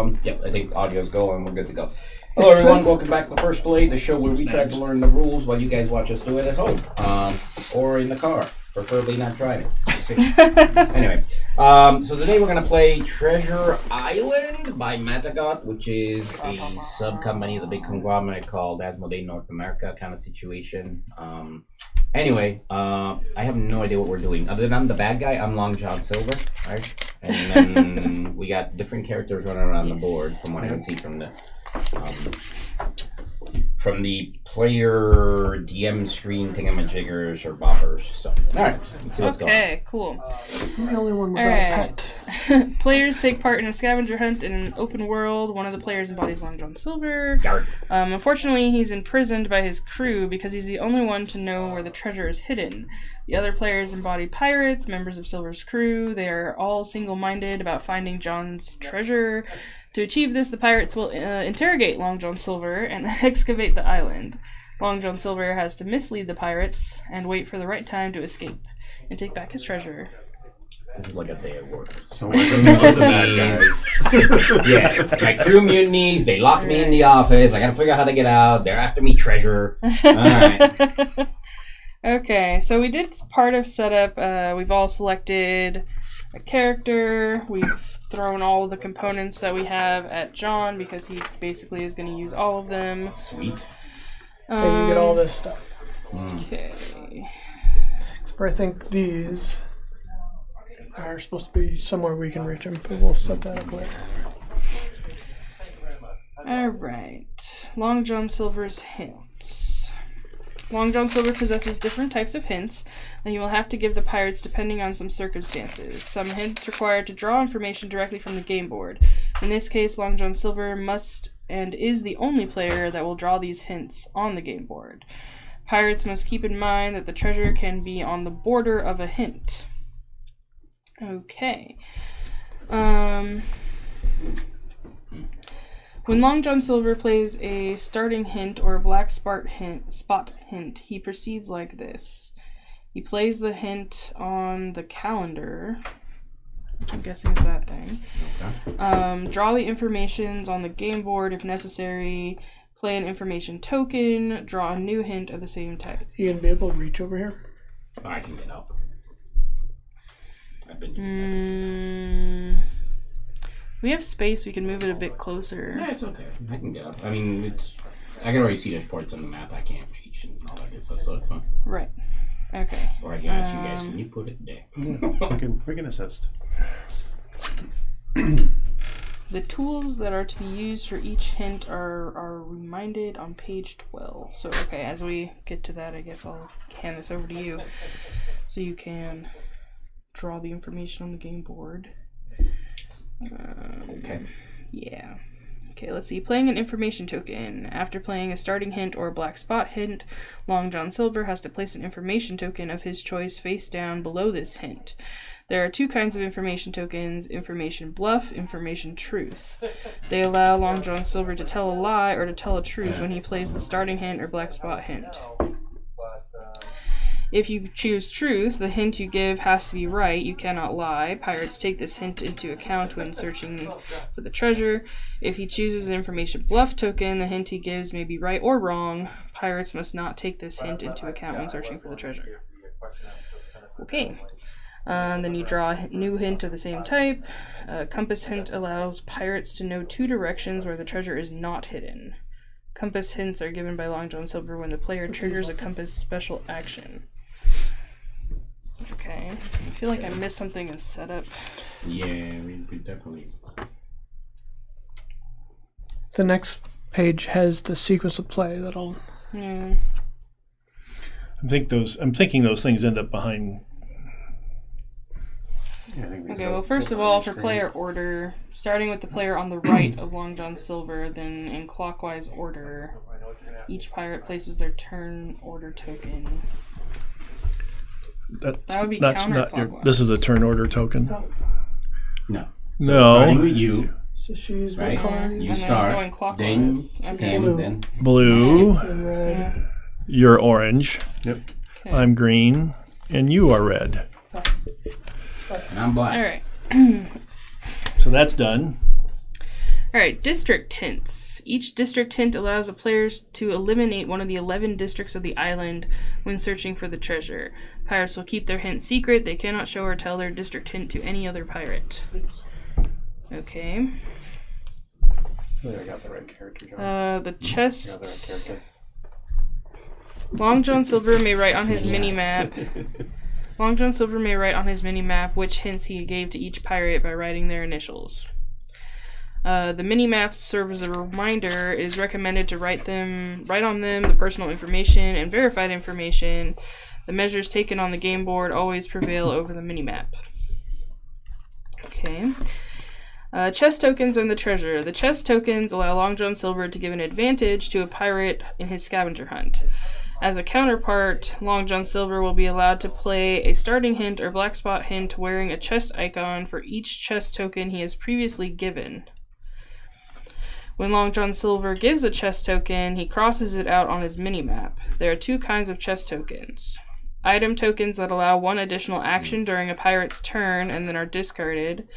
Yep, I think audio's going. We're good to go. Hello, everyone. Welcome back to First Blade, the show where we try to learn the rules while you guys watch us do it at home or in the car. Preferably not driving. Anyway, so today we're going to play Treasure Island by Matagot, which is a sub-company of the big conglomerate called Asmodee North America kind of situation. Anyway, I have no idea what we're doing. Other than I'm the bad guy, I'm Long John Silver, right? And then we got different characters running around the board from what I can see from the player DM screen thingamajiggers or boppers. So, all right, let's see what's going on. Okay, cool. I'm the only one without a pet. Players take part in a scavenger hunt in an open world. One of the players embodies Long John Silver. Unfortunately, he's imprisoned by his crew because he's the only one to know where the treasure is hidden. The other players embody pirates, members of Silver's crew. They are all single-minded about finding John's treasure. To achieve this, the pirates will interrogate Long John Silver and excavate the island. Long John Silver has to mislead the pirates and wait for the right time to escape and take back his treasure. This is like a day at work. So we're going to the bad guys. Yeah, my crew mutinies, they locked me in the office, I gotta figure out how to get out, they're after me treasure. Alright. Okay, so we did part of setup. We've all selected a character. We've thrown all of the components that we have at John because he basically is going to use all of them. Sweet. Okay, you get all this stuff. Okay. Except I think these are supposed to be somewhere we can reach them, but we'll set that up later. Alright. Long John Silver's hints. Long John Silver possesses different types of hints that he will have to give the pirates depending on some circumstances. Some hints require to draw information directly from the game board. In this case, Long John Silver must and is the only player that will draw these hints on the game board. Pirates must keep in mind that the treasure can be on the border of a hint. Okay. When Long John Silver plays a starting hint or a black spot hint, he proceeds like this. He plays the hint on the calendar, which I'm guessing is that thing. Okay. Draw the informations on the game board if necessary. Play an information token. Draw a new hint of the same type. You gonna be able to reach over here? I can get up. I've been doing that. We have space, we can move it a bit closer. Yeah, it's okay. I can get up. I mean, I can already see there's parts on the map I can't reach and all that good stuff, so it's fine. Right. Okay. Or I can ask you guys, can you put it there? we can assist. The tools that are to be used for each hint are reminded on page 12. So, okay, as we get to that, I guess I'll hand this over to you so you can draw the information on the game board. Okay. Yeah. Okay, let's see. Playing an information token. After playing a starting hint or a black spot hint, Long John Silver has to place an information token of his choice face down below this hint. There are two kinds of information tokens: information bluff, information truth. They allow Long John Silver to tell a lie or to tell a truth when he plays the starting hint or black spot hint. If you choose truth, the hint you give has to be right. You cannot lie. Pirates take this hint into account when searching for the treasure. If he chooses an information bluff token, the hint he gives may be right or wrong. Pirates must not take this hint into account when searching for the treasure. Okay. Then you draw a new hint of the same type. Compass hint allows pirates to know two directions where the treasure is not hidden. Compass hints are given by Long John Silver when the player triggers a compass special action. Okay. I feel like I missed something in setup. Yeah, we definitely. The next page has the sequence of play that'll. Yeah. I'm thinking those things end up behind. Okay, well, first of all, for player order, starting with the player on the right of Long John Silver, then in clockwise order, each pirate places their turn order token. That would be counterclockwise. This is a turn order token. No. No. Starting with you. So she's right. You and start. Then going clockwise. Then blue. Then Blue. And red. Yeah. You're orange. Yep. Okay. I'm green, and you are red. And I'm black. All right. So that's done. Alright, district hints. Each district hint allows the players to eliminate one of the 11 districts of the island when searching for the treasure. Pirates will keep their hint secret. They cannot show or tell their district hint to any other pirate. Okay. I got the right character, John. The chests. Long John Silver may write on his mini-map. Long John Silver may write on his mini-map which hints he gave to each pirate by writing their initials. The mini-maps serve as a reminder. It is recommended to write on them the personal information and verified information. The measures taken on the game board always prevail over the mini-map. Okay. Chest tokens and the treasure. The chest tokens allow Long John Silver to give an advantage to a pirate in his scavenger hunt. As a counterpart, Long John Silver will be allowed to play a starting hint or black spot hint wearing a chest icon for each chest token he has previously given. When Long John Silver gives a chest token, he crosses it out on his mini-map. There are two kinds of chest tokens. Item tokens that allow one additional action during a pirate's turn and then are discarded,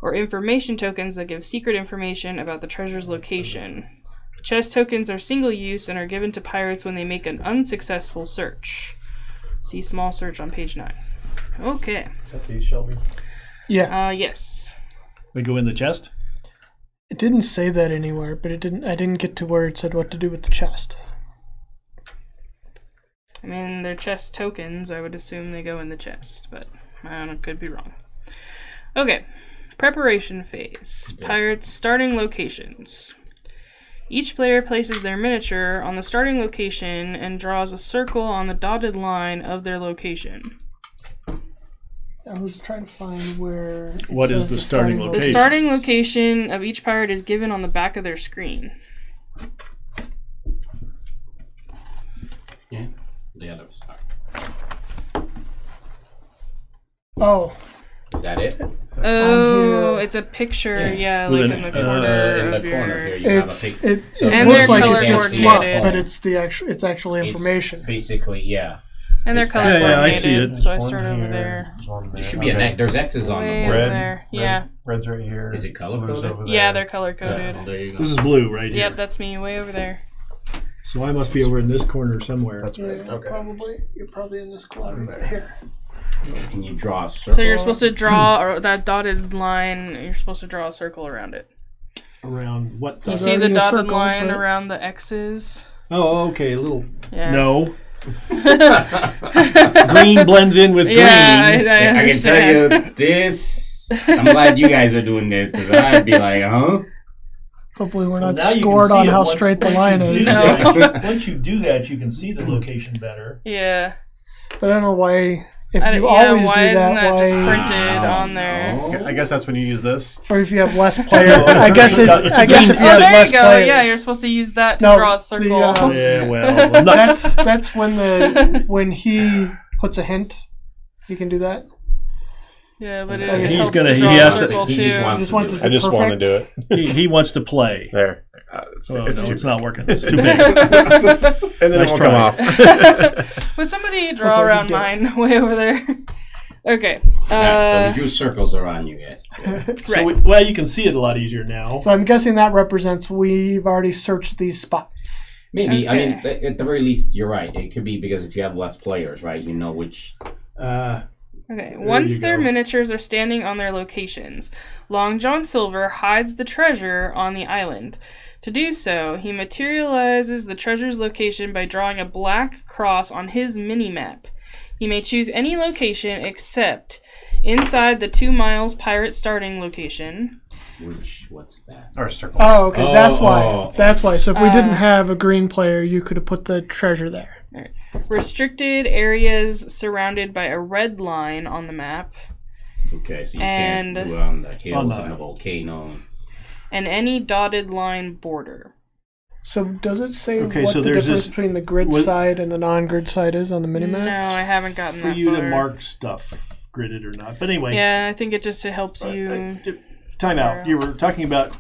or information tokens that give secret information about the treasure's location. Chest tokens are single-use and are given to pirates when they make an unsuccessful search. See small search on page 9. Okay. Is that these, Shelby? Yeah. Yes. We go in the chest? It didn't say that anywhere, but it didn't. I didn't get to where it said what to do with the chest. I mean, they're chest tokens. I would assume they go in the chest, but I don't know, could be wrong. Okay. Preparation phase. Pirates starting locations. Each player places their miniature on the starting location and draws a circle on the dotted line of their location. I was trying to find where. What is the starting location? The starting location of each pirate is given on the back of their screen. Yeah. The others. Oh. Is that it? Oh, it's a picture, yeah, With like an- in the corner in the of corner here, your... you have a It's pic- it, So it And looks they're like color it's just fluff, coordinated. but it's actually It's information. basically, yeah. And they're It's color fine. Yeah, I see coordinated, it. so I One start over here, there. there's one There there. should be there's X's on the Way board. over there, yeah. Red's right here. Is it color Blue's coded? over there. Yeah, they're color coded. Oh, there you go. This is blue right here. Yep, that's me, way over there. So I must be over in this corner somewhere. That's right. Yeah, Okay. probably. You're probably in this corner right here. And you draw a circle. So you're supposed to draw, or that dotted line, you're supposed to draw a circle around it. Around what? You There's see the already a dotted circle, line but- around the X's? Oh, okay. A little. Yeah. No. Green blends in with green. Yeah, I I can understand. tell you this. I'm glad you guys are doing this because I'd be like, huh? Hopefully, we're not Now you can scored see on it how once- straight the once line you do is. that- Once you do that, you can see the location better. Yeah. But I don't know why. If I you don't- yeah, always why do isn't that, that just why? printed on there? No. I guess that's when you use this. Or if you have less players, I guess. It's a I guess green- if you Oh, have there less you go. players. Yeah, you're supposed to use that to No, draw a the, circle. Yeah, well, I'm not, That's when he puts a hint. You can do that. Yeah, but Yeah, it he's helps gonna- to he draw has a to- circle he too. just wants Just wants to to do I it. just want to do it. he wants to play. There. Oh, It's no, too it's not working. It's too big. And then Nice it will try. come off. Would somebody draw Okay, around you did. mine way over there? Okay. Yeah, so we drew circles around you guys. So well, you can see it a lot easier now. So I'm guessing that represents we've already searched these spots. Maybe. I mean, Okay. at the very least, you're right. It could be because if you have less players, right? You know which. Okay. There Once you their go. miniatures are standing on their locations, Long John Silver hides the treasure on the island. To do so, he materializes the treasure's location by drawing a black cross on his mini-map. He may choose any location except inside the 2 miles pirate starting location. What's that? Or circle. Oh, okay. Oh, That's why. oh. That's why. So if we didn't have a green player, you could have put the treasure there. Restricted areas surrounded by a red line on the map. Okay, so you And- can't do it on the hills On the- and the volcano. And any dotted line border. So does it say Okay, what so the there's difference this- between the grid what- side and the non-grid side is on the No, minimap? I haven't gotten For that you far. to mark stuff, gridded or not. But anyway. Yeah, I think it just helps you. Time out. You were talking about.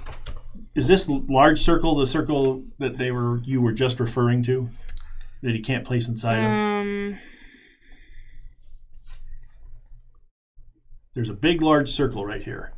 Is this large circle the circle that you were just referring to? That he can't place inside of? Um, There's a big large circle right here.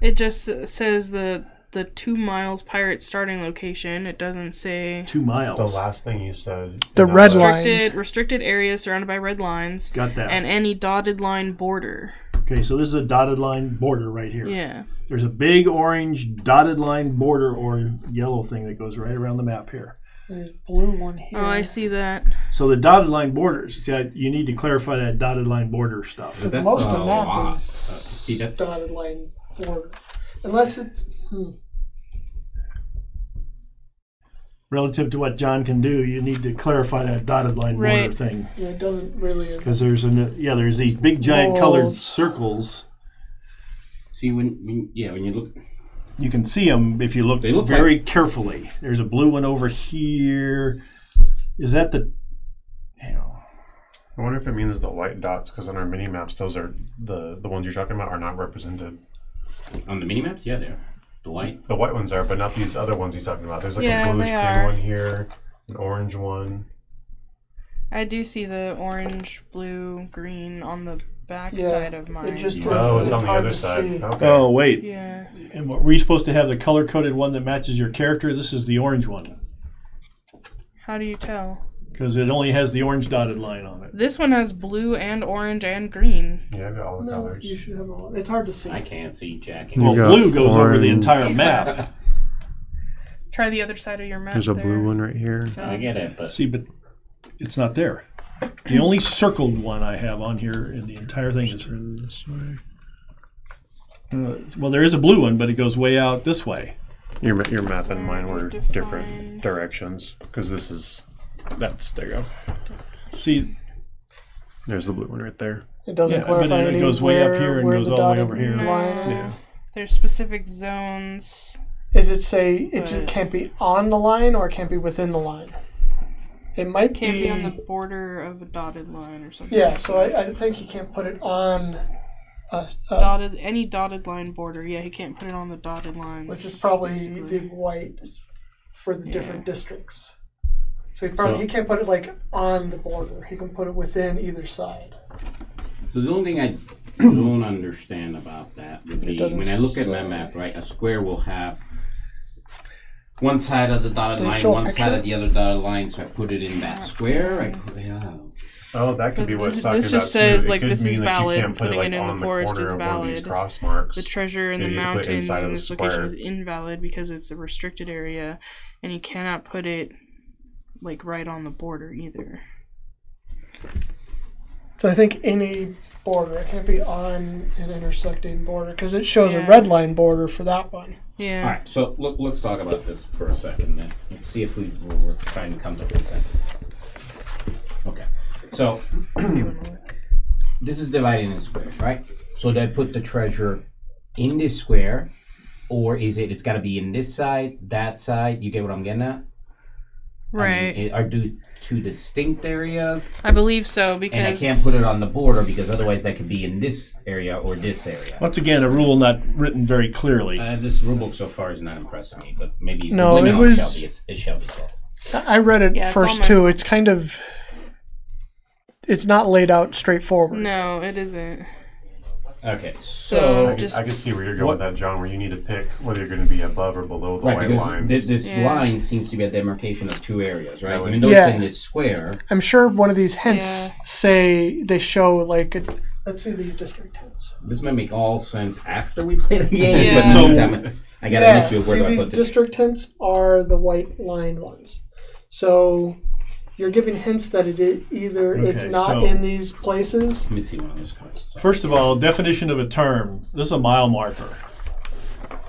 it just says the the 2 miles pirate starting location. It doesn't say 2 miles. The last thing you said. The red line. restricted areas surrounded by red lines. Got that. And any dotted line border. Okay, so this is a dotted line border right here. Yeah. There's a big orange dotted line border or yellow thing that goes right around the map here. There's a blue one here. Oh, I see that. So the dotted line borders, see, you need to clarify that dotted line border stuff. But That's most of a the lot. map is See that? dotted line border. Unless it's... Relative to what John can do, you need to clarify that dotted line border Right. thing. Yeah, it doesn't really... Because there's these big giant colored Walls. circles. See when you look. You can see them if you look, They look very carefully. There's a blue one over here. Is that the? You know, I wonder if it means the white dots, because on our mini maps, those are the ones you're talking about are not represented. On the mini maps, yeah, they're the white. The white ones are, but not these other ones he's talking about. There's like Yeah, a bluish they green are. one here, an orange one. I do see the orange, blue, green on the back Yeah, side of mine. it just Yeah. does, Oh, it's on the hard other to side. see. Okay. oh wait, Yeah. and what, were you supposed to have the color coded one that matches your character? This is the orange one How do you tell? because it only has the orange dotted line on it. This one has blue and orange and green. Yeah, I've got all the No, colors. you should have a... It's hard to see. I can't see Jack. Well, got blue goes over the orange. entire map. Try the other side of your map. There's a there. blue one right here. I get it, but See, but it's not there. The only circled one I have on here in the entire thing is. Turn this way. Well, there is a blue one, but it goes way out this way. Your map and mine were Define. different directions, because this is... There you go. See, There's the blue one right there. It doesn't yeah, but clarify it goes way up here and where goes the all the way dotted over here. line is. Yeah. There's specific zones. Is it say it just But- can't be on the line or it can't be within the line? It might Can't be... be on the border of a dotted line or something. Yeah, so I think you can't put it on... Any dotted line border. Yeah, he can't put it on the dotted line. which is probably basically. the white for the different Yeah. districts. So he can't put it like on the border. He can put it within either side. so the only thing I don't understand about that would be doesn't when I look at my say. map, right? A square will have one side of the dotted Does it line, show a one side picture? of the other dotted line. So I put it in that square. Oh, that could be But what's this talking just about says, too. It like, could this is mean that you valid, can't put putting like it in on the forest corner is of one of these valid. cross marks. The treasure in Yeah, the you have to put it mountains inside in of a this location square. is invalid because it's a restricted area, and you cannot put it like right on the border either. So I think any border, it can't be on an intersecting border because it shows a Yeah. red line border for that one. Yeah. All right, so let's talk about this for a second then. Let's see if we're trying to come to consensus. Okay, so this is divided into squares, right? So do I put the treasure in this square, or is it's got to be in this side, that side? You get what I'm getting at? Right. Are two distinct areas, I believe so because and I can't put it on the border because otherwise that could be in this area or this area. Once again, a rule not written very clearly. This rulebook so far is not impressing me, but maybe No, limit it on was- Shelby. It's Shelby's fault. I read it Yeah, it's first on my- too. It's kind of... It's not laid out straightforward. no, it isn't. Okay, So- I Just- can see where you're going What- with that, John, where you need to pick whether you're going to be above or below the right, white because lines. this Yeah. line seems to be a demarcation of two areas, right? That would- Even though Yeah. it's in this square, I'm sure one of these hints Yeah. say they show like... let's see these district hints. this might make all sense after we play the game, Yeah. but in the meantime, I got an issue of see where do I these put this. district hints are the white lined ones. So you're giving hints that it is either it's Okay, not so- in these places. Let me see one of those cards. First of all, definition of a term. This is a mile marker.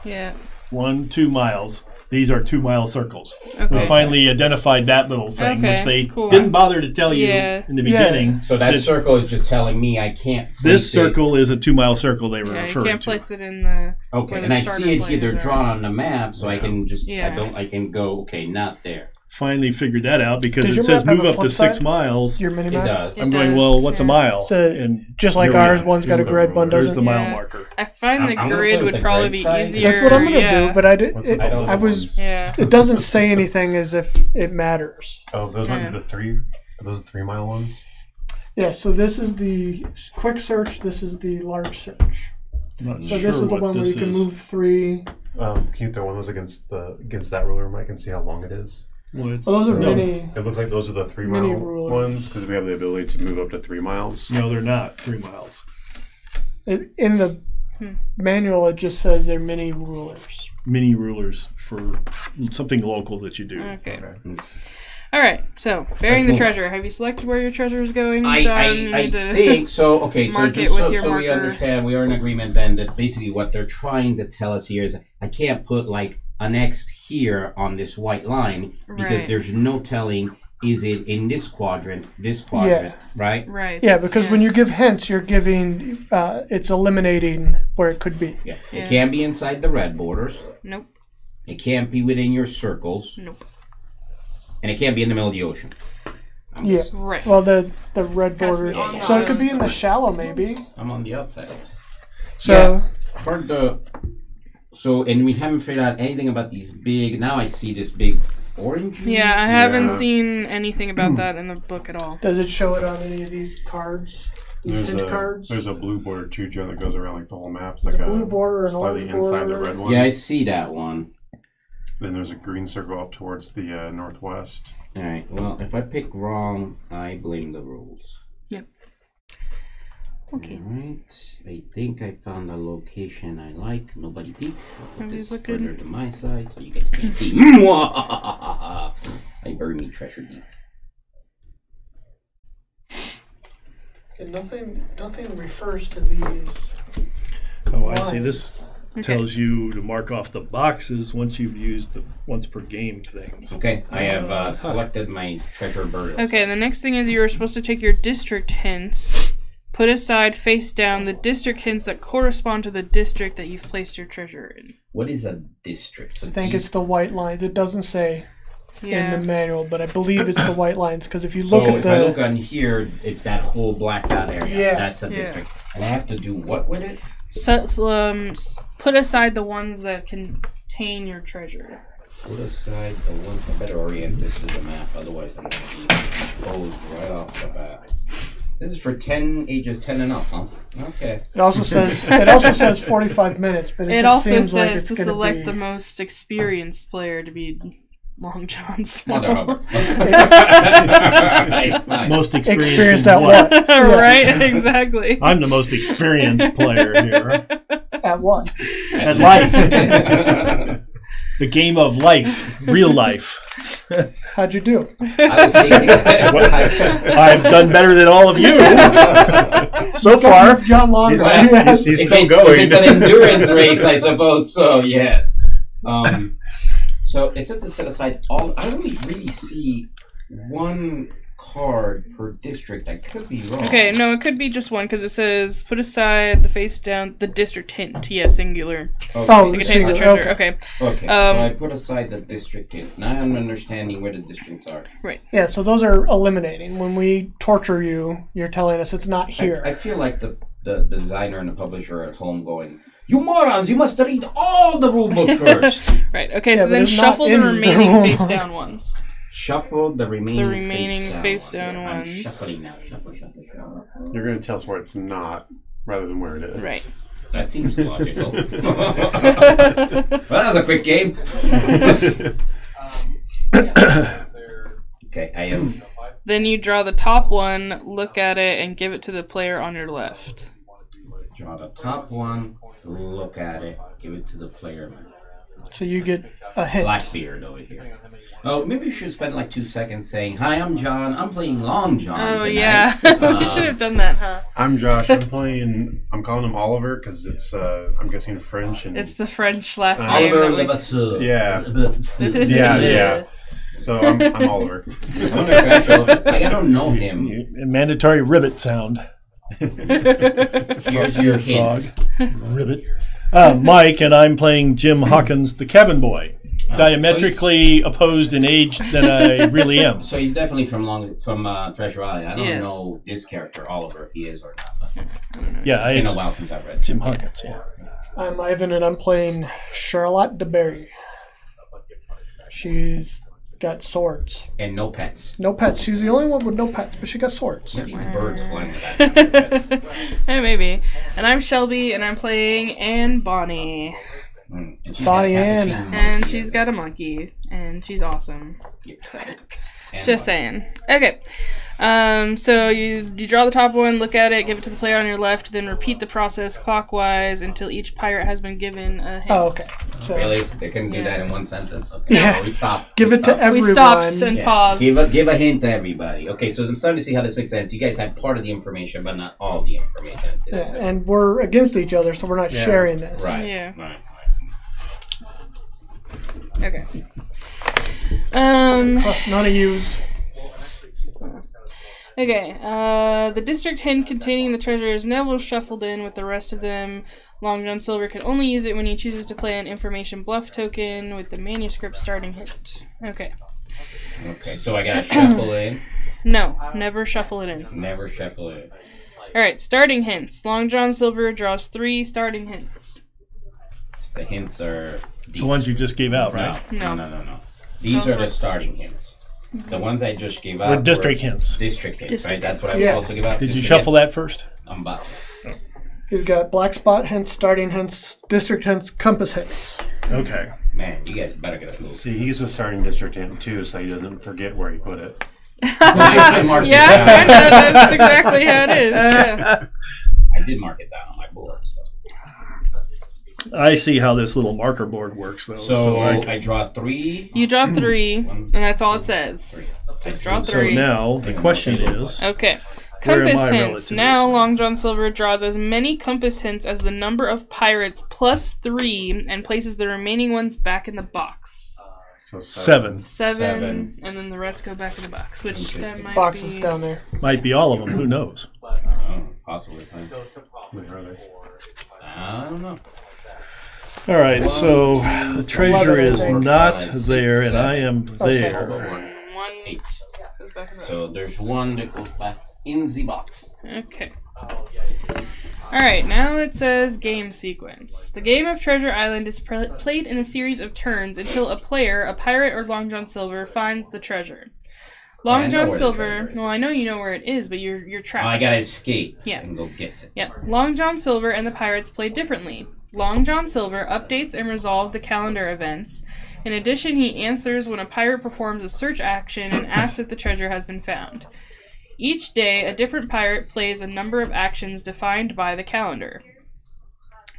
Yeah. 1-2 miles. These are 2 mile circles. Okay. We finally identified that little thing, Okay, which they cool. didn't bother to tell you Yeah. in the Yeah. beginning. So that This- circle is just telling me I can't. This place it. circle is a 2 mile circle they were Yeah, you referring can't to. place it in the. Okay, where and the I starter see it here. They're players are. drawn on the map, so I can just. Yeah. I can go. Okay, not there. Finally figured that out because Does it your says map have move a up to flip 6 side? miles. Your mini It map. does. It I'm going, does, well, what's a yeah. mile? So And just like here we ours, are. one's got a Here's the- grid, one There's doesn't. the mile Yeah. marker. I find the I'm gonna grid play with would the probably grid be side. easier. That's what I'm gonna yeah. do, but I did. What's It, the other I was. Yeah. It doesn't say anything as if it matters. Oh, those Yeah. are the three. Are those the 3 mile ones? Yeah. So this is the quick search. This is the large search. Not So sure this is the what one where this you can is. move 3. Can you throw one of those against that ruler, Mike, and see how long it is? Well, it's, Well, those are no, mini. It looks like those are the 3 Mini mile rulers. ones because we have the ability to move up to 3 miles. No, they're not 3 miles. In the manual, it just says they're mini rulers. Mini rulers for something local that you do. Okay. All right. So, burying the move on. treasure. Have you selected where your treasure is going, I John? You need to think so. Okay, so mark just it with your so we marker. understand, we are in agreement then that basically what they're trying to tell us here is I can't put like an X here on this white line because Right. there's no telling is it in this quadrant, right? Right. Yeah, because when you give hints, you're giving, it's eliminating where it could be. Yeah. Yeah. It can't be inside the red borders. Nope. It can't be within your circles. Nope. And it can't be in the middle of the ocean. I'm Yeah. just- Right. Well, the red Has to be borders. on the So it could be in island the shallow, maybe. I'm on the outside of it. So For the and we haven't figured out anything about these big. Now I see this big orange. Yeah, I haven't seen anything about that in the book at all. does it show it on any of these cards? These hint cards? There's a blue border too, Joe, that goes around like the whole map. It's There's like a blue border, an slightly orange inside border. the red one. Yeah, I see that one. Then there's a green circle up towards the northwest. All right. Well, if I pick wrong, I blame the rules. Yep. Okay. All right. I think I found a location I like. Nobody peek. I'll put Nobody's this looking. further to my side so you guys can't see. I bury me treasure deep. And nothing refers to these. Oh, I see. This Okay. tells you to mark off the boxes once you've used the once per game things. Okay. I have selected my treasure burial. Okay, the next thing is you are supposed to take your district hints, put aside face down the district hints that correspond to the district that you've placed your treasure in. What is a district? So I think these- it's the white lines. It doesn't say Yeah. in the manual, but I believe it's the white lines because if you So look at if I look the on here, it's that whole blacked out area. Yeah. That's a Yeah. district. And I have to do what with it? Put aside the ones that contain your treasure. Put aside the one. I better orient this to the map, otherwise I'm going to be exposed right off the bat. This is for ages 10 and up, huh? Okay. it also says 45 minutes, but it It just also seems like says it's to gonna select be, the most experienced player to be Long John. So. Mother hubber. Fine. Most experienced in at what? Right, exactly. I'm the most experienced player here. At what? At life. The game of life. Real life. How'd you do? I was thinking. I've done better than all of you. So far. John Longer. Well, Yes. he's If still it- going. If it's an endurance race, I suppose so. Yes. So it says to set aside all. I only really see one card per district. I could be wrong. Okay, no, it could be just one because it says put aside the face down the district hint. Yeah, singular. Okay. Oh, It contains the singular, treasure. Okay. Okay. So I put aside the district hint. Now I'm understanding where the districts are. Yeah, so those are eliminating. When we torture you, you're telling us it's not here. I feel like the designer and the publisher are at home going, "You morons! You must read all the rulebook first." Right. Okay. Yeah, so but then it's not shuffle the in the remaining rule face book. down ones. Shuffle the remaining, face down I'm ones. shuffling now. Shuffle. You're going to tell us where it's not rather than where it is. Right. That seems logical. Well, that was a quick game. Okay, I am. Then you draw the top one, look at it, and give it to the player on your left. Draw the top one, look at it, give it to the player. So you get a hint. Blackbeard over here. Oh, maybe we should spend like 2 seconds saying, "Hi, I'm John. I'm playing Long John Oh tonight." yeah, we should have done that, huh? I'm Josh. I'm calling him Oliver because it's, I'm guessing French. And It's the French last name. Oliver that we- Levasseur. Yeah. Yeah, yeah. So I'm Oliver. I wonder if actually, like, I don't know him. Mandatory ribbit sound. Here's your Frog. hint. Ribbit. Mike, and I'm playing Jim Hawkins, the cabin boy. Diametrically opposed in age than I really am. So he's definitely from Treasure Island. I don't Yes. know this character, Oliver, if he is or not. Yeah, It's been a it's while since I've read Jim Hawkins, yeah. I'm Ivan, and I'm playing Charlotte de Berry. She's got swords. And no pets. No pets. She's the only one with no pets, but she got swords. Maybe birds flying with that. Maybe. And I'm Shelby, and I'm playing Anne Bonnie. And she's Bonnie got a Ann. capuchin And monkey. she's got a monkey, and she's awesome. Yeah. And Just Bonnie. saying. Okay. So you draw the top one, look at it, give it to the player on your left, then repeat the process clockwise until each pirate has been given a hint. Oh, okay. So Really? They couldn't do Yeah. that in one sentence? Okay. Yeah. No, we stopped. give We it to stopped. everyone. We stopped and paused. Give a hint to everybody. Okay, so I'm starting to see how this makes sense. You guys have part of the information, but not all the information. Yeah, and we're against each other, so we're not Yeah. sharing this. Right. Yeah. Right. Okay. Plus, none of yous. Okay, the district hint containing the treasure is never shuffled in with the rest of them. Long John Silver can only use it when he chooses to play an information bluff token with the manuscript starting hint. Okay. Okay, so I gotta shuffle in. No, never shuffle it in. Never shuffle in. Alright, starting hints. Long John Silver draws 3 starting hints. The hints are these. The ones you just gave out, right? No. No. These Those are the are- starting hints. The ones I just gave out Or district were hints. District hints, District right? That's what hints. I'm Yeah. supposed to give out? Did you District shuffle hints? that first? I'm about. He's got black spot hints, starting hints, district hints, compass hints. Okay. Man, you guys better get a clue. See, he's a starting district hint too, so he doesn't forget where he put it. I marked it Yeah, down. kinda, that's exactly how it is. Yeah. I did mark it down on my board. I see how this little marker board works, though. So I- I draw 3. You draw 3, and that's all it says. Just draw 3. so now the question is, Okay. Where am Compass I hints. relative to Now this? Long John Silver draws as many compass hints as the number of pirates plus 3 and places the remaining ones back in the box. So 7. 7, and then the rest go back in the box, which that might Boxes be... down there. Might be all of them. Who knows? Possibly. Where are they? I don't know. All right. So the treasure is 11, not 5, 6, there, and 7. I am Oh, there. 1 8. goes back in the box. So there's 1 that goes back in the box. Okay. Alright, now it says game sequence. The game of Treasure Island is played in a series of turns until a player, a pirate or Long John Silver, finds the treasure. Long I know John where the Silver, treasure is. well, I know you know where it is, but you're trapped. I gotta escape. Yeah. And go get it. Yeah, Long John Silver and the pirates play differently. Long John Silver updates and resolves the calendar events. In addition, he answers when a pirate performs a search action and asks if the treasure has been found. Each day, a different pirate plays a number of actions defined by the calendar.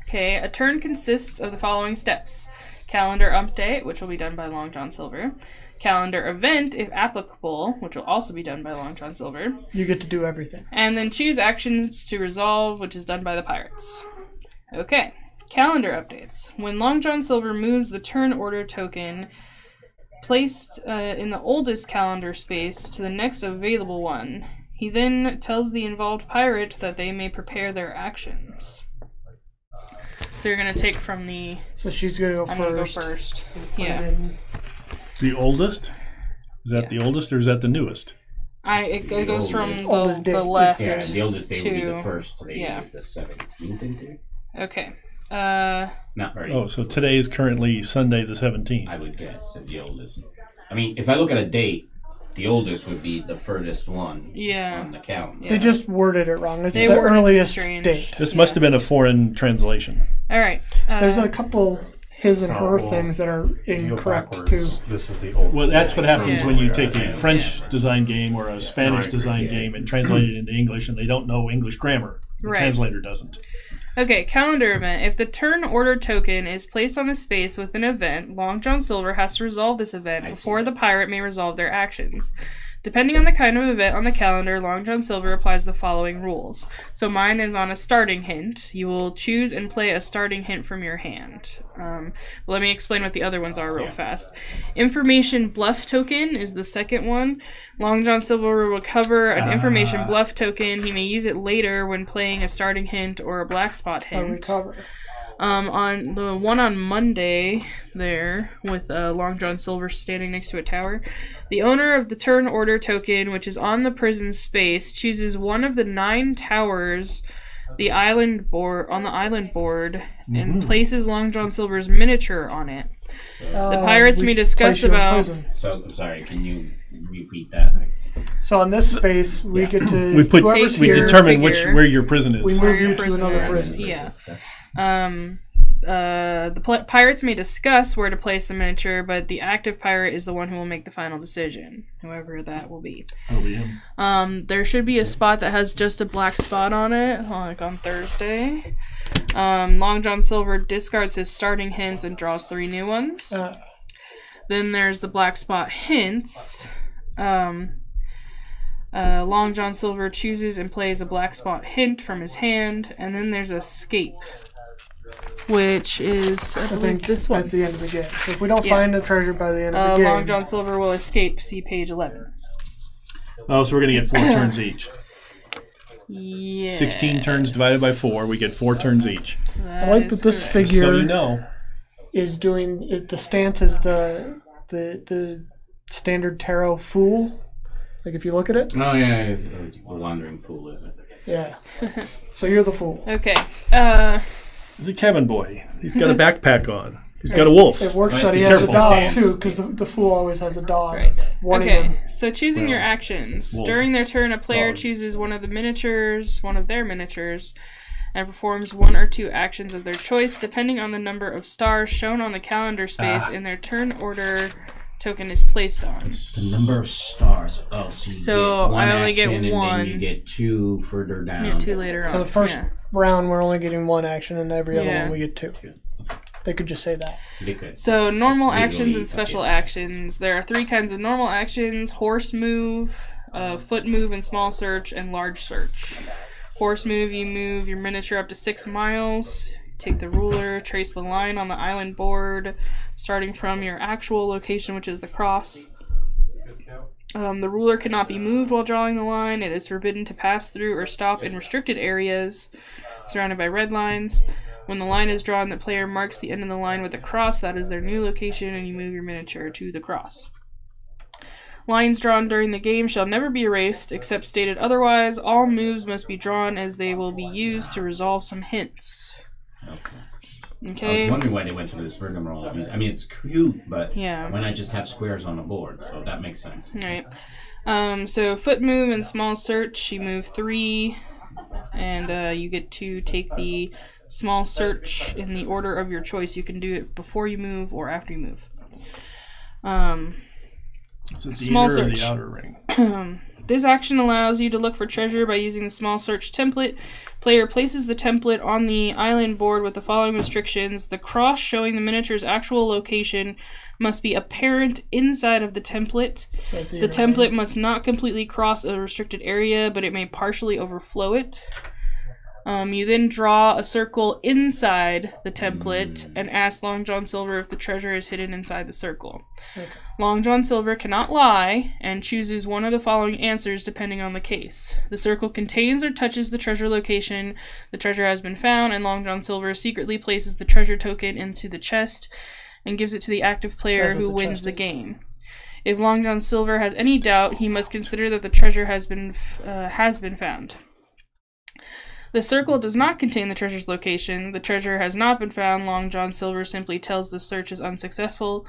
Okay, a turn consists of the following steps. Calendar update, which will be done by Long John Silver. Calendar event, if applicable, which will also be done by Long John Silver. You get to do everything. And then choose actions to resolve, which is done by the pirates. Okay, calendar updates. When Long John Silver moves the turn order token placed in the oldest calendar space to the next available one, he then tells the involved pirate that they may prepare their actions. So you're going to take from the... So she's gonna go I'm first. going to go first. Put it Yeah. in. The oldest? Is that the oldest or is that the newest? It goes from Oldest the date. left. Yeah, the oldest day would be the to- first. Today yeah. would be the 17th. into. Okay. Not very. Oh, so today is currently Sunday the 17th. I would guess the oldest. I mean, if I look at a date, the oldest would be the furthest one Yeah. on the calendar. They just worded it wrong. It's They the worded it earliest strange. date. This must have been a foreign translation. All right. There's a couple his and her well, things that are If you go incorrect too. backwards, this is the old. Well, that's what happens Yeah. when you take a Yeah. French design game or a Spanish Right. design Yeah. game and translate it into English, and they don't know English grammar. The Right. translator doesn't. Okay, calendar event. If the turn order token is placed on a space with an event, Long John Silver has to resolve this event I see before that. the pirate may resolve their actions. Depending on the kind of event on the calendar, Long John Silver applies the following rules. So mine is on a starting hint. You will choose and play a starting hint from your hand. Let me explain what the other ones are real fast. Information bluff token is the second one. Long John Silver will recover an information bluff token. He may use it later when playing a starting hint or a black spot A hint. recover. On the one on Monday there with Long John Silver standing next to a tower, the owner of the turn order token, which is on the prison space, chooses one of the 9 towers on the island board and places Long John Silver's miniature on it. The pirates we may discuss place you in about. prison. So I'm sorry. Can you repeat that? So on this space, we Yeah. get to We put whoever's we here, determine figure. where your prison is. we Where move your you to prison another is. prison. Yeah. The pirates may discuss where to place the miniature, but the active pirate is the one who will make the final decision, whoever that will be. That'll be him. There should be a spot that has just a black spot on it, like on Thursday. Long John Silver discards his starting hints and draws 3 new ones. Then there's the black spot hints. Long John Silver chooses and plays a black spot hint from his hand, and then there's escape, which is I think this one. That's the end of the game. So if we don't find the treasure by the end of the game, Long John Silver will escape. See page 11. Oh, so we're gonna get 4 turns each. Yeah. 16 turns divided by 4. We get 4 turns each. I like that this figure So you know. is doing the stance is the standard tarot fool. Like if you look at it, Oh yeah, it's a wandering fool, isn't it? yeah. So you're the fool. Okay. He's a cabin boy. He's got a backpack on. He's got a wolf. It works Nice that he and has a careful dog stance. too, because the fool always has a dog. Right. Warning Okay. him. So choosing your actions. Wolf. During their turn, a player Dog. chooses one of their miniatures, and performs 1 or 2 actions of their choice, depending on the number of stars shown on the calendar space in their turn order token is placed on. The number of stars. Oh, so you So get 1 I only get action, and 1. then you get 2 further down. Yeah, 2 later on. So the first Yeah. round, we're only getting 1 action, and every other Yeah. one we get 2. They could just say that. You could. So normal It's actions usually and special okay. actions. There are 3 kinds of normal actions: horse move, foot move, and small search, and large search. Horse move, you move your miniature up to 6 miles. Take the ruler, trace the line on the island board, starting from your actual location, which is the cross. The ruler cannot be moved while drawing the line. It is forbidden to pass through or stop in restricted areas surrounded by red lines. When the line is drawn, the player marks the end of the line with a cross. That is their new location, and you move your miniature to the cross. Lines drawn during the game shall never be erased, except stated otherwise. All moves must be drawn as they will be used to resolve some hints. I Okay? was wondering why they went to this rigmarole. I mean, it's cute, but Yeah. why not just have squares on the board? So that makes sense. Alright. So foot move and small search, you move 3, and you get to take the small search in the order of your choice. You can do it before you move or after you move. Is it the Small inner or search. the outer ring? This action allows you to look for treasure by using the small search template. Player places the template on the island board with the following restrictions. The cross showing the miniature's actual location must be apparent inside of the template. That's The template must not completely cross a restricted area, but it may partially overflow it. You then draw a circle inside the template and ask Long John Silver if the treasure is hidden inside the circle. Okay. Long John Silver cannot lie and chooses one of the following answers depending on the case. The circle contains or touches the treasure location, the treasure has been found, and Long John Silver secretly places the treasure token into the chest and gives it to the active player That's what who the wins chest the is. game. If Long John Silver has any doubt, he must consider that the treasure has been found. The circle does not contain the treasure's location. The treasure has not been found. Long John Silver simply tells the search is unsuccessful.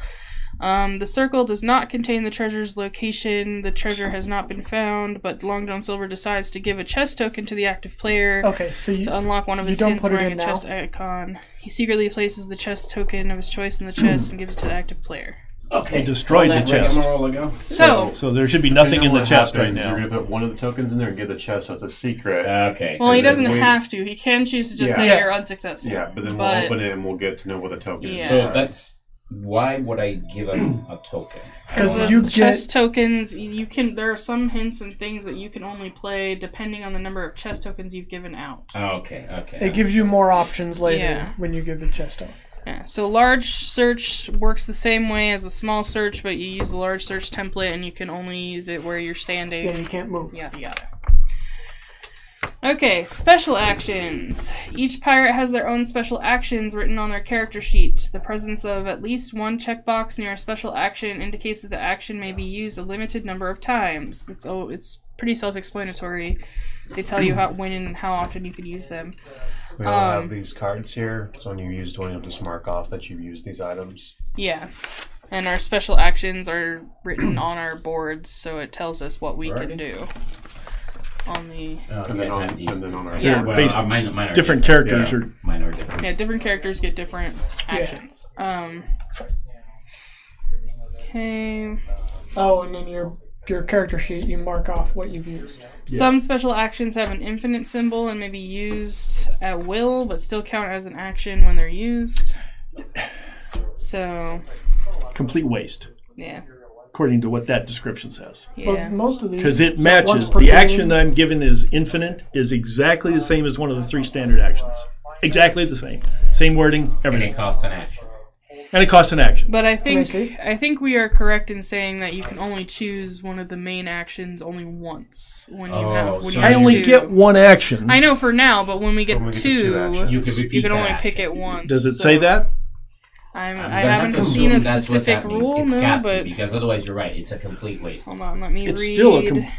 The circle does not contain the treasure's location. The treasure has not been found, but Long John Silver decides to give a chest token to the active player Okay, so you to unlock one of you his don't hints put it wearing a in now? chest icon. He secretly places the chest token of his choice in the chest and gives it to the active player. Okay. They destroyed Roll the that chest. rigmarole ago. So, there should be nothing in the What chest right happens, now. You're gonna put one of the tokens in there and give the chest, so it's a secret. Okay. well, he and then doesn't we- have to. He can choose to just Yeah. say Yeah. you're unsuccessful. Yeah, but then But- we'll open it and we'll get to know what the token is. Yeah. So that's why would I give him a token? because The you get chest tokens, you can. There are some hints and things that you can only play depending on the number of chest tokens you've given out. Okay. Okay. it gives you more options later Yeah. when you give the chest out. Yeah, so large search works the same way as the small search, but you use the large search template and you can only use it where you're standing. Yeah, you can't move. Yada yada. Okay, special actions. Each pirate has their own special actions written on their character sheet. The presence of at least one checkbox near a special action indicates that the action may be used a limited number of times. It's pretty self-explanatory. They tell you when and how often you can use them. We all have these cards here, so when you used one, you'll just mark off that you've used these items. Yeah. And our special actions are written on our boards, so it tells us what we can do. On the... And then on our Yeah. board. Based- mine are different different. characters Yeah. are. Mine are different. Yeah, different characters get different actions. Okay. Oh, and then your character sheet, you mark off what you've used. Yeah. Some special actions have an infinite symbol and may be used at will, but still count as an action when they're used. So, Complete waste, yeah. according to what that description says. But Yeah. most of these, Because it so matches. once per The game- action that I'm given is infinite, is exactly the same as one of the 3 standard actions. Exactly the same. Same wording, And everything. it costs an action. And it costs an action. But I Can I think see? I think we are correct in saying that you can only choose one of the main actions only once when you have. When so you I have only two. get 1 action. I know for now, but when we get When we get to two two, actions. You can repeat you can that only action. pick it once. Does it so say that? I I'm gonna haven't have to seen a assume that's what specific that means. rule, It's no, got to, but because otherwise you're right. It's a complete waste. hold on, let me It's read. still a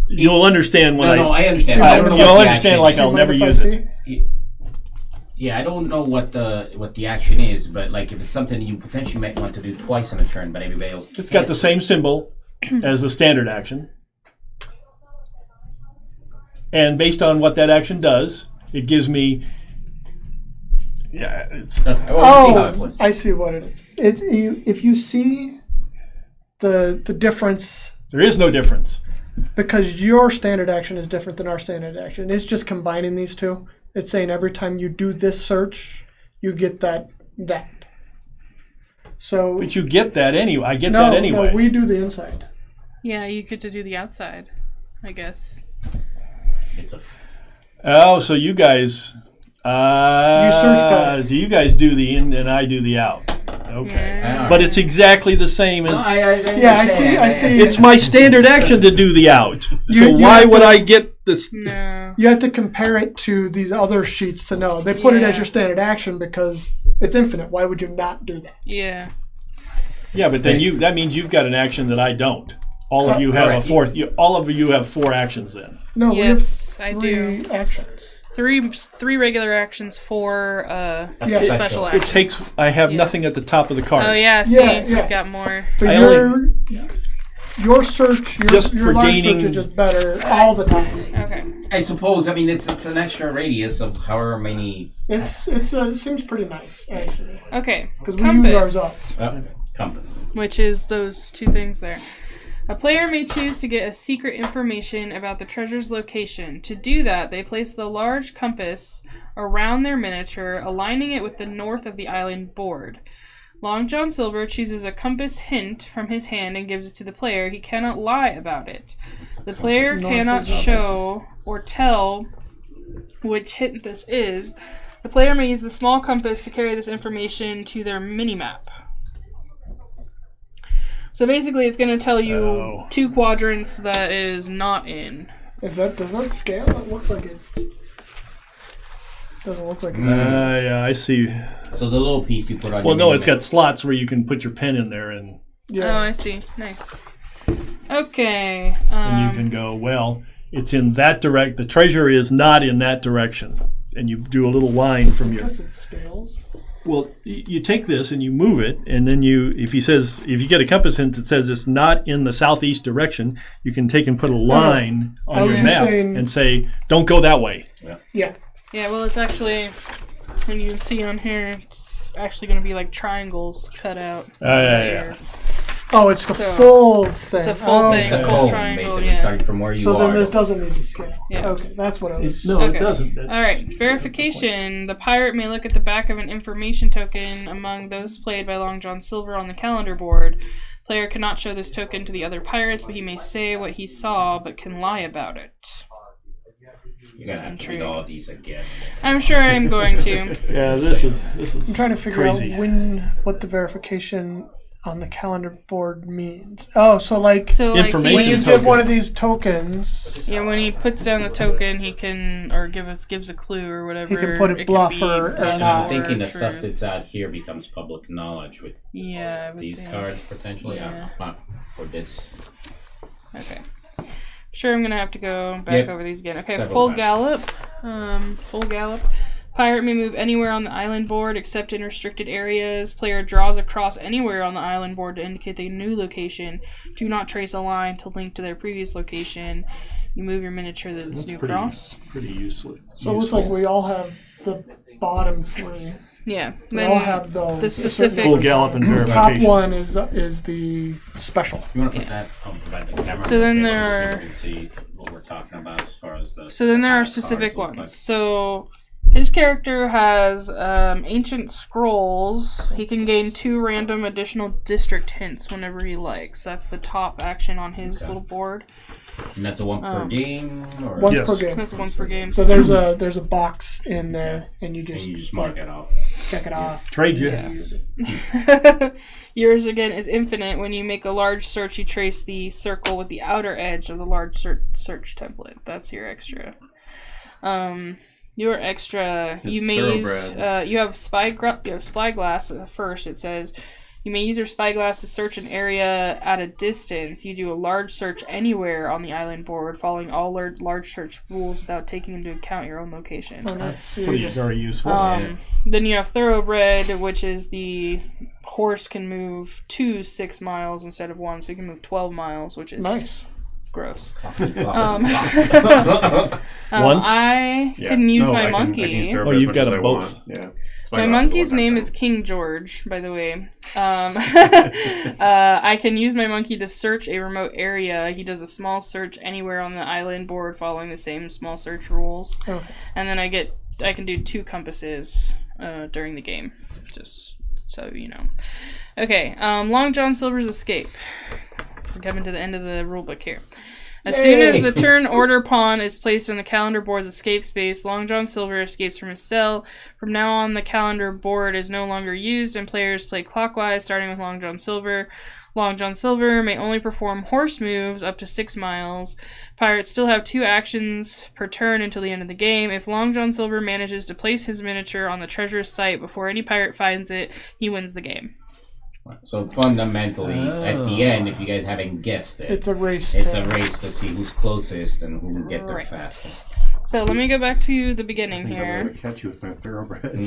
You'll understand when No, I understand. You'll I don't know You'll what the understand action like is. I'll never Mind if use I it. see? Yeah, I don't know what the action is, but like if it's something you potentially might want to do twice in a turn, but everybody else It's got the same symbol as the standard action. And based on what that action does, it gives me. Yeah, it's, Okay, well, we'll see how it Oh, plays. I see what it is. If you see the difference, there is no difference. because your standard action is different than our standard action. It's just combining these two. It's saying every time you do this search, you get that. So But you get that anyway. I get that anyway. no, we do the inside. Yeah, you get to do the outside, I guess. It's a Oh, so you guys. search better. So you guys do the in and I do the out. Okay. Yeah. But it's exactly the same as. Yeah, I see. It's my standard action to do the out. So You why have would to- I get this? No. You have to compare it to these other sheets to know. They put it as Yeah. your standard action because it's infinite. Why would you not do that? Yeah. Yeah, but then that means you've got an action that I don't. All of you have Correct. a fourth. All of you have 4 actions then. No, Yes, we I have do. 3 actions. Three regular actions, 4 Yeah. special It actions. takes. I have nothing at the top of the card. Oh yeah, see, Yeah, yeah. you've got more. But I your search, Just your for large gaining- search is just better all the time. Okay. I suppose. I mean, it's an extra radius of however many. It seems pretty nice actually. Okay. 'Cause we use ours Compass, Compass. which is those 2 things there. A player may choose to get a secret information about the treasure's location. To do that, they place the large compass around their miniature, aligning it with the north of the island board. Long John Silver chooses a compass hint from his hand and gives it to the player. He cannot lie about it. The player North cannot of the show or tell which hint this is. The player may use the small compass to carry this information to their minimap. So basically, it's going to tell you Oh. 2 quadrants that is not in. Does that scale? It looks like it. Doesn't look like it's. Yeah, I see. So the little piece you put on. Well, your no, it's mini-map. got slots where you can put your pen in there, and Oh, Yeah. I see. Nice. Okay. you can go. Well, it's in that direct. The treasure is not in that direction, and you do a little line from I your. guess it scales. Well, you take this and you move it, and then if you get a compass hint that says it's not in the southeast direction, you can take and put a line I on was your just map saying- and say, "Don't go that way." Yeah. Yeah, well, it's actually, when you see on here, it's actually going to be like triangles cut out. Yeah. here. Oh, it's the So, full thing. It's a full thing, It's a a full cone, triangle, basically, yeah. starting from where you So are. then this doesn't need to scale. Yeah. Okay, that's what I was. No, Okay. it doesn't. All right, verification. The pirate may look at the back of an information token among those played by Long John Silver on the calendar board. Player cannot show this token to the other pirates, but he may say what he saw, but can lie about it. You're gonna have to read all of these again. I'm sure I'm going to. Yeah, this is. I'm trying to figure crazy. out what the verification on the calendar board means. Oh, so like So, like, Information when you he, token. give one of these tokens, yeah, when he puts down the token, he can, or gives a clue or whatever. He can put it can bluff be or bluff not. I'm thinking the truth. stuff that's out here becomes public knowledge with Yeah, I would these think. cards potentially. Yeah. Not for this. Okay. Sure, I'm gonna have to go back Yep. over these again. Okay, Several full times. gallop. Full gallop. Pirate may move anywhere on the island board except in restricted areas. Player draws a cross anywhere on the island board to indicate the new location. Do not trace a line to link to their previous location. You move your miniature to this new cross. Pretty useful. So it looks like we all have the bottom three. Yeah. We all have those. The specific Full gallop and The verification. top one is the special. You want to put that on provide the camera? So then there so are- you can see what we're talking about as far as the. So then there are cards specific look ones. like. So his character has ancient scrolls. He can gain 2 random additional district hints whenever he likes. That's the top action on his little board. And that's a one per game, or Once Yes. per game. That's once per game. So there's a box in there, and you and just, you just mark it off. check it off. Trade you. Yeah. You use it. Yours again is infinite. When you make a large search, you trace the circle with the outer edge of the large search template. That's your extra. Your extra. His You may use. thoroughbred. You have spyglass. First, it says. You may use your spyglass to search an area at a distance. You do a large search anywhere on the island board, following all large search rules without taking into account your own location. Oh, that's Pretty very useful. Then you have thoroughbred, which is the horse can move 6 miles instead of 1, so you can move 12 miles, which is nice. gross. Once? I can use my I can monkey. use thoroughbred Oh, as you've much got as them I both. want. Yeah. My monkey's name is King George, by the way. I can use my monkey to search a remote area. He does a small search anywhere on the island board following the same small search rules. Okay. And then I can do 2 compasses during the game, just so you know. Okay, Long John Silver's escape. We're coming to the end of the rulebook here. As soon as the turn order pawn is placed on the calendar board's escape space, Long John Silver escapes from his cell. From now on, the calendar board is no longer used, and players play clockwise, starting with Long John Silver. Long John Silver may only perform horse moves up to 6 miles. Pirates still have 2 actions per turn until the end of the game. If Long John Silver manages to place his miniature on the treasure site before any pirate finds it, he wins the game. So fundamentally, at the end, if you guys haven't guessed it, It's a race. it's to- a race to see who's closest and who can get there Right. fastest. So let me go back to the beginning I'm here. gonna catch you with my thoroughbred.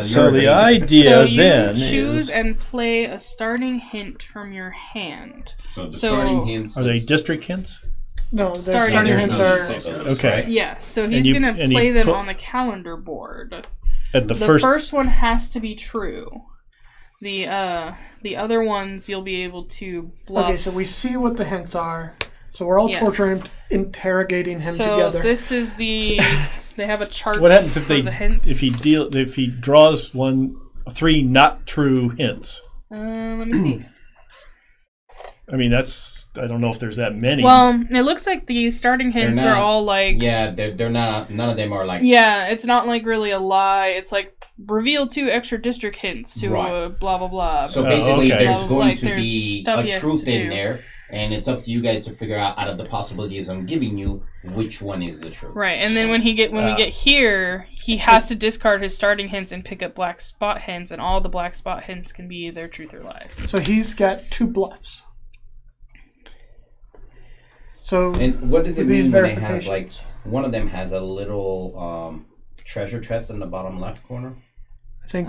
So the idea So you then choose is, and play a starting hint from your hand. So the So- starting hints. are they district hints? No, the Starting starting hints hints are- are. Okay. Yeah, so And he's you- gonna and you play them put- on the calendar board. At the The first, one has to be true. The other ones you'll be able to bluff. Okay, so we see what the hints are. So we're all Yes. torturing him, interrogating him So together. this is the. They have a chart. what happens if for they the hints. if he draws 3 not true hints? Let me see. I mean, I don't know if there's that many. Well, it looks like the starting hints not- are all like. Yeah, they're not. None of them are like. Yeah, it's not like really a lie. It's like reveal 2 extra district hints to Right. blah blah blah. So Oh, basically, okay. there's Well, going like, to there's be stuff a he has truth to in do. there, and it's up to you guys to figure out of the possibilities I'm giving you, which one is the truth. Right, and then when we get here, he has to discard his starting hints and pick up black spot hints, and all the black spot hints can be either truth or lies. So he's got 2 bluffs. So And what does it with these mean when they have like verifications, one of them has a little treasure chest in the bottom left corner? I think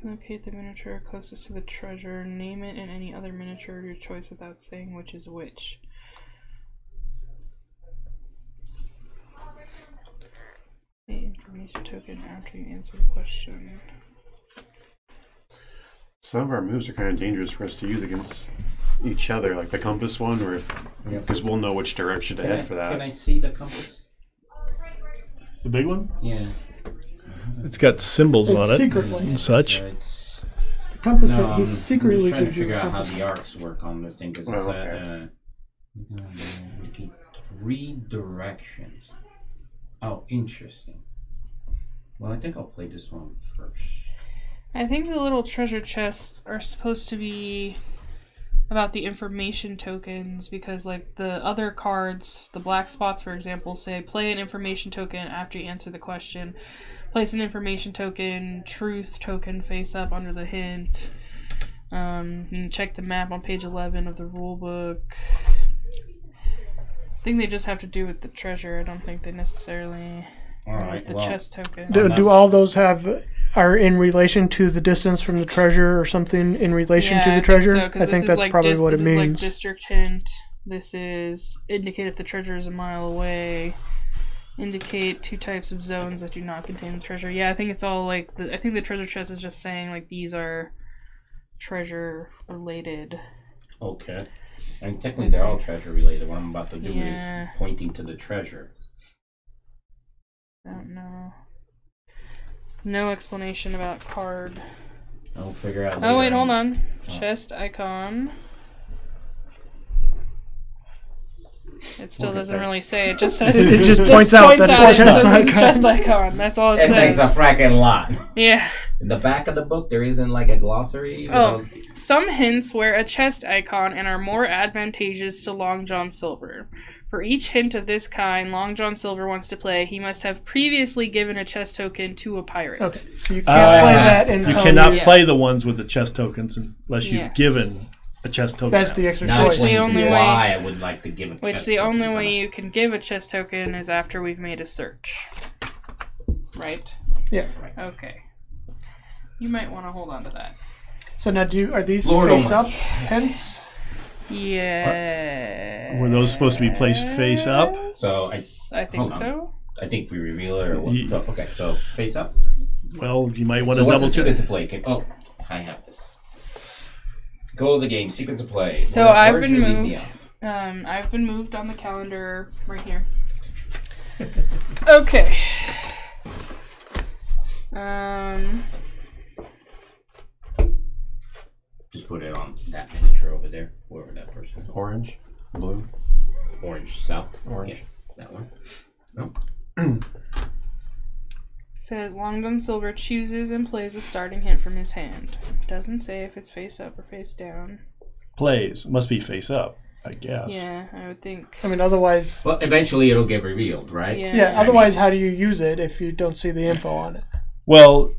Locate the miniature closest to the treasure. Name it and any other miniature of your choice without saying which is which. The information token after you answer the question. Some of our moves are kind of dangerous for us to use against each other, like the compass one, or because we'll know which direction to head for that. Can I see the compass? the big one, Yeah. it's got symbols it's on it secretly. and such. It's, The compass no, he I'm secretly just trying to gives you figure a out how compass. the arcs work on this thing because Oh, it's okay, 3 directions. Oh, interesting. Well, I think I'll play this one first. I think the little treasure chests are supposed to be about the information tokens because, like, the other cards, the black spots, for example, say play an information token after you answer the question. Place an information token, truth token face up under the hint. You can check the map on page 11 of the rulebook. think they just have to do with the treasure. I don't think they necessarily Alright, with the well, chest token. Do all those are in relation to the distance from the treasure or something in relation to the treasure? I think that's probably what it means. This is like district hint. This is indicate if the treasure is a mile away. Indicate 2 types of zones that do not contain the treasure. Yeah, I think it's all like I think the treasure chest is just saying like these are treasure related. Okay. And technically they're all treasure related. What I'm about to do is pointing to the treasure. I don't know. No explanation about card. I'll figure out. Oh wait, hold on. Chest icon. It still doesn't really say. It just says it just points out that it's a chest icon. That's all it says. It takes a fracking lot. Yeah. In the back of the book, there isn't like a glossary. Some hints wear a chest icon and are more advantageous to Long John Silver. For each hint of this kind Long John Silver wants to play, he must have previously given a chest token to a pirate. Okay, so you can't play that in. You cannot play the ones with the chest tokens unless you've given a chest token. That's the extra now choice. The only way I would like to give a chest token. Which the only way you can give a chest token is after we've made a search. Right? Yeah. Okay. You might want to hold on to that. So now, are these face up hints? Yeah. Were those supposed to be placed face up? So I think so. I think we reveal it or what? So, okay, so face up. Well, you might want to double check. check. Sequence of play. I have this. Goal of the game, sequence of play. So I've been moved. I've been moved on the calendar right here. Okay. Just put it on that miniature over there, whoever that person is. Orange, blue, orange, south, orange. Yeah, that one. Nope. Says Long John Silver chooses and plays a starting hint from his hand. Doesn't say if it's face up or face down. Plays. Must be face up, I guess. Yeah, I would think. I mean, otherwise. Well, eventually it'll get revealed, right? Yeah. Otherwise, how do you use it if you don't see the info on it? Well,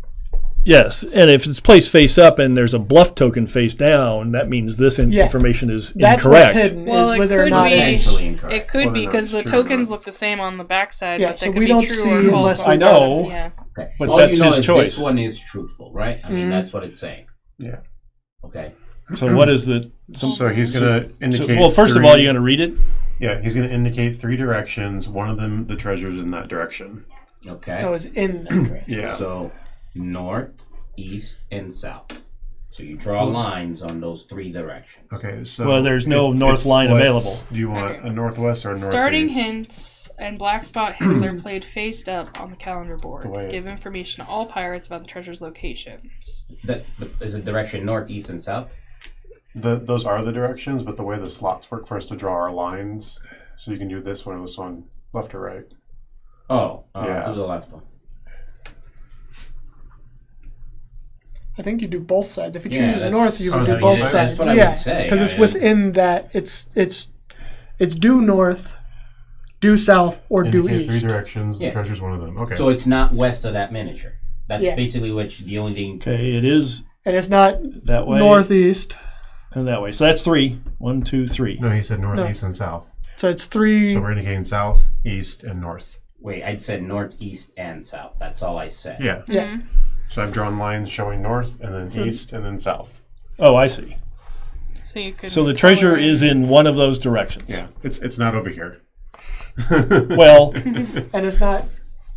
yes, and if it's placed face up and there's a bluff token face down, that means this information is That's incorrect. What's hidden well, is whether or not it could be because the tokens look the same on the backside, but they could be true or false. I know, okay. But all that's you know his is choice. This one is truthful, right? I mean, that's what it's saying. Yeah. Okay. So what is the? So he's going to indicate. Well, first of all, you're going to read it. Yeah, he's going to indicate 3 directions. One of them, the treasure's in that direction. Okay. No, it's in that direction. Yeah. So north, east, and south. So you draw lines on those 3 directions. Okay. So well, there's no north line available. Do you want a northwest or a northeast? Starting hints and black spot hints are played faced up on the calendar board. Give information to all pirates about the treasure's locations. Is it direction north, east, and south? Those are the directions, but the way the slots work for us to draw our lines, so you can do this one or this one, left or right. Oh, do the left one. I think you do both sides. If you choose north, you would do I mean, both that's sides. what I would say. Because it's within that. It's due north, due south, or due Indicate east. 3 directions. The treasure's one of them. Okay. So it's not west of that miniature. That's basically the only thing. Okay, it is. And it's not that way. Northeast. And that way. So that's 3. 1, 2, 3. No, he said northeast and south. So it's 3. So we're indicating south, east, and north. Wait, I said north, east, and south. That's all I said. Yeah. Yeah. So I've drawn lines showing north, and then east, and then south. Oh, I see. So you could. So the treasure is in one of those directions. Yeah. It's not over here. Well. And it's not.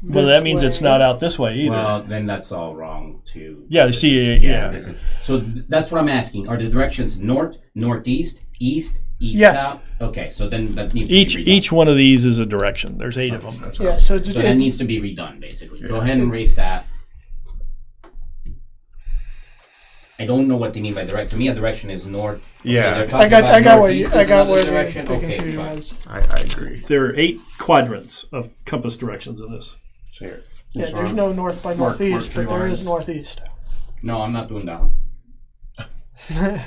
Well, that means it's not out this way either. Well, then that's all wrong too. Yeah, you see, yeah. So that's what I'm asking. Are the directions north, northeast, east, south? Okay, so then that needs to be redone. Each one of these is a direction. There's 8 of them. Yeah, so that needs to be redone, basically. Go ahead and erase that. I don't know what they mean by direct. To me, a direction is north. Yeah, I got where the direction. Okay, fine. I agree. There are 8 quadrants of compass directions in this. So here. Yeah, there's no north by northeast, but there is northeast. No, I'm not doing that one.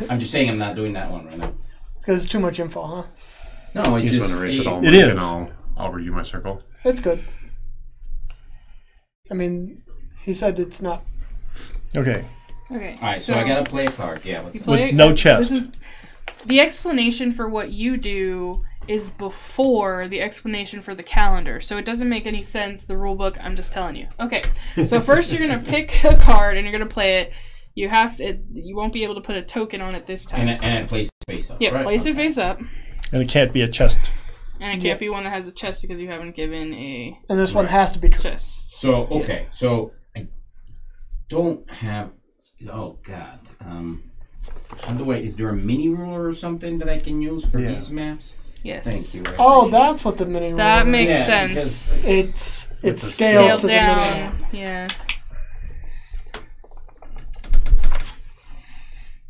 I'm just saying I'm not doing that one right now. Because it's too much info, huh? No, you just want to erase it all. It is. And I'll review my circle. It's good. I mean, he said it's not. Okay. Okay. All right, so I gotta play a card. Yeah. With no chest. This is the explanation for what you do is before the explanation for the calendar. So it doesn't make any sense, the rule book. I'm just telling you. Okay, so first you're going to pick a card and you're going to play it. You have to. You won't be able to put a token on it this time. And place it face up. Yeah, right? place it face up. And it can't be a chest. And it can't be one that has a chest because you haven't given a And this one has to be true. chest. So, okay. So, I don't have... Oh, God. How do I... Is there a mini ruler or something that I can use for these maps? Yes. Thank you. Oh, that's what the mini ruler That is. makes Yeah, sense. It's a scaled to the down. mini. Yeah.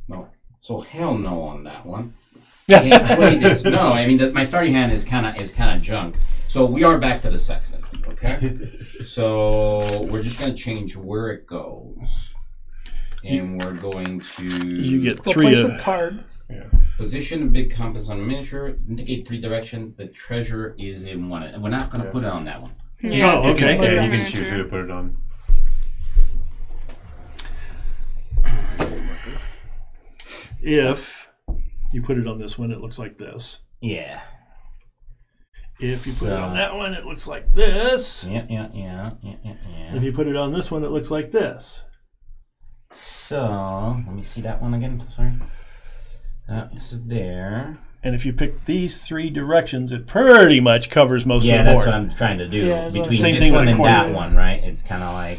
No. So, hell no on that one. Can't play this. No, I mean my starting hand is kind of junk. So we are back to the sextant, okay? So we're just gonna change where it goes, and we're going to You get We'll 3 place of a card. position a big compass on a miniature, indicate 3 direction. The treasure is in one, and we're not gonna put it on that one. Yeah. Oh, okay. Put it Yeah, on you can miniature. choose who to put it on. If you put it on this one, it looks like this. Yeah. If you put it on that one, it looks like this. Yeah. If you put it on this one, it looks like this. So let me see that one again. Sorry. That's there. And if you pick these 3 directions, it pretty much covers most Yeah, of the that's board. what I'm trying to do. Yeah, Between Same this thing one with and a that corner. one, right? It's kind of like...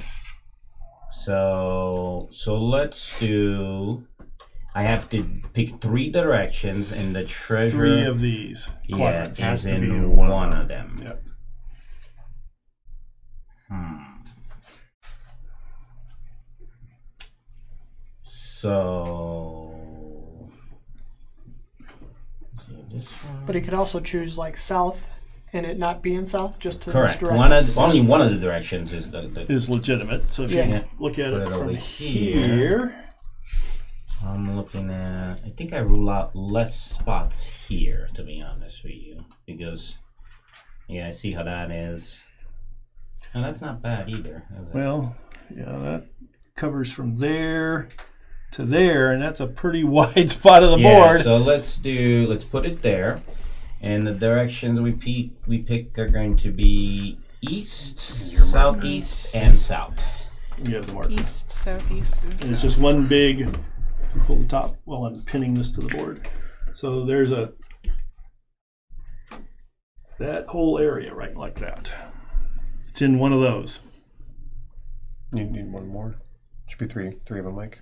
So let's do... I have to pick 3 directions, and the treasure... 3 of these. Yeah, quadrants. Has is to be in one one of of them. Yep. So... This one. But he could also choose like south and it not be in south, just to Correct. this direction. Only one of the directions is the Is legitimate. So if Yeah. you look at Put it it over from here. here, I'm looking at... I think I rule out less spots here, to be honest with you. Because, yeah, I see how that is. And that's not bad either. Is it? well, yeah, that covers from there to there, and that's a pretty wide spot of the board. So let's put it there. And the directions we pick are going to be east, southeast, and south. You have the mark. East, southeast, and And it's south. just one big, pull the top while I'm pinning this to the board. So there's that whole area right like that. It's in one of those. You need one more. Should be three of them, Mike.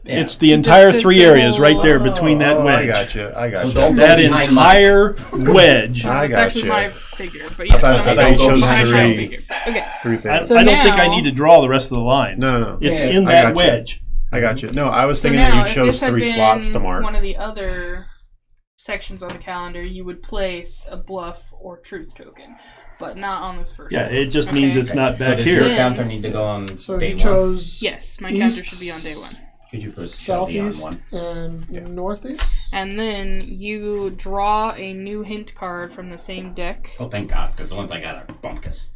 Yeah. It's the entire Just 3 the areas whole- right there between that I wedge. got you. I got So you. don't That behind entire wedge. I It's got actually you. my figure, but yes, thought- I'm I thought you chose behind my 3. figure. Okay. 3 I things. So don't think I now- need to draw the rest of the lines. No. It's Yeah, in I that got you. wedge. I got you. No, I was So thinking now, that you if chose this had 3 been slots to mark. one of the other sections on the calendar, you would place a bluff or truth token, but not on this first Yeah, one. it just means Okay. it's not So back does here. your counter need to go on So day he one? chose Yes, my east, counter should be on day 1. Could you put Shelby on southeast one? and northeast. And then you draw a new hint card from the same deck. Oh, thank God, because the ones I got are bunkus.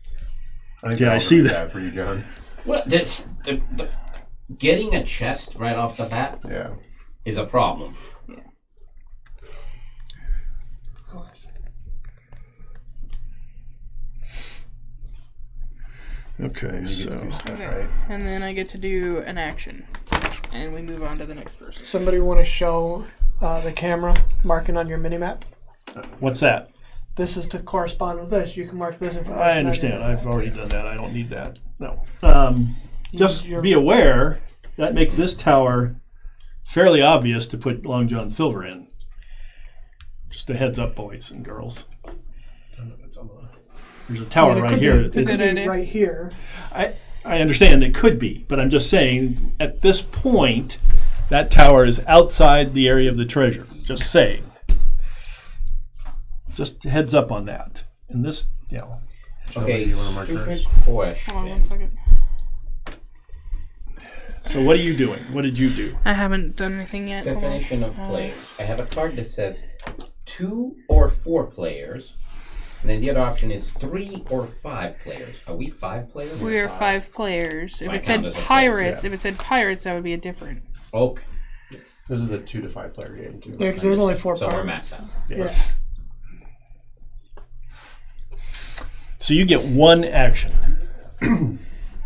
Yeah, I see that. for you, John. Well, getting a chest right off the bat Yeah. is a problem. Oh, I see. Okay, You so get to do stuff, Okay. right? And then I get to do an action. And we move on to the next person. Somebody want to show the camera marking on your mini map? what's that? This is to correspond with this. You can mark this information. I on understand. your- I've already done that. I don't need that. No. Just You're- be aware that makes this tower fairly obvious to put Long John Silver in. Just a heads up, boys and girls. There's a I tower mean, it right could here. Be, it could Good be idea. right here. I understand it could be, but I'm just saying at this point that tower is outside the area of the treasure. Just saying. Just a heads up on that. And this, Okay, you wanna mark stupid yours? question. Hold on 1 second. So what are you doing? What did you do? I haven't done anything yet. Hold on. Definition of players. I have a card that says 2 or 4 players. And then the other option is 3 or 5 players. Are we 5 players? or We are 5 players. If So I it said count as a player, pirates, yeah. if it said pirates, that would be a different. Okay. This is a 2 to 5 player game, too. Yeah, because there's only 4 So we're parts. maxed out. Yeah. So you get one action.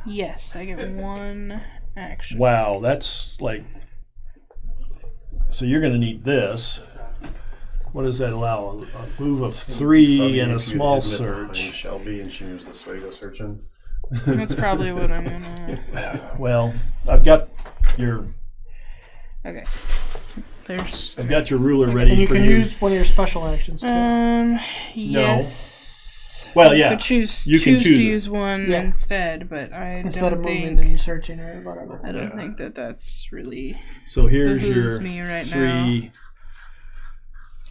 Yes, I get one action. Wow, that's like. So you're going to need this. What does that allow? A move of 3 and a small search. Shelby, and she moves this way to go searching. That's probably what I'm gonna. Well, I've got your. Okay. There's. I've got your ruler ready And you for can you. use one of your special actions too. Yes. Well, You yeah. could choose. You can choose choose to it. use one Yeah. instead, but I Instead don't of think. moving and searching or whatever. I don't think that that's really. So here's behooves your me right 3.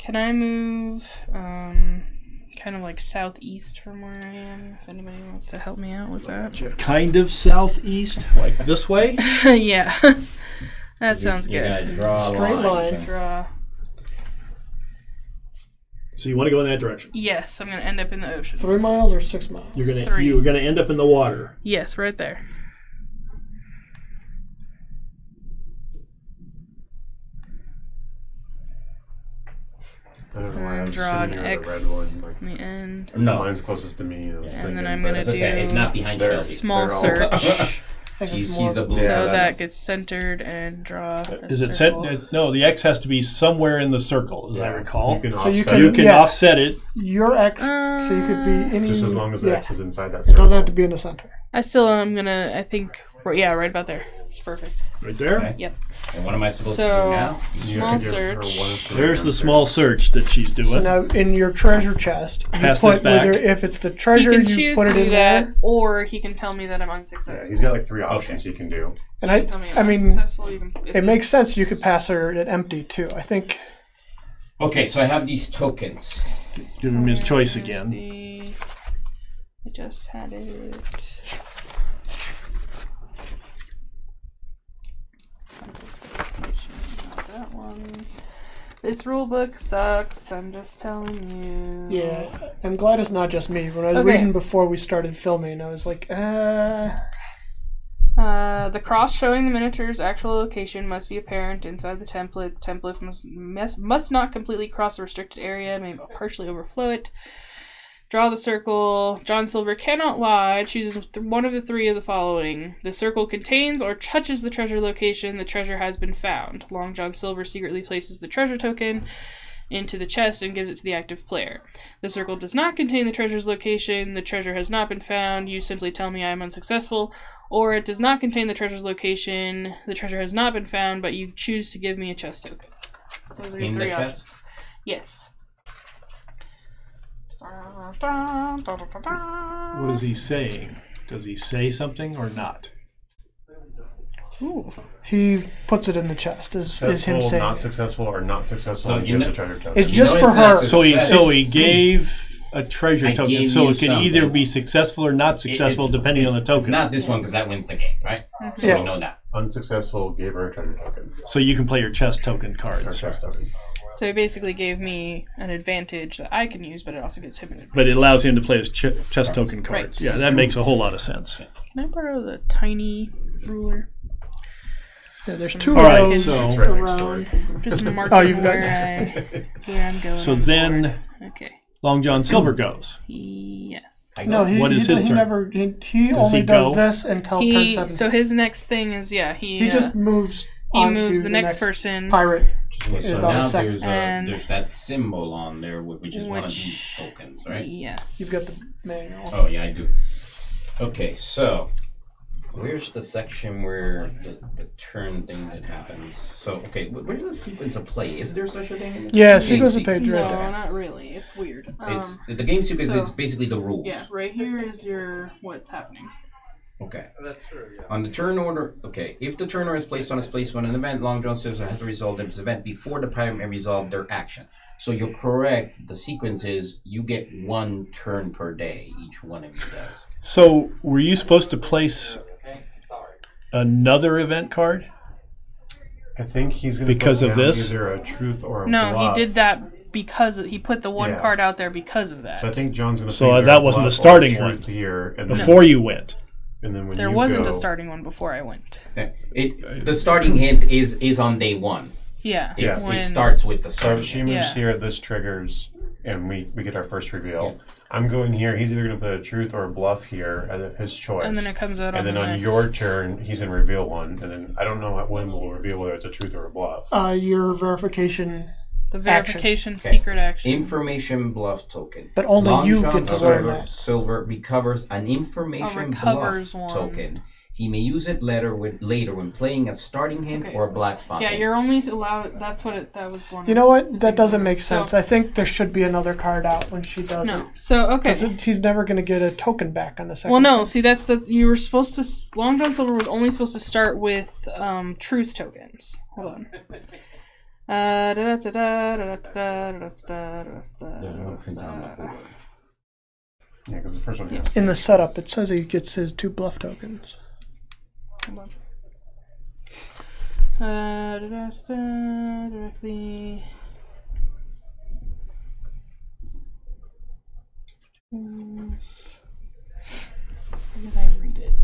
Can I move kind of like southeast from where I am? If anybody wants to help me out with that. Kind of southeast, like this way. Yeah. That sounds You're good. gonna draw a Straight line. line. Draw. So you want to go in that direction. Yes, I'm gonna end up in the ocean. 3 miles or 6 miles? You're 3. gonna end up in the water. Yes, right there. I don't know why I was Draw an assuming you're the X red one. Like, on the end. No. mine's closest to me. I was And then thinking, I'm but- gonna As I said, it's not behind They're Shelby. Small They're all- search. I think it's She's more- the blue. Yeah, So that's- that gets centered and draw. A Is it set? circle. No, the X has to be somewhere in the circle, as I recall. You can So you offset can- You it can Yeah. offset it. Your X, so you could be any. just as long as the yeah. X is inside that It circle. doesn't have to be in the center. I still am gonna. I think. Yeah, right about there. It's perfect. Right there. Okay. Yep. And what am I supposed to do So now? You small have to give her search. one of three There's the answers. small search that she's doing. So now in your treasure chest, you Pass put this back. whether if it's the He treasure, can you choose put to it do in that, there. or he can tell me that I'm Yeah, unsuccessful. he's got like 3 options he can do. And Tell me I I'm mean, unsuccessful, you can, if it makes sense. You could pass her it empty too. I think. Okay, so I have these tokens. Give him his choice Where's again. I just had it. Not that one. This rule book sucks. I'm just telling you. Yeah, I'm glad it's not just me. When I was Okay. reading before we started filming, I was like, The cross showing the miniature's actual location must be apparent inside the template. The template must not completely cross the restricted area, may partially overflow it. Draw the circle. John Silver cannot lie. Chooses one of the 3 of the following. The circle contains or touches the treasure location. The treasure has been found. Long John Silver secretly places the treasure token into the chest and gives it to the active player. The circle does not contain the treasure's location. The treasure has not been found. You simply tell me I am unsuccessful. Or it does not contain the treasure's location. The treasure has not been found, but you choose to give me a chest token. Those are your In 3 the options. chest? Yes. What is he saying? Does he say something or not? Ooh. he puts it in the chest. Is him Successful, saying? not successful, or not successful, So and you gives know- a treasure token. It's just know for it's her. not So he gave a treasure I token. gave So you it can either something. be successful or not successful It's- depending on the It's token. not this one because that wins the game, right? So Yeah. we know that. Unsuccessful, gave her a treasure token. So you can play your chest token Or cards. chest token. So he basically gave me an advantage that I can use, but it also gives him an advantage. But it allows him to play his chest token cards. Right. Yeah, that makes a whole lot of sense. Can I borrow the tiny ruler? Yeah, there's 2 All of right, those. so- It's right next door. Around. Just mark Oh, you've got- where I'm going. So on the then board. Okay. Long John Silver goes. Yes. I No, go. he, What is he, his he turn? never. He Does only he does go? this until turn 7. So his next thing is he just moves. he on moves to the next person, pirate. Okay, is so on now the second. there's And- that symbol on there, which is one of Which- these tokens, right? Yes. You've got the manual. Oh yeah, I do. Okay, so where's the section where the turn thing that happens? So okay, where's the sequence of play? Is there such a thing? In the Yeah, game sequence of sequence? page No, right there. not really. It's weird. It's the game sequence. so- It's basically the rules. Yeah, right here is your what's happening. Okay. That's true. Yeah. On the turn order, okay. If the turn order is placed on its place when an event, Long John Silver has to resolve this event before the pirate may resolve their action. So you're correct. The sequence is you get 1 turn per day. Each one of you does. So were you supposed to place another event card? I think he's going to Because put of down this? either a truth or a No, bluff. he did that because he put the one Yeah. card out there because of that. So I think John's going to. So that wasn't the starting one. here, and Before you went. and then when There you wasn't go, a starting one before I went. The starting hint is on day 1. Yeah. It when- starts with the So starting she hint. moves Yeah. here. This triggers and we get our first reveal. Yeah. I'm going here. He's either going to put a truth or a bluff here as his choice. And then it comes out and then on your turn, he's going to reveal one. And then I don't know when we'll reveal whether it's a truth or a bluff. Your verification. The verification Okay. secret action. Information bluff token. But only Long you John get to learn that. Silver recovers an information recovers bluff one. token. He may use it later when playing a starting hint Okay. or a black spot. Yeah, hint. you're only allowed. That was one. You know what? That doesn't make sense. So- I think there should be another card out when she does No. it. So okay. 'Cause he's never going to get a token back on the second. Well, no. turn. See, that's the you were supposed to. Long John Silver was only supposed to start with truth tokens. Hold on. There's one print on the board. Yeah, because the first one has. In the setup, it says he gets his 2 bluff tokens. Hold on. Directly. Where did I read it?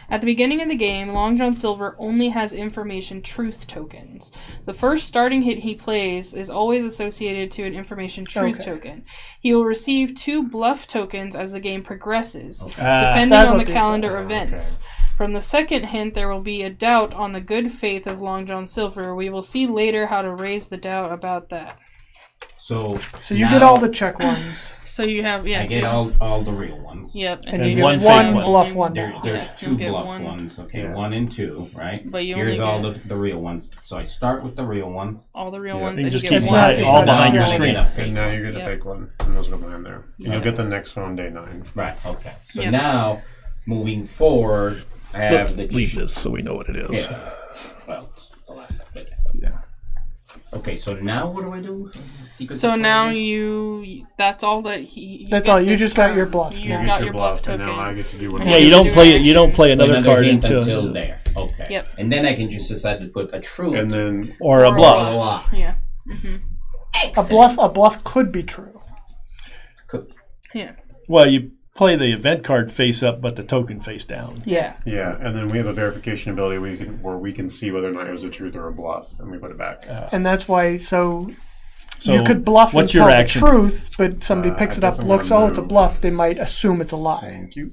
At the beginning of the game, Long John Silver only has information truth tokens. The first starting hit he plays is always associated to an information truth token. He will receive 2 bluff tokens as the game progresses, depending That's on what the they calendar said. events. From the second hint, there will be a doubt on the good faith of Long John Silver. We will see later how to raise the doubt about that. So you now get all the check ones. So you have, yeah. I so get you- all the real ones. Yep. And you you get get one one fake bluff one now. There's Yeah, 2 you'll get bluff one. ones. Okay, Yeah. 1 and 2, right? But you Here's only all get the real ones. So I start with the real ones. all the real Yeah. ones, You and just you keep get one. one. It's all not behind a your I'm gonna screen. get a fake And now one. you're getting Yep. a fake one, and those go behind there. And Yeah. you'll get the next one on day 9. Right. Okay. So Yep. now moving forward, I have Let's the leave this so we know what it is. Yeah. Well, it's the last bit. Yeah. Okay, so now what do I do? Secret So now Society? you that's all that he. That's get all, you this just got turn. your bluff You now. You got get your bluff and token. now I get to do one. And Yeah, you you get don't to play do it. You don't play Another another card hint until there. Okay. Yep. And then I can just decide to put a truth And then or a Or a bluff. bluff. Yeah. A bluff could be true. Yeah. Well, you play the event card face up, but the token face down. Yeah. yeah, and then we have a verification ability where we can see whether or not it was a truth or a bluff, and we put it back. And that's why, so So you could bluff and what's tell your the action? truth, but somebody picks I it up, guess I'm looks, gonna oh, it's a move. bluff, they might assume it's a lie. Thank you.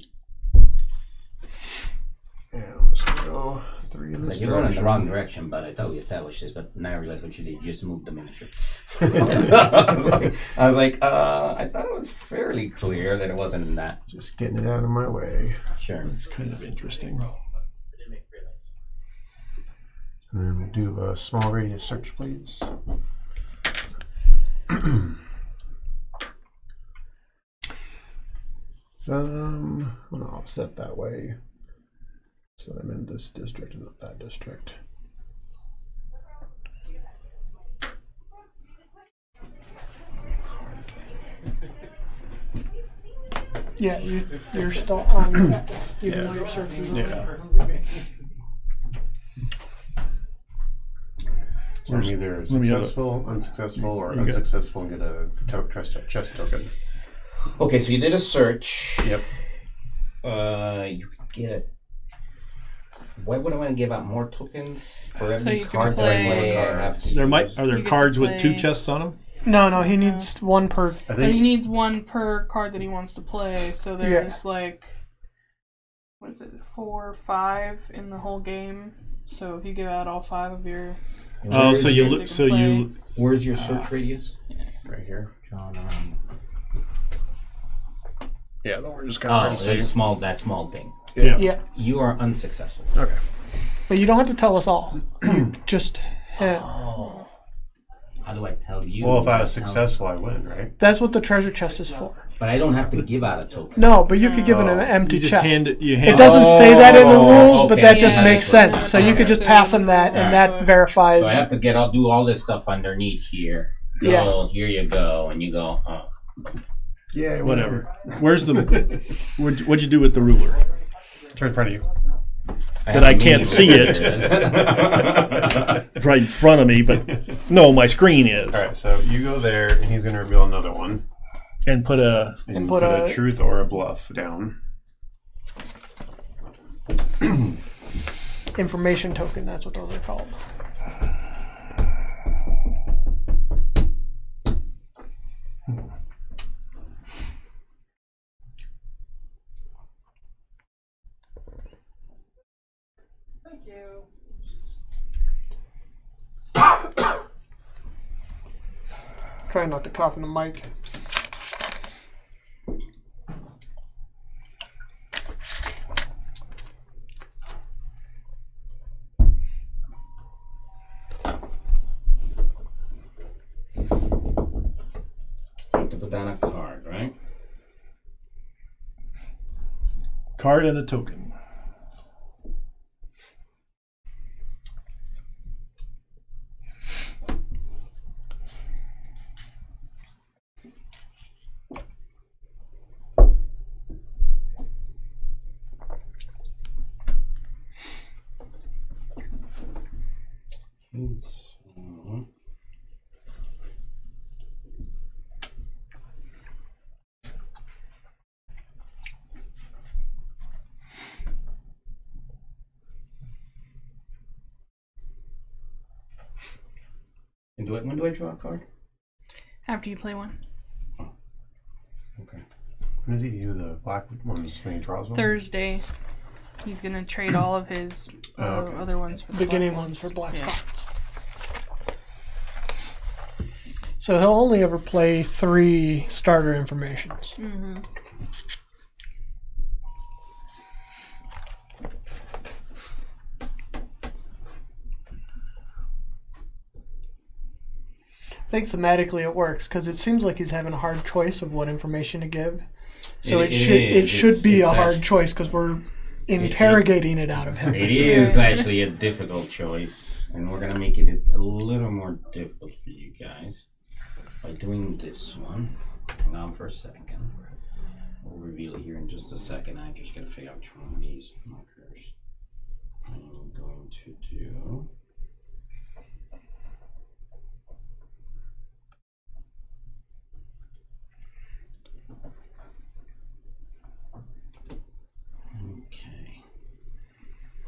And I'm just gonna go 3 in It's this like you're going in the direction. wrong direction, but I thought we established this, but now I realize what you did. You just moved the miniature. I was like, I thought it was fairly clear that it wasn't in that. Just getting it out of my way. Sure. It's kind of interesting. And then we'll do a small radius search, please. I'm gonna offset that way so that I'm in this district and not that district. Yeah, you're still on that, even though you're searching. Yeah. So I'm either let me have successful, unsuccessful, or You got- unsuccessful and get a chest token. Okay, so you did a search. Yep. You could get it. Why would I want to give out more tokens for every you can card that I play- play? I have to There might use? are there You get to cards with 2 play- chests on them? No, he needs one per. I But he think needs one per card that he wants to play. So there's like, what is it, 4 or 5 in the whole game. So if you give out all 5 of your, Oh, so you cards look. you So can you. Where's your search radius? right here. John, Yeah, the orange is oh, kind of that small thing. Yeah. Yeah, You are unsuccessful. Okay. but you don't have to tell us all. Just Oh. How do I tell you? Well, if I How was to tell- successful, I win, right? that's what the treasure chest is for. But I don't have to give out a token. No, but you could give an Oh. empty You just chest. hand it. You It hand doesn't say that in the rules, but okay. that just Yeah, makes that's sense. what- So you could just pass them that, and that verifies. So I have to do all this stuff underneath here. Go, Yeah. here you go, and you go, oh. Yeah, whatever. Where's the? What'd you do with the ruler? It's right in front of you. That I can't see it. it. It's right in front of me, but no, my screen is. All right, so you go there, and he's going to reveal another one. And put a. And put put a a- truth or a bluff down. Information token, that's what those are called. Try not to cough in the mic. So I have to put down a card, right? Card and a token. And when do I draw a card? After you play one. Okay. When does he do the black ones when he draws one? Thursday. He's gonna trade all of his okay. other ones for the Beginning black ones for black Yeah. spots. So he'll only ever play 3 starter informations. Mm-hmm. I think thematically it works because it seems like he's having a hard choice of what information to give. So it should be a hard choice because we're interrogating it out of him. It is actually a difficult choice, and we're gonna make it a little more difficult for you guys by doing this one. Hang on for a second. We'll reveal it here in just a second. I just gotta figure out which one of these markers I'm going to do. Okay.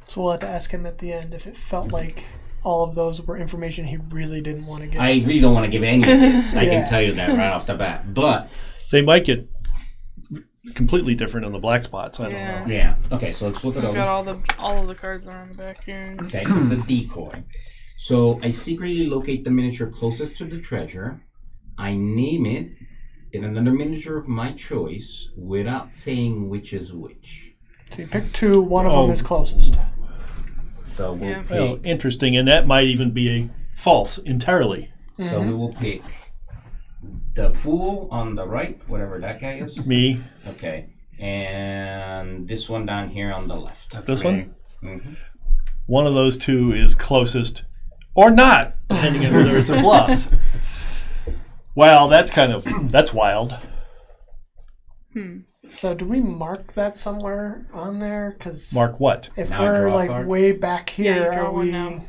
So we'll have to ask him at the end if it felt like all of those were information he really didn't want to give. I really don't want to give any of this. I Yeah. can tell you that right off the bat. But They might get completely different on the black spots. I don't Yeah. know. yeah. Okay, so let's flip it We've over. got all of the cards around the back here. Okay, it's a decoy. So I secretly locate the miniature closest to the treasure. I name it in another miniature of my choice without saying which is which. So you pick 2, one of Oh. them is closest. So we'll Yeah. pick. Well, interesting, and that might even be a false entirely. So we will pick the fool on the right, whatever that guy is. Me, Okay, and this one down here on the left. this me. one, Mm-hmm. one of those 2 is closest, or not, depending on whether it's a bluff. Well, that's wild. So do we mark that somewhere on there? Because Mark what? if Now we're draw a like card? way back here, draw are one we? now.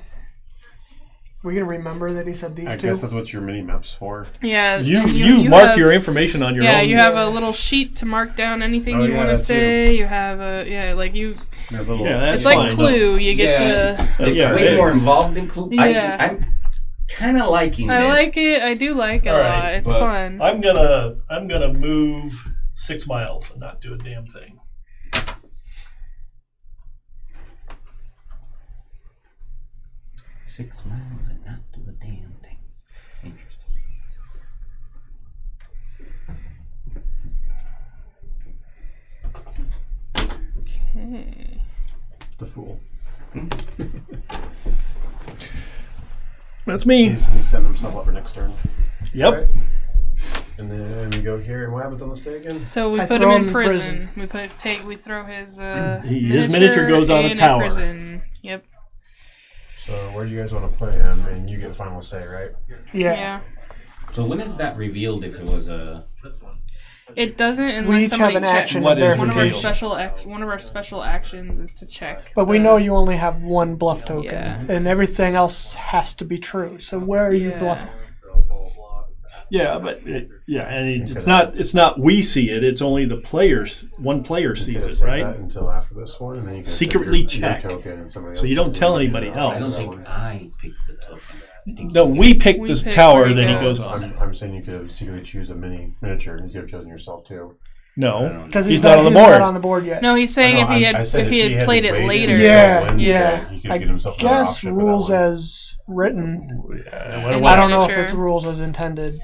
We gonna remember that he said these I 2? guess that's what your mini map's for. Yeah. You and mark have- your information on your Yeah, own. you have a little sheet to mark down anything Oh, you yeah, want to that too. say. You have like you. Your little, Yeah, that's It's like fine. Clue. You get Yeah, to. it's Yeah, way it more is. involved than Clue. Yeah. I'm kind of liking this. I like it. I do like it All a right, lot. It's but fun. I'm gonna move 6 miles and not do a damn thing. $6 miles and not do a damn thing. Interesting. Okay. the fool. That's me. He's setting himself up for next turn. Yep. Alright. And then we go here, and what happens on this day again? So we I put throw him him in in prison. We throw his His miniature goes on a in tower. prison. Yep. So where do you guys want to play him? And you get final say, right? Yeah. So when is that revealed if it was a... It doesn't We unless each somebody have an checks. action What is one of our revealed? one of our special actions is to check. But we know you only have 1 bluff token, Yeah. and everything else has to be true. So where are you Yeah. bluffing? Yeah, but it's not we see it. It's only the players. One player You sees can it, save right? that until after this one, and then you can Secretly set your check. token and somebody So you else don't tell anybody I don't else. think I picked the token. I think No, we pick We this pick tower, where he then he goes. goes on. I'm saying you could secretly choose a miniature, and you could have chosen yourself too. No, Because he's not on the board. on the board yet. No, he's saying if he had played it waited later. until Yeah, Wednesday, yeah. he could I get himself another guess option for that rules one. as written. Yeah, And what- I what- don't know if miniature. it's rules as intended.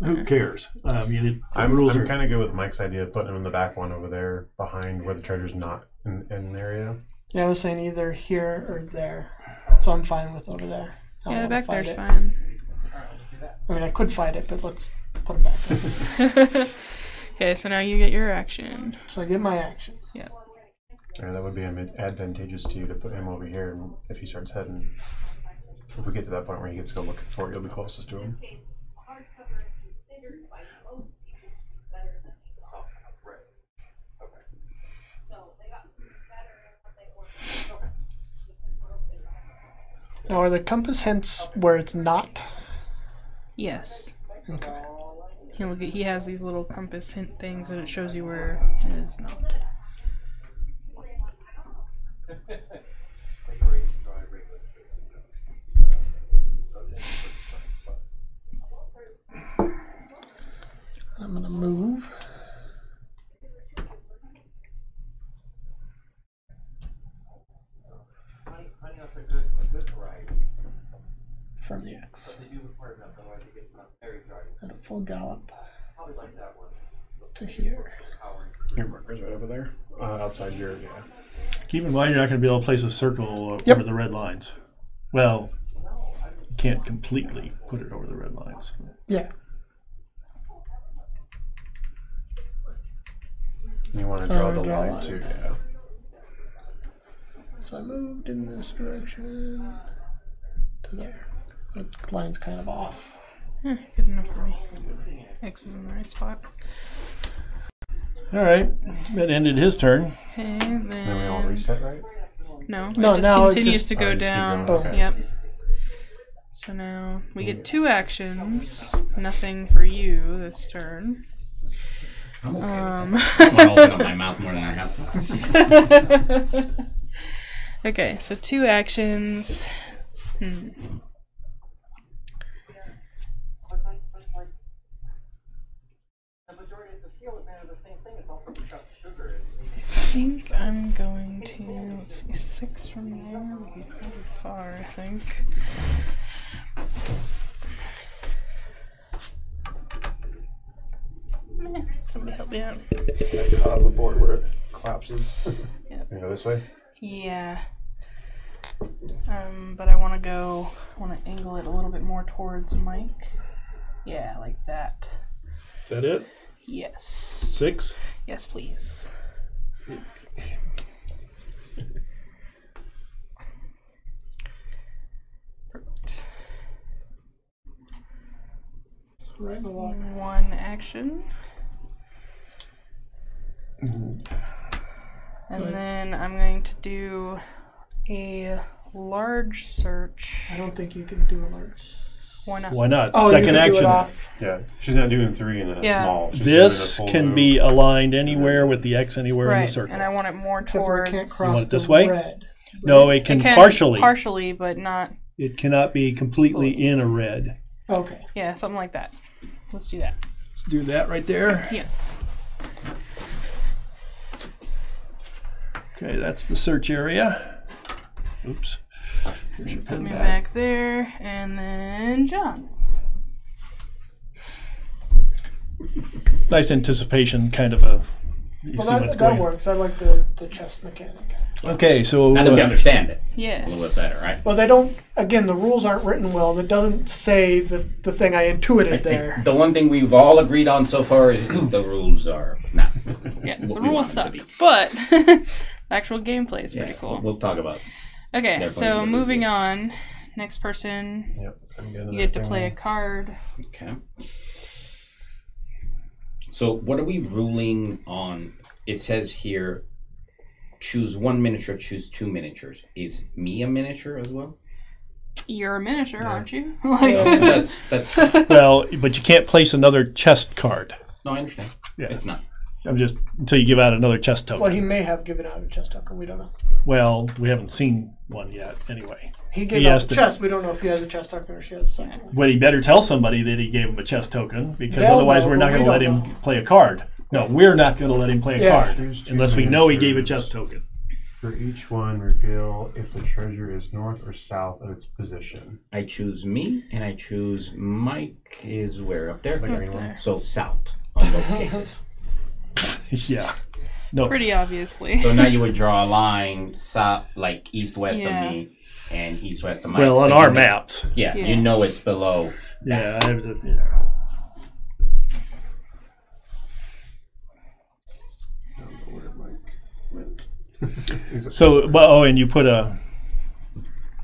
Who cares? I mean, I'm rules are kind of good with Mike's idea of putting him in the back one over there, behind where the treasure's not in an area. Yeah, I was saying either here or there, so I'm fine with over there. Yeah, the back there's fine. I mean, I could fight it, but let's put it back there. Okay, so now you get your action. So I get my action. Yeah. Yeah, that would be advantageous to you to put him over here, and if he starts heading, if we get to that point where he gets to go looking for it, you'll be closest to him. Now, are the compass hints where it's not? Yes. Okay. He has these little compass hint things and it shows you where it is not. I'm going to move. From the X. At a full gallop to here. Your marker's right over there, outside your, yeah. Keep in mind, you're not going to be able to place a circle Yep. over the red lines. Well, you can't completely put it over the red lines. Yeah. You want to draw the draw a line line. too, yeah. So I moved in this direction to there. The line's kind of off. Good enough for me. X is in the right spot. All right, that ended his turn. Okay, Then we all then... reset, right? No, No, it just now it continues just- to go just keep down. going, okay. Yep. So now we get 2 actions. Nothing for you this turn. I'm okay with that. I'm gonna open up my mouth more than I have to. Okay, so 2 actions. I think I'm going to, let's see, 6 from there would be pretty far, I think. Somebody help me out. Cut off the board where it collapses. Yep. You go this way? Yeah. But I want to angle it a little bit more towards Mike. Yeah, like that. Is that it? Yes. 6? Yes, please. Perfect. Right in the water. 1 action. And then I'm going to do a large search. I don't think you can do a large. Why not? Why not? Oh, Second you can do action. it off. Yeah, she's not doing 3 and then Yeah. a small. She's This doing a full can move. be aligned anywhere with the X anywhere in Right, the circle. and I want it more Except for it towards. can't cross want it this the way? red. No, it can, It can partially. partially, but not. It cannot be completely Fully. in a red. Okay. Yeah, something like that. Let's do that. Let's do that right there. Yeah. Okay, that's the search area. Oops. Here's your Put pen me back. back there, and then John. Nice anticipation, kind of a. You Well, see what's that going. works. I like the chest mechanic. Okay, so Now that we understand it a Yes. little bit better, right? Well, they don't. Again, the rules aren't written well. That doesn't say the thing I intuited there. The one thing we've all agreed on so far is the rules are not. Yeah, what the we rules want it suck, to be. but the actual gameplay is pretty Yeah, cool. we'll talk about it. Okay, definitely so gonna moving review. on. Next person, Yep. I'm getting you get to that play a thing. card. Okay. So what are we ruling on? It says here, choose 1 miniature, choose 2 miniatures. Is me a miniature as well? You're a miniature, aren't you? That's well, but you can't place another chest card. no, I understand. Yeah. It's not. I'm just until you give out another chest token. Well, he may have given out a chest token. We don't know. Well, we haven't seen one yet, anyway. He gave He out has the to- chest. We don't know if he has a chest token or she has a second one. But he better tell somebody that he gave him a chest token, because They'll otherwise know, we're but not we going to let don't him know. play a card. No, we're not going to let him play a Yeah. card unless we know he gave a chest token. For each one, reveal if the treasure is north or south of its position. I choose me, and I choose Mike is where up there? The green one. So south on both cases. Yeah. No. Pretty obviously. So now you would draw a line south, like east-west Yeah. of me and east-west of Mike. Well, so on you our know- maps. Yeah, Yeah. you know it's below. Yeah. I don't know where Mike went. So, well, and you put a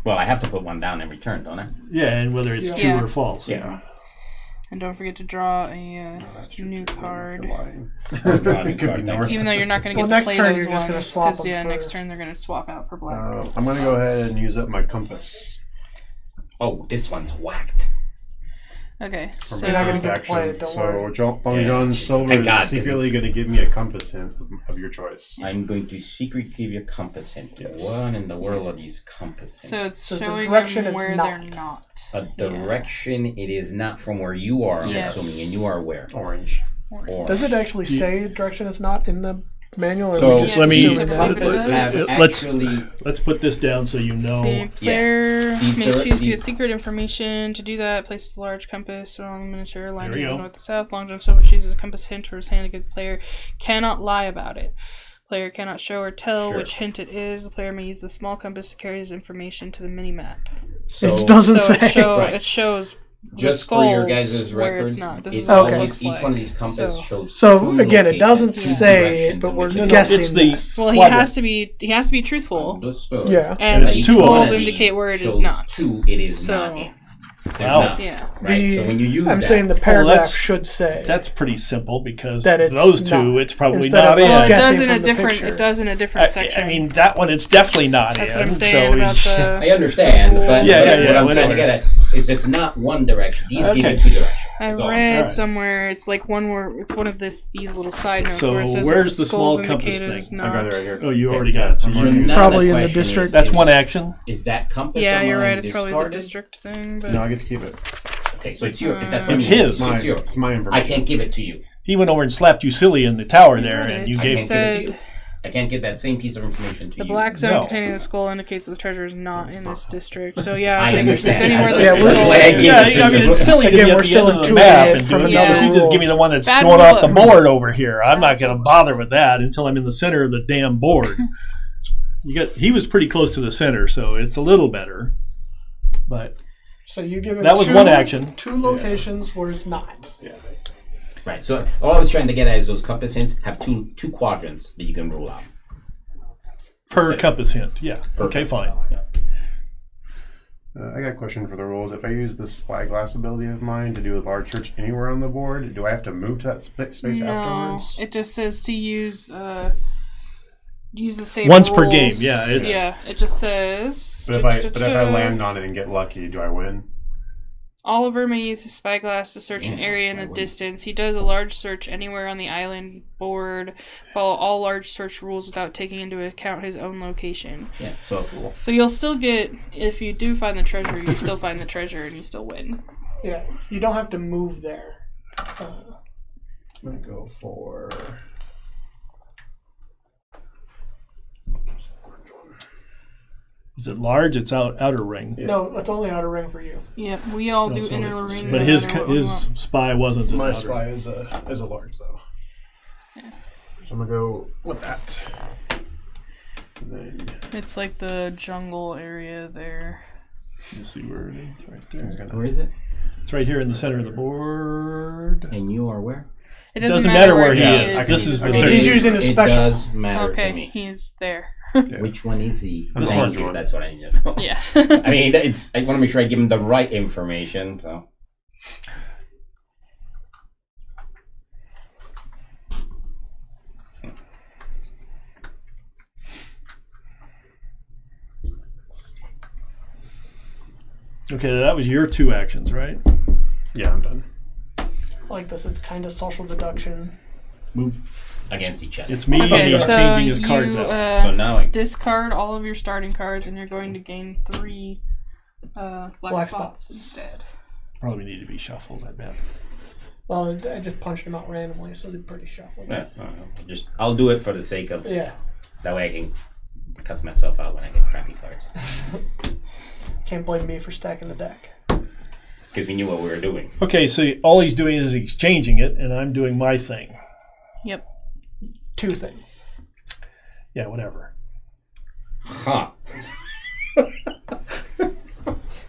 Well, I have to put one down in return, don't I? and whether it's true Yeah. or false. Yeah. And don't forget to draw a new card. It could be north. Even though you're not going to Well, get to next play turn those you're just gonna ones, swap because them next for- turn they're going to swap out for black. I'm going to go ahead and use up my compass. Oh, this one's whacked. Okay, For so my not gonna first get to action. play it, don't So worry. Bone Yeah. John Silver Thank God, is 'cause secretly it's- going to give me a compass hint of your choice. I'm going to secretly give you a compass hint. Yes. What in the world are these compass hints? so it's So it's a showing direction them it's where not. they're not. A direction it is not from where you are, I'm Yes. assuming, and you are where? Orange. Or Does it actually say direction is not in the manual? Or So- we just Yeah, let me- assume just that? believe it compass does. have Let's- actually Let's put this down so you know. See, player These may dir- choose to these- get secret information. To do that, place a large compass on the miniature, line There we it go. north and south. Long John Silver chooses a compass hint for his hand to give the player. Cannot lie about it. Player cannot show or tell Sure. which hint it is. The player may use the small compass to carry his information to the mini map. so It doesn't So say. Right. it shows the just for your skulls guys' where records, it's not. This it is what Okay. it always, looks each like. one of these compasses So- shows So two again, it locations, doesn't two say it, directions but in we're which it guessing. It's the this. Well, he quadrant. has to be truthful, Understood. Yeah. and it's the two of skulls them. indicate where it is shows not. Two, it is So- not in. There's Wow. not. Yeah. Right. So when you use I'm that, saying the paragraph that's- should say That's pretty simple because That it's those two, not. it's probably Instead not of in. us Well, it guessing does in a from the different. picture. It does in a different section. I mean, that one, it's definitely not That's in. what I'm so saying about it's- I understand, but Yeah, what yeah, I'm yeah, trying to whatever. get at is it's not one direction. These give Okay. you two directions. I That's all I'm read Alright. somewhere it's like one where it's one of these little side notes So where it says where's that the small skulls compass indicate thing? is I've got not. it right here. Oh, you Okay. already got it. So So you now can- the Probably in the question district. that's is- one action. Is that compass? Yeah, of you're mine right. It's probably the discarded? district thing, but No, I get to keep it. Okay, so it's yours. That's what It's I mean. his. It's yours. It's my I information. can't give it to you. He went over and slapped you silly in the tower there, got and it. you I gave. can't give it to you. I can't give that same piece of information to the you. black zone No. containing the skull indicates that the treasure is not in this district. So yeah, I I think if understand. it's anywhere I- that Yeah, the we're- skull- That's why I gave Yeah, it to I mean, you. it's silly to Again, be we're at the still end of the intuiting map it and from doing another that. You just rule. give me the one that's Bad going off the rule. board over here. I'm not going to bother with that until I'm in the center of the damn board. He was pretty close to the center, so it's a little better. But So you give him That was two, one action. Two locations where it's not. Right. So all I was trying to get at is those compass hints have two quadrants that you can rule out. per That's it. compass hint, yeah. Per Okay, compass. fine. Yeah. I got a question for the rules. If I use the spyglass ability of mine to do a large search anywhere on the board, do I have to move to that space No, afterwards? it just says to use the same Once per rules. game, yeah, it's- Yeah, it just says. But if I land on it and get lucky, do I win? Oliver may use his spyglass to search an Yeah, area in I a would. distance. He does a large search anywhere on the island board. Follow all large search rules without taking into account his own location. Yeah. So So you'll still get, if you do find the treasure, you still find the treasure and you still win. Yeah, you don't have to move there. I'm gonna go for. Is it large? It's outer ring. No, it's only outer ring for you. Yeah, we all do No, so inner it's- ring. But no his matter what we want. spy wasn't an My outer. spy is a large though. So I'm gonna go with that. And then It's like the jungle area there. You see where it is? Right he's there. gonna- where is it? It's right here in the center of the board. And you are where? It Doesn't matter where he is. is. This is the Okay. search. He's using a It special. does matter to Okay, me. he's there. Which one is he? This Thank one's you. one. That's what I need to know. Yeah. I mean, it's. I want to make sure I give him the right information. So. Okay, that was your two actions, right? Yeah, I'm done. Like this, it's kind of social deduction. Move. Against each other. It's me, Okay, and he's so changing his cards you, out. So now I. discard all of your starting cards, and you're going to gain 3 black Black spots spots. instead. Probably need to be shuffled, I bet. Well, I just punched him out randomly, so they're pretty shuffled. Yeah, I don't know. I'll do it for the sake of Yeah. that way I can cuss myself out when I get crappy cards. Can't blame me for stacking the deck. Because we knew what we were doing. Okay, so all he's doing is exchanging it, and I'm doing my thing. Yep. 2 things. Yeah, whatever. Huh.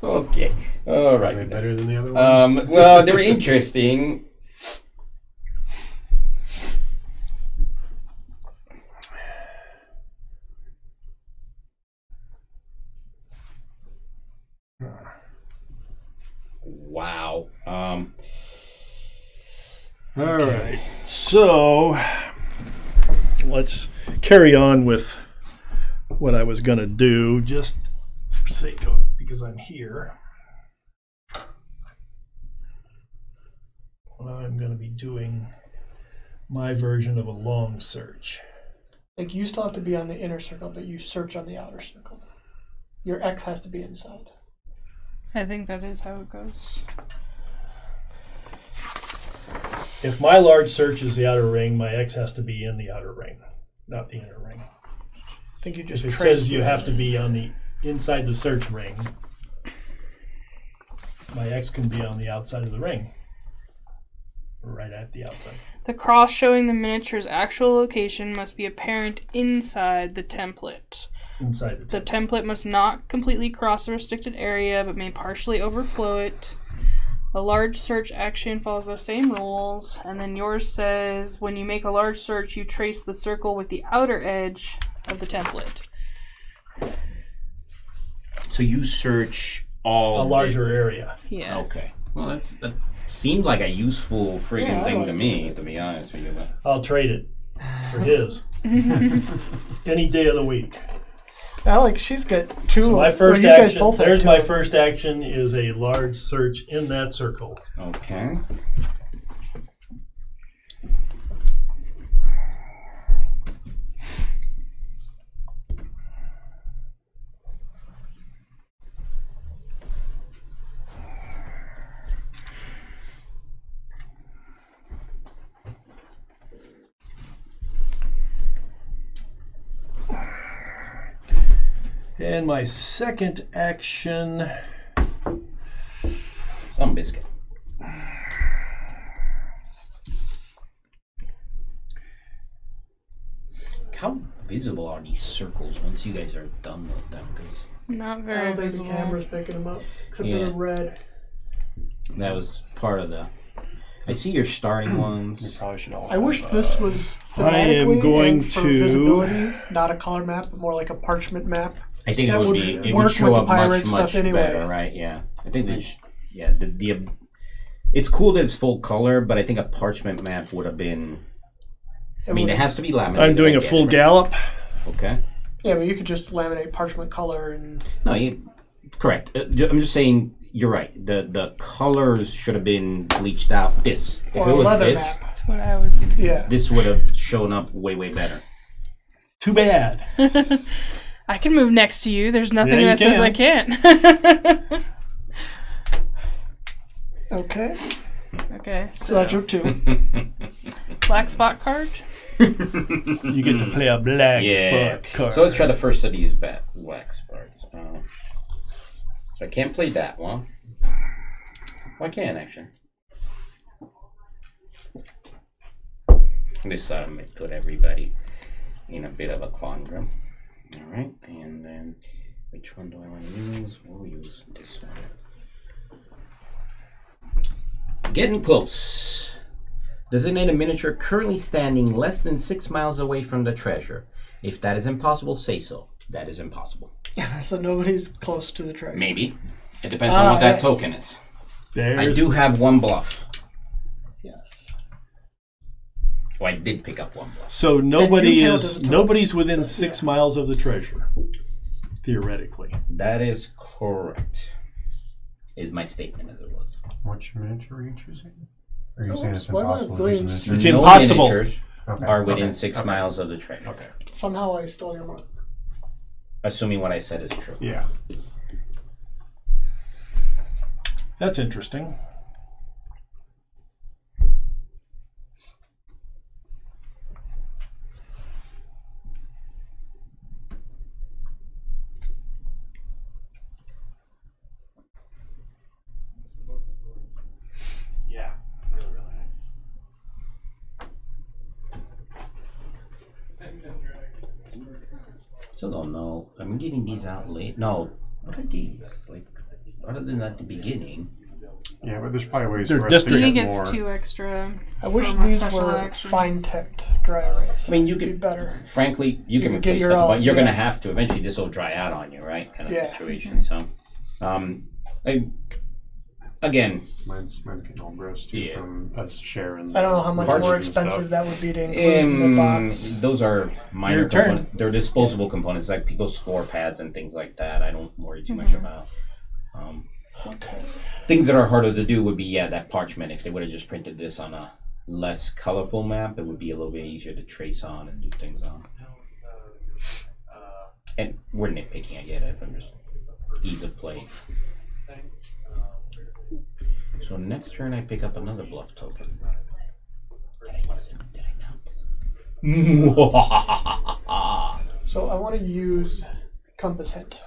Okay. All Are right. they better than the other ones? Well, they're interesting. Wow. All right. So let's carry on with what I was going to do, just for sake of, because I'm here. I'm going to be doing my version of a long search. Like, you still have to be on the inner circle, but you search on the outer circle. Your X has to be inside. I think that is how it goes. If my large search is the outer ring, my X has to be in the outer ring, not the inner ring. I think you just If it trace says you have to be on the inside the search ring, my X can be on the outside of the ring. Right at the outside. The cross showing the miniature's actual location must be apparent inside the template. Inside The template must not completely cross the restricted area, but may partially overflow it. A large search action follows the same rules, and then yours says, when you make a large search, you trace the circle with the outer edge of the template. So you search all a larger area. Yeah. Okay. Well, that seemed like a useful friggin' Yeah, I thing like to me, to be honest with you. But I'll trade it for his. Any day of the week. Alec, she's got 2. So my first you guys action, both have there's 2. my first action, is a large search in that circle. okay. And my second action, Some biscuit. How visible are these circles once you guys are done with them? Because Not I very don't think visible. the camera's picking them up, except Yeah. for the red. that was part of the. I see your starting We ones. probably should all. I wish this was I am thematically going and for to- visibility, not a color map, but more like a parchment map. I think it That would would be. It work would show with the up much, pirate much stuff anyway. better, right? Yeah. I think they. Yeah. The. It's cool that it's full color, but I think a parchment map would have been. I mean, it has to be laminated. I'm doing I a get full it, right? gallop. Okay. Yeah, but you could just laminate parchment color and. No, correct. I'm just saying you're right. The colors should have been bleached out. If Or it a was leather this, map. That's what I was going to do. Yeah. this would have shown up way better. Too bad. I can move next to you. There's nothing Yeah, you that says I can't. Okay. Okay, So that's your 2. black spot card. You get to play a black Yeah. spot card. So let's try the first of these wax parts. So I can't play that one. Well, I can actually. This might put everybody in a bit of a quandrum. All right, and then which one do I want to use? We'll use this one. Getting close. Designate a miniature currently standing less than 6 miles away from the treasure. If that is impossible, say so. That is impossible. So nobody's close to the treasure. Maybe. It depends on what that yes. token is. There's, I do have one bluff. Yes. Oh, I did pick up one bluff. So And you count as a total. nobody's within But, 6 yeah. miles of the treasure, theoretically. That is correct. Is my statement as it was. Which miniature are you choosing? Are you Oh, saying it's why not impossible to choose a green? miniature? It's No impossible. miniatures Okay, are within okay, 6 okay. miles of the treasure. Okay. Somehow I stole your mark. Assuming what I said is true. Yeah. That's interesting. Still don't know. I'm giving these out late. No, what are these? Like, other than at the beginning. Yeah, but there's probably ways They're for us to district. He get gets more. 2 extra. I wish from a these special were action. fine-tipped dry erase. I mean, you It'd be could better. Frankly, you can can get replace your stuff, own, but you're yeah. gonna have to. Eventually, this will dry out on you, right? Kind of Yeah. situation. So, again, Mine's getting all gross too Yeah. from us sharing. I don't know how much Parts more and expensive stuff. that would be to include in the box. those are minor Your turn. components. They're disposable components, like people's score pads and things like that. I don't worry too much about. Okay. Things that are harder to do would be that parchment. If they would have just printed this on a less colorful map, it would be a little bit easier to trace on and do things on. And we're nitpicking, I get it. I'm just ease of play. So next turn, I pick up another bluff token. Did I use it? Did I not? So I want to use compass hint.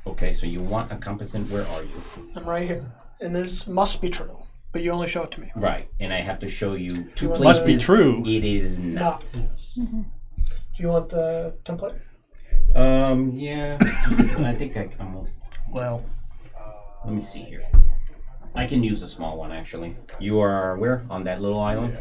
Okay, so you want a compass in. Where are you? I'm right here. And this must be true, but you only show it to me. Right, and I have to show you 2 You want places. Must be true. It is not. Do you want the template? Yeah. I think I'm. Well, Let me see here. I can use the small one actually. You are where? On that little island?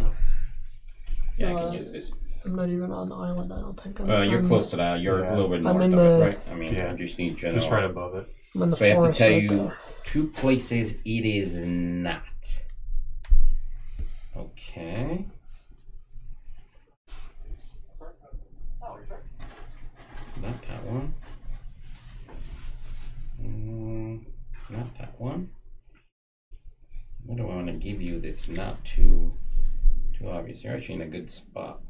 Yeah, I can use this. I'm not even on the island, I don't think. You're close to that. You're Yeah. a little bit I'm north in of it, the- right? I mean, Yeah. I just need general. Just right above it. I'm in the So I have to forest tell right you there. 2 places it is not. Okay. Not that one. Not that one. What do I want to give you that's not too obvious? You're actually in a good spot.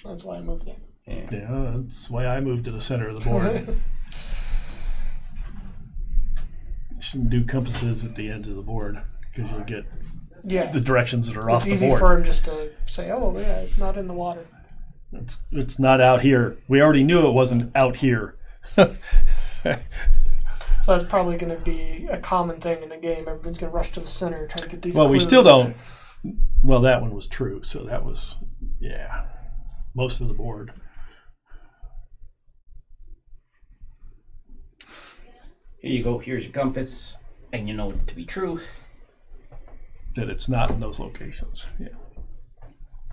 That's why I moved it. Yeah. yeah, that's why I moved to the center of the board. Shouldn't do compasses at the end of the board because you'll get Yeah. the directions that are off It's the easy board. for him just to say, oh, yeah, it's not in the water. It's not out here. We already knew it wasn't out here. So that's probably going to be a common thing in the game. Everyone's going to rush to the center and try to get these Well, we clues. still don't. Well, that one was true. So that was, yeah, most of the board. Here you go. Here's your compass, and you know it to be true. That it's not in those locations. Yeah.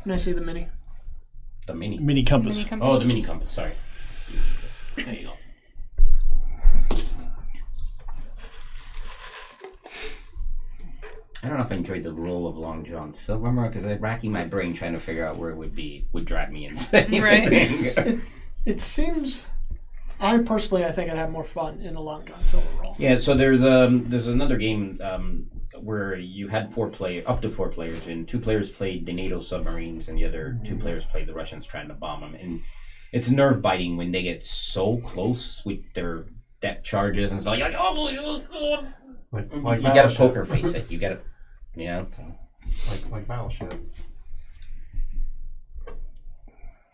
Can I see the mini? The mini. Mini compass. Mini compass. Oh, the mini compass. Sorry. There you go. I don't know if I enjoyed the role of Long John Silver because I'm racking my brain trying to figure out where it would drive me insane. Right. It seems. I think I'd have more fun in a Long John Silver role. Yeah, so there's another game where you had up to four players, and 2 players played the NATO submarines, and the other 2 players played the Russians trying to bomb them. And it's nerve biting when they get so close with their depth charges and stuff. You're like, oh, Like you gotta Battleship. poker face it. You gotta, yeah. Like Battleship.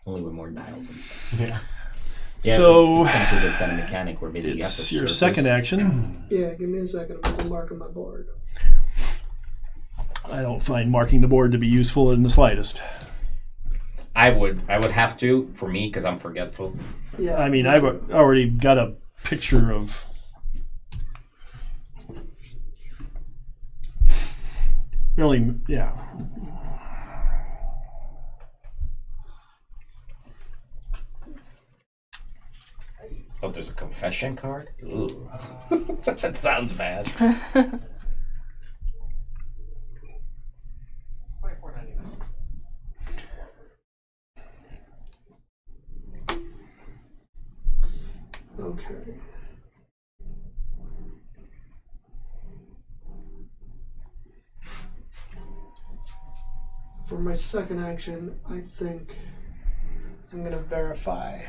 Only with more dials and stuff. Yeah. Yeah, So- it's kind of cool. It's got a mechanic where basically you have It's to your surface. second action. Yeah, give me a second. I'm just marking my board. I don't find marking the board to be useful in the slightest. I would have to for me because I'm forgetful. Yeah. I mean, I've already got a picture of. Really, yeah. Oh, there's a confession card? Ooh. That sounds bad. Okay. For my second action, I think I'm going to verify.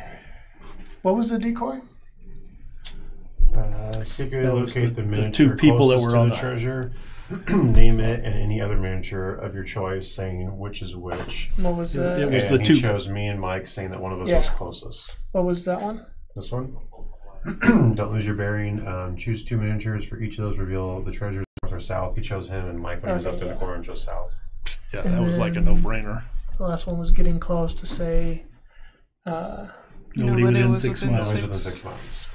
What was the decoy? Secretly That was locate the the miniature 2 people that closest were to on the the- treasure. Name it and any other miniature of your choice, saying which is which. What was It the? was And the he 2. chose me and Mike, saying that one of us Yeah. was closest. What was that one? This one. Don't lose your bearing. Choose 2 miniatures for each of those. Reveal the treasures north or south. He chose him, and Mike, when he was Okay, up in the yeah. corner, chose south. Yeah, that was like a no-brainer. The last one was getting close to say Nobody within 6 miles. Nobody's within 6 miles.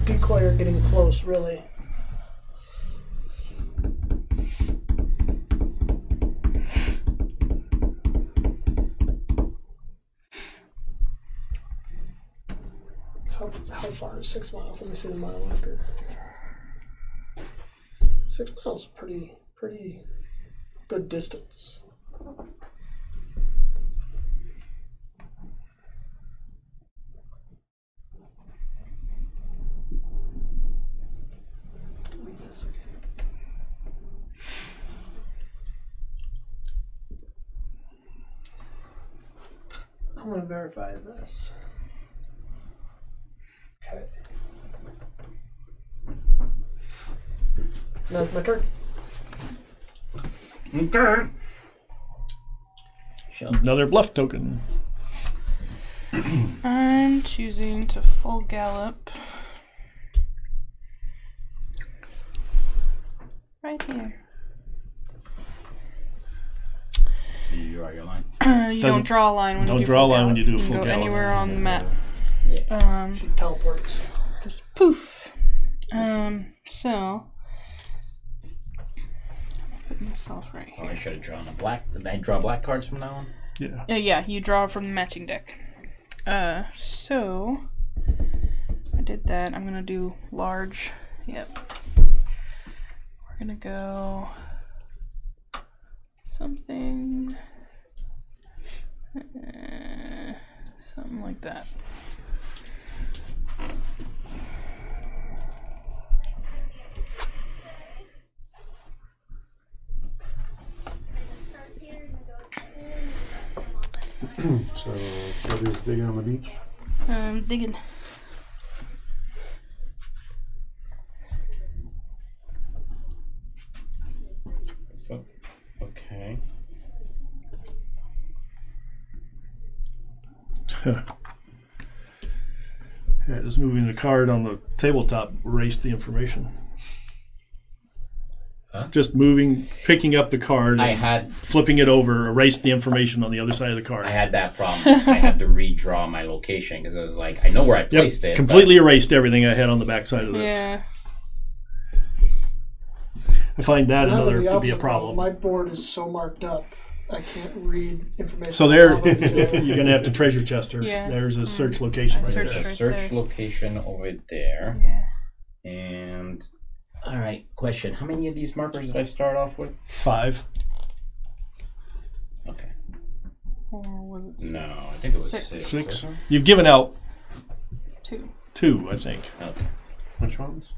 Decoy are getting close, really. How far is 6 miles? Let me see the mile marker. 6 miles, pretty good distance. I'm going to verify this. Okay. Now's my turn. Okay. Another bluff token. I'm choosing to full gallop. Right here. Did you draw your line? You don't draw a line when you do draw a full line when you gallop. do full can go gallop. anywhere on the map. Yeah. She teleports. Just poof. So put myself right Oh, I here. should have drawn a black. Did I draw black cards from now on? Yeah. Yeah, you draw from the matching deck. So I did that. I'm gonna do large. Yep. We're gonna go something like that. So Shelby's digging on the beach. Digging. So, okay. Yeah, just moving the card on the tabletop erased the information. Huh? Just moving, picking up the card, I had flipping it over, erased the information on the other side of the card. I had that problem. I had to redraw my location because I was like, I know where I placed it. Completely erased everything I had on the back side of this. Yeah. I find that I have another the to be a opposite problem. My board is so marked up, I can't read information. So there, above and below. you're going to have to treasure chest her. Yeah. There's a search location I right searched there. right Search there. location over there. Yeah. And all right, question: how many of these markers did I start off with? 5. Okay. Or was it No, I think it was Six. 6. You've given out 2? 2, I think. Okay. Which ones?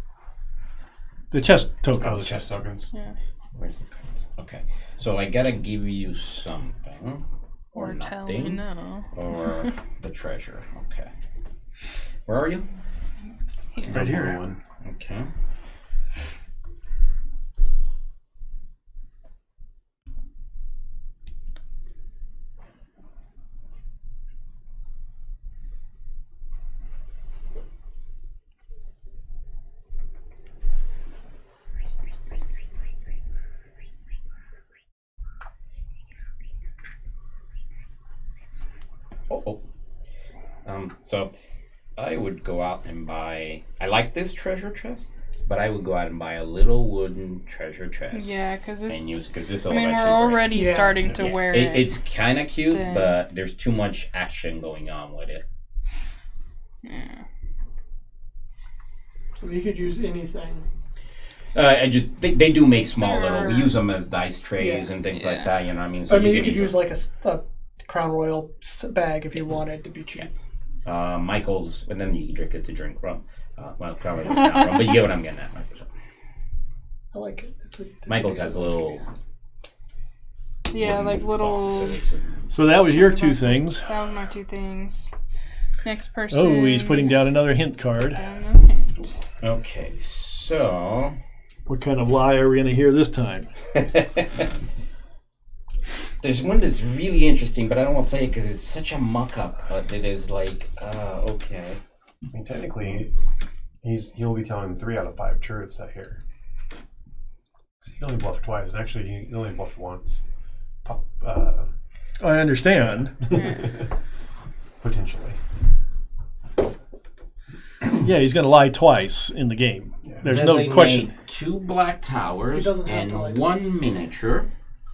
The chest Oh, the tokens. chest tokens. Yeah. Where's the cards? Okay. So I gotta give you something, or tell me nothing, no. or the treasure. Okay. Where are you? Right here. One. Okay. Oh. So I would go out and buy. I like this treasure chest, but I would go out and buy a little wooden treasure chest. Yeah, because it's. And use because this. I mean, we're already Yeah. starting to wear it. It's kind of cute, Then- but there's too much action going on with it. Yeah. You could use anything. I just they do make small little. We Sure. use them as dice trays Yeah. and things Yeah. like that. You know what I mean? So I mean, you could easily- use like a Crown Royal bag if you wanted to be cheap. Michael's, and then you can drink it to drink rum. Well, probably not rum, but you get what I'm getting at. Michael's. I like it. It's a Michael's decent has a little. Yeah, like little. boxes. So that was your 2 things. That was my 2 things. Next person. Oh, he's putting down another hint card. down the hint. Okay, so. What kind of lie are we going to hear this time? There's one that's really interesting, but I don't want to play it because it's such a muck-up. But it is like, okay. I mean, technically, he'll be telling 3 out of 5 truths out here. He only bluffed twice, and actually, he only bluffed once. I understand. Potentially. Yeah, he's going to lie twice in the game. There's no Designate question. 2 black towers and 1 miniature.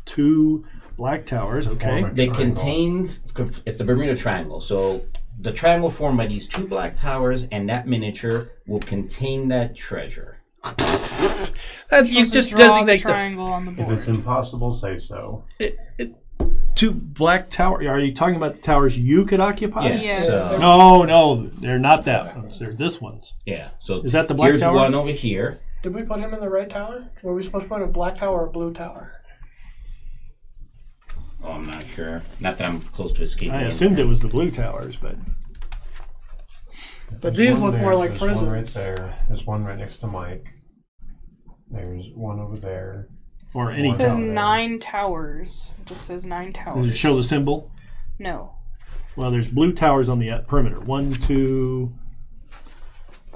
2 black towers, okay. That contains, it's the Bermuda Triangle. So the triangle formed by these 2 black towers and that miniature will contain that treasure. You just draw designate the triangle on the board. If it's impossible, say so. 2 black towers. Are you talking about the towers you could occupy? Yeah. Yes. So, No, they're not that ones. They're this ones. yeah. So Is that the black here's tower? one over here. Did we put him in the right tower? Were we supposed to put a black tower or a blue tower? Oh, I'm not sure. Not that I'm close to escaping. I assumed it was the blue towers, but But There's these one look more like There's prisons. one right there. There's one right next to Mike. There's one over there. or any It says tower. 9 towers. It just says 9 towers. Does it show the symbol? No. Well, there's blue towers on the perimeter. 1, 2.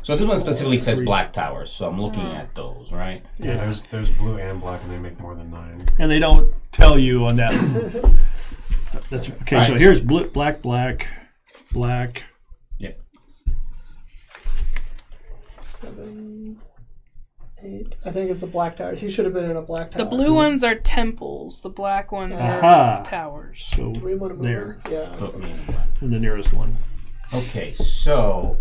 So this one specifically says black towers. So I'm looking at those, right? Yeah, there's blue and black, and they make more than 9. And they don't tell you on that. That's okay. All So right, here's blue, black, black, black. Yep. 7, 8. I think it's the black tower. He should have been in a black tower. The blue ones are temples. The black ones Aha. are towers. So Do we want to move there, her? Yeah. Put me in black. the nearest one. Okay, so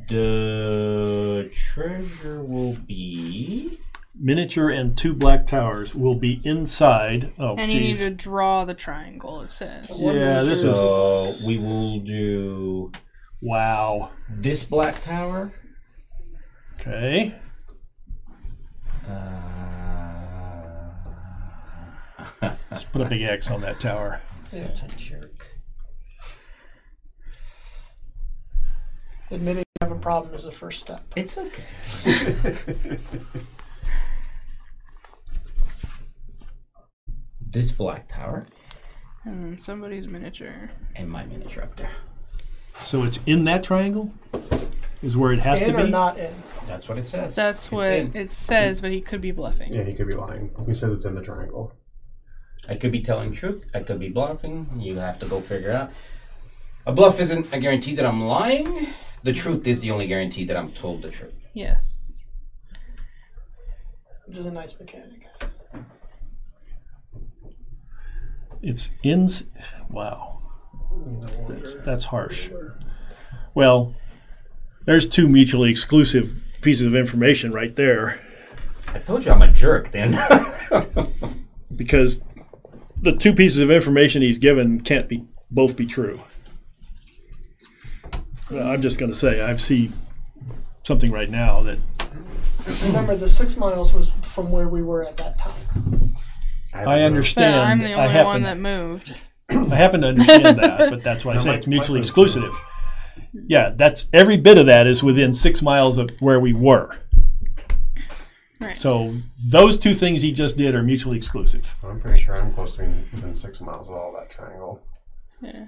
the treasure will be. Miniature and 2 black towers will be inside. Oh, And you need geez. to draw the triangle, it says. Yeah, this is. So we will do Wow. this black tower. Okay. Let's put a big X on that tower. Such a jerk. Admitting you have a problem is the first step. It's okay. This black tower And then somebody's miniature. and my miniature up there. So it's in that triangle? Is where it has In to or be? not in? That's what it says. That's It's what in. it says, but he could be bluffing. Yeah, he could be lying. He said it's in the triangle. I could be telling the truth. I could be bluffing. You have to go figure it out. A bluff isn't a guarantee that I'm lying. The truth is the only guarantee that I'm told the truth. Yes. Which is a nice mechanic. It's in. Wow. That's harsh. Well, there's 2 mutually exclusive pieces of information right there. I told you I'm a jerk then. Because the 2 pieces of information he's given can't be both be true. I'm just going to say I see something right now that Remember, the 6 miles was from where we were at that time. I understand. But I'm the I only happen, one that moved. I happen to understand that, but that's why I No, say Mike- it's mutually Mike was exclusive. Yeah, that's every bit of that is within 6 miles of where we were. Right. So those 2 things he just did are mutually exclusive. I'm pretty sure I'm close to being within 6 miles of all that triangle. Yeah.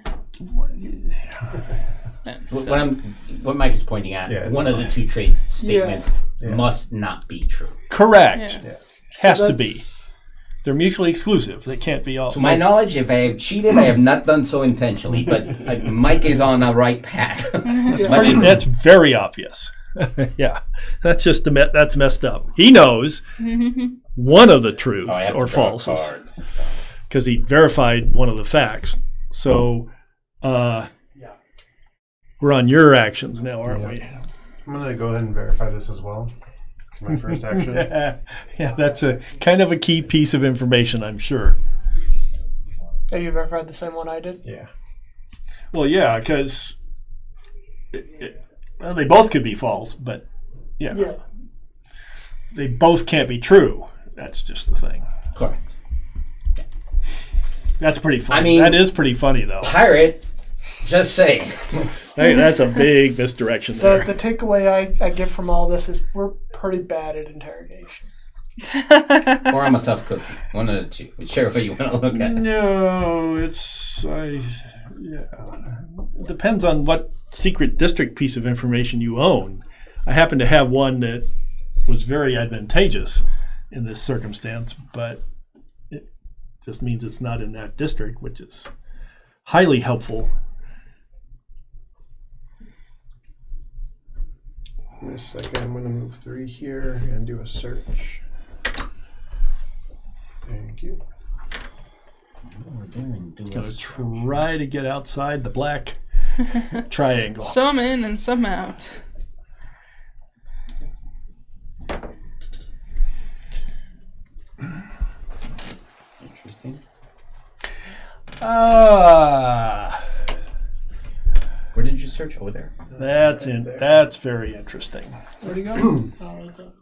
What Mike is pointing at, Yeah, it's one of the fine. 2 trade statements Yeah. must not be true. Correct. Yeah. Has So to that's- be. They're mutually exclusive. They can't be all. To my knowledge, if I have cheated, I have not done so intentionally. But Mike is on the right path. As much as- That's very obvious. Yeah, that's just that's messed up. He knows one of the Oh, I truths have to or draw a falses card. because he verified one of the facts. So we're on your actions now, aren't we? I'm going to go ahead and verify this as well. It's my first action. Yeah, that's a kind of a key piece of information, I'm sure. Have you ever had the same one I did? Yeah. Well, yeah, because well, they both could be false, but Yeah. they both can't be true. That's just the thing. Correct. That's pretty funny. I mean- that is pretty funny, though. Pirate, just saying. Hey, that's a big misdirection there. The takeaway I get from all this is we're pretty bad at interrogation. Or I'm a tough cookie. One of the 2. Whichever way you want to look at it. No, it depends on what secret district piece of information you own. I happen to have one that was very advantageous in this circumstance, but Just means it's not in that district, which is highly helpful. In a second, I'm going to move 3 here and do a search. Thank you. It's going to try to get outside the black triangle. Some in and some out. Interesting. Where did you search? Over there. That's very interesting. Where'd he go? Oh, right there.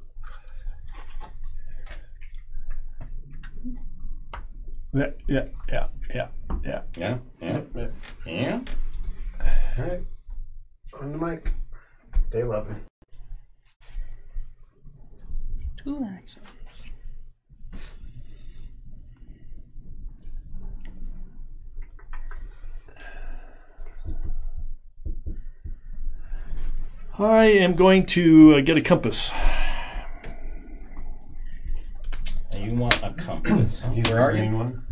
Yeah. Yeah. All right. On the mic. Day 11. 2 actions. I am going to get a compass. You want a compass? Huh? He's Where are the green you? one.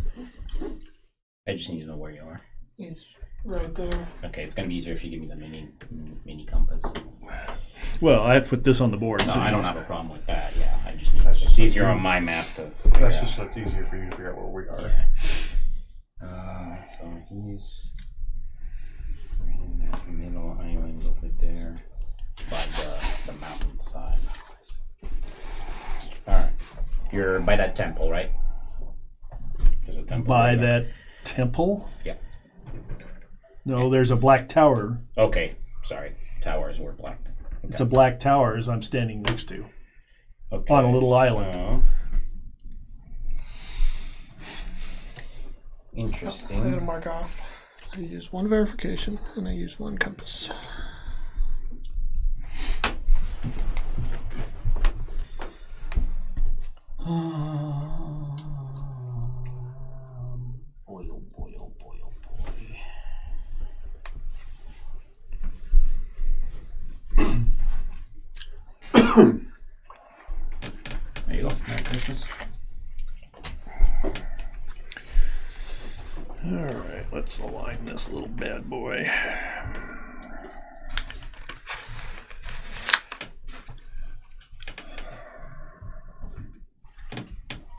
I just need to know where you are. He's right there. Okay, it's gonna be easier if you give me the mini compass. Well, I have to put this on the board. No, so I don't have a problem with that. Yeah, I just need. That's It's just easier like- on my map to. That's just so it's easier for you to figure out where we are. Yeah. So he's in that middle island over there by the mountainside. All right, you're by that temple, right? There's a temple. By right there. that temple? Yeah. No, there's a black tower. Okay, sorry. Towers were black. Okay. It's a black tower as I'm standing next to. Okay, on a little island. so- I'm going to Interesting. mark off. I use 1 verification and I use 1 compass. Boy, oh boy, oh boy, oh boy. There you go. Merry Christmas. All right, let's align this little bad boy.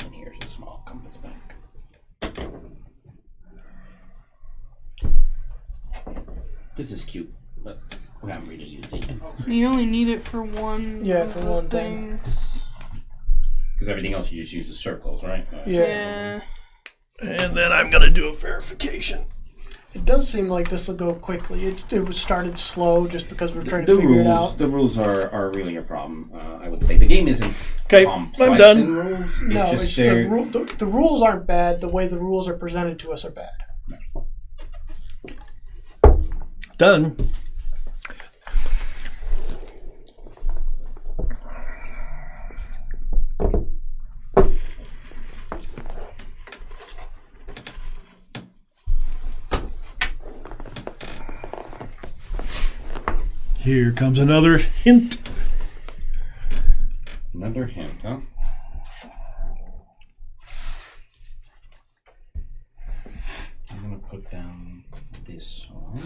And here's a small compass back. This is cute, but we haven't really used it yet. You only need it for one. Yeah, of for the one thing. things. Because everything else you just use the circles, right? Yeah. And then I'm going to do a verification. It does seem like this will go quickly. It was started slow just because we're trying to figure it out. The rules are really a problem. I would say the game isn't Okay, complex I'm done. in rules. No, It's it's just the rules aren't bad. The way the rules are presented to us are bad. Done. Here comes another hint. Another hint, huh? I'm gonna put down this one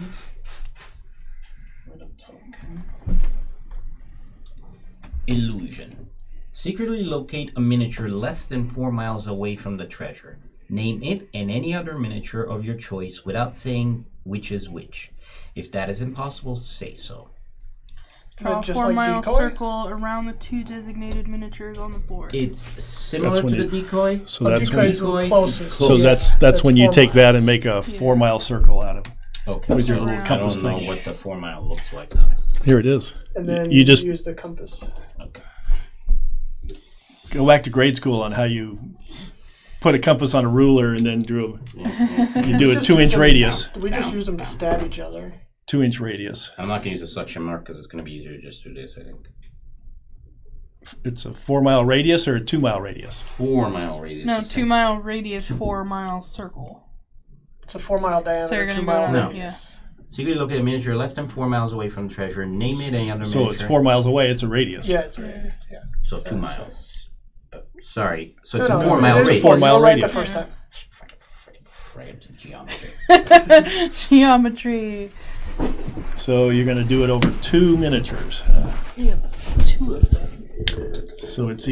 with a token. Illusion. Secretly locate a miniature less than 4 miles away from the treasure. Name it and any other miniature of your choice without saying which is which. If that is impossible, say so. Draw a Just 4-mile decoy? circle around the 2 designated miniatures on the board. It's similar That's to when the you- decoy. So that's Decoy when is you, the closest. so Yeah, that's when you 4 take that miles. and make a 4-mile circle out of it. Okay. With your little I compass don't know thing. what the 4 mile looks like now. Here it is. And then You just use the compass. Okay. go back to grade school on how you put a compass on a ruler and then you do a 2-inch radius. We just use them to stab each other. 2-inch radius. I'm not going to use a suction mark because it's going to be easier to just do this, I think. It's a 4-mile radius or a 2-mile radius? 4 mile radius. No, is 2-mile radius, 4-mile circle. It's a 4-mile diameter, So you're gonna 2-mile go- No. radius. Secretly locate a miniature less than 4 miles away from the treasure. Name it any other So miniature. it's 4 miles away. It's a radius. Yeah, it's radius. Yeah. So 2 miles. Sorry. So No, it's a no, 4 it mile is radius. 4 mile You're right the radius. first time. Friggin' geometry. Geometry. So you're going to do it over 2 miniatures. Yeah, 2 of them. So it's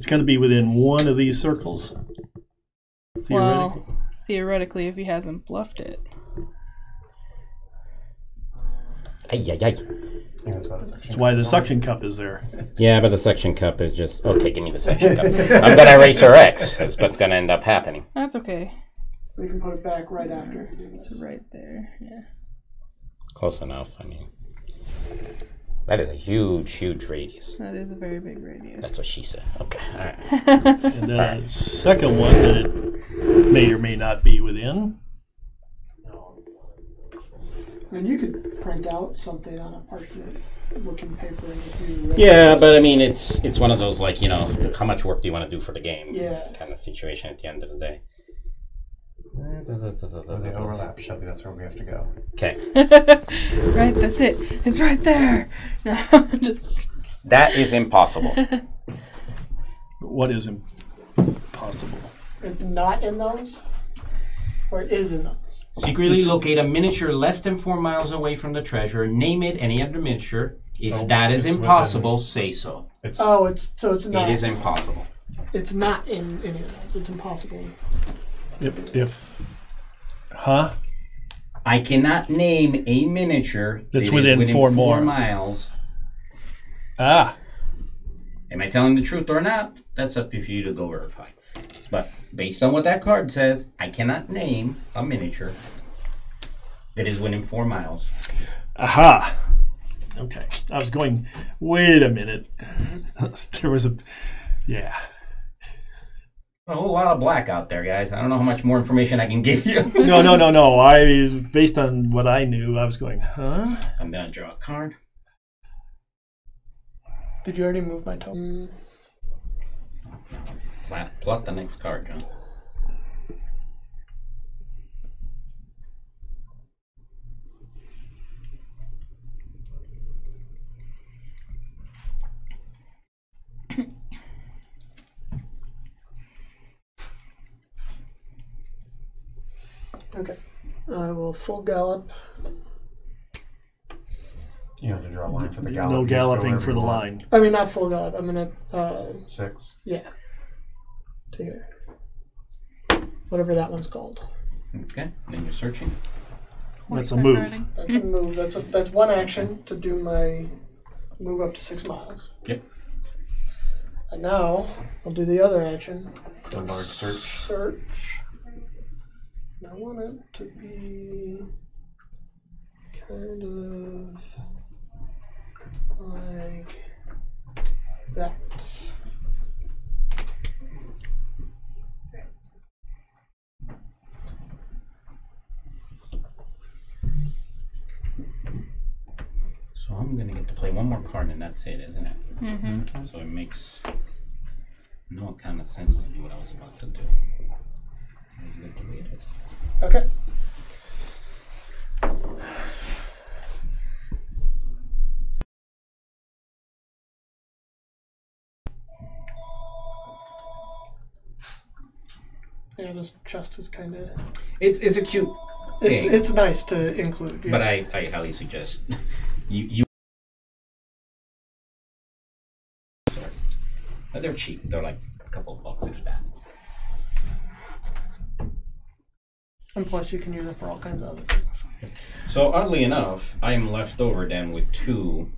going to be within one of these circles. Theoretically. Well, theoretically, if he hasn't bluffed it. That's why the suction cup is there. Yeah, but the suction cup is just... Okay, give me the suction cup. I'm going to erase her X. That's what's going to end up happening. That's okay. We can put it back right after. It's right there, yeah. Close enough, I mean. That is a huge, huge radius. That is a very big radius. That's what she said. Okay, all right. And then the second one that it may or may not be within. I mean, you could print out something on a parchment-looking paper if you. Yeah, but I mean, it's one of those, like, you know, how much work do you want to do for the game? Yeah. Kind of situation at the end of the day. They overlap, Shelby. That's where we have to go. Okay. Right, that's it. It's right there. No, just. That is impossible. What is impossible? It's not in those? Or it is in those? Secretly locate a miniature less than 4 miles away from the treasure. Name it any other miniature. If that is impossible, say so. It's not. It is impossible. It's not in any of those. It's impossible. I cannot name a miniature that's within 4 miles. Ah. Am I telling the truth or not? That's up to you to go verify. But based on what that card says, I cannot name a miniature that is within 4 miles. Aha. Okay. I was going, wait a minute. There was a, yeah. A whole lot of black out there, guys. I don't know how much more information I can give you. No. Based on what I knew, I was going, huh? I'm going to draw a card. Did you already move my token? Pluck the next card, John. Okay. I will full gallop. You have to draw a line for the gallop. No You just go galloping wherever for you the want. line. I mean, not full gallop. I'm going to... 6. Yeah. To here. Whatever that one's called. Okay, then you're searching. That's a move. Riding. That's a move. That's one action to do my move up to 6 miles. Yep. And now I'll do the other action. The large search. Search. And I want it to be kind of like that. So I'm going to get to play one more card, and that's it, isn't it? Mm-hmm. So it makes no kind of sense to do what I was about to do. I'll leave it the way it is. Okay. Yeah, this chest is kind of. It's a cute thing, It's nice to include. Yeah. but I highly suggest you. They're cheap. They're like a couple of bucks, if that. And plus, you can use it for all kinds of other things. So oddly enough, I am left over then with 2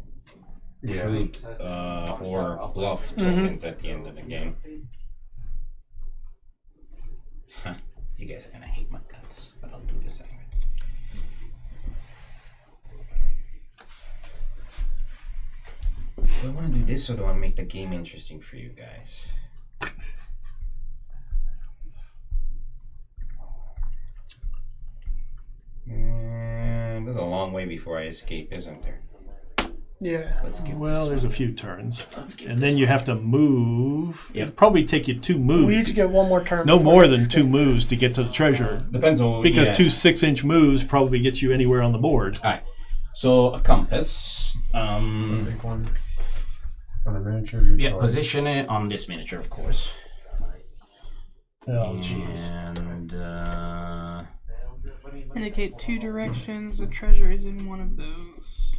truth or bluff tokens at the end of the game. Huh. You guys are gonna hate my guts, but I'll do this anyway. Do I want to do this, or do I make the game interesting for you guys? There's a long way before I escape, isn't there? Yeah. Let's give Well, this there's a one. few turns. Let's give And this then you one. have to move. Yep. It'd probably take you 2 moves. We each get one more turn. No before more we than escape. 2 moves to get to the treasure. Depends on Because yeah. 2 6-inch moves probably get you anywhere on the board. All right. So a compass. Big one. On the miniature. Your Yeah, choice. position it on this miniature, of course. Oh, jeez. And Indicate 2 directions. The treasure is in one of those.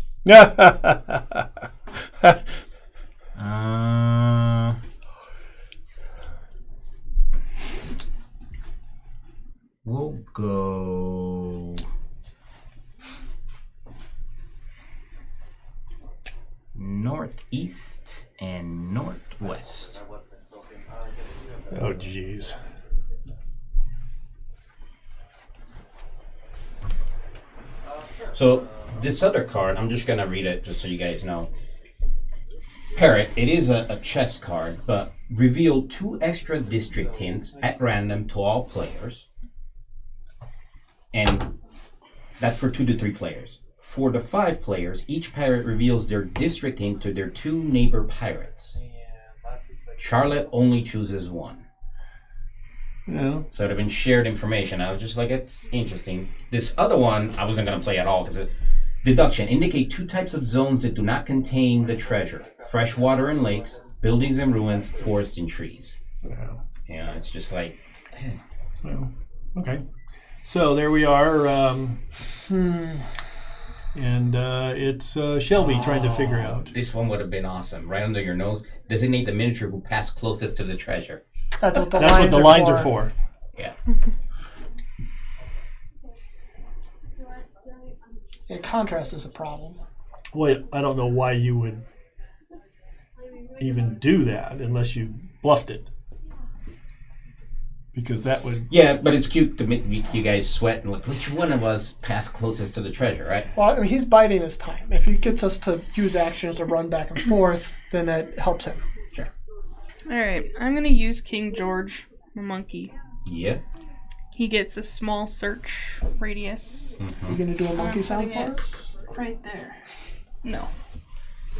we'll go northeast and northwest. Oh, jeez. So this other card, I'm just gonna read it just so you guys know. Parrot, it is a chess card, but reveal 2 extra district hints at random to all players. And that's for 2 to 3 players. For the 5 players, each pirate reveals their district hint to their 2 neighbor pirates. Charlotte only chooses 1. Yeah. So it would have been shared information. I was just like, it's interesting. This other one, I wasn't going to play at all because deduction. Indicate 2 types of zones that do not contain the treasure. Fresh water and lakes, buildings and ruins, forests and trees. Yeah. Yeah, it's just like... Well, okay. So there we are. And it's Shelby trying to figure out. This one would have been awesome. Right under your nose. Designate the miniature who passed closest to the treasure. That's what the lines are for. Yeah. Yeah, contrast is a problem. Well, I don't know why you would even do that unless you bluffed it. Because that would... Yeah, but it's cute to make you guys sweat and look, which one of us passed closest to the treasure, right? Well, I mean, he's biding his time. If he gets us to use actions to run back and forth, then that helps him. Sure. Alright, I'm gonna use King George, the monkey. Yeah. He gets a small search radius. You gonna do a monkey sound for putting us? Right there. No.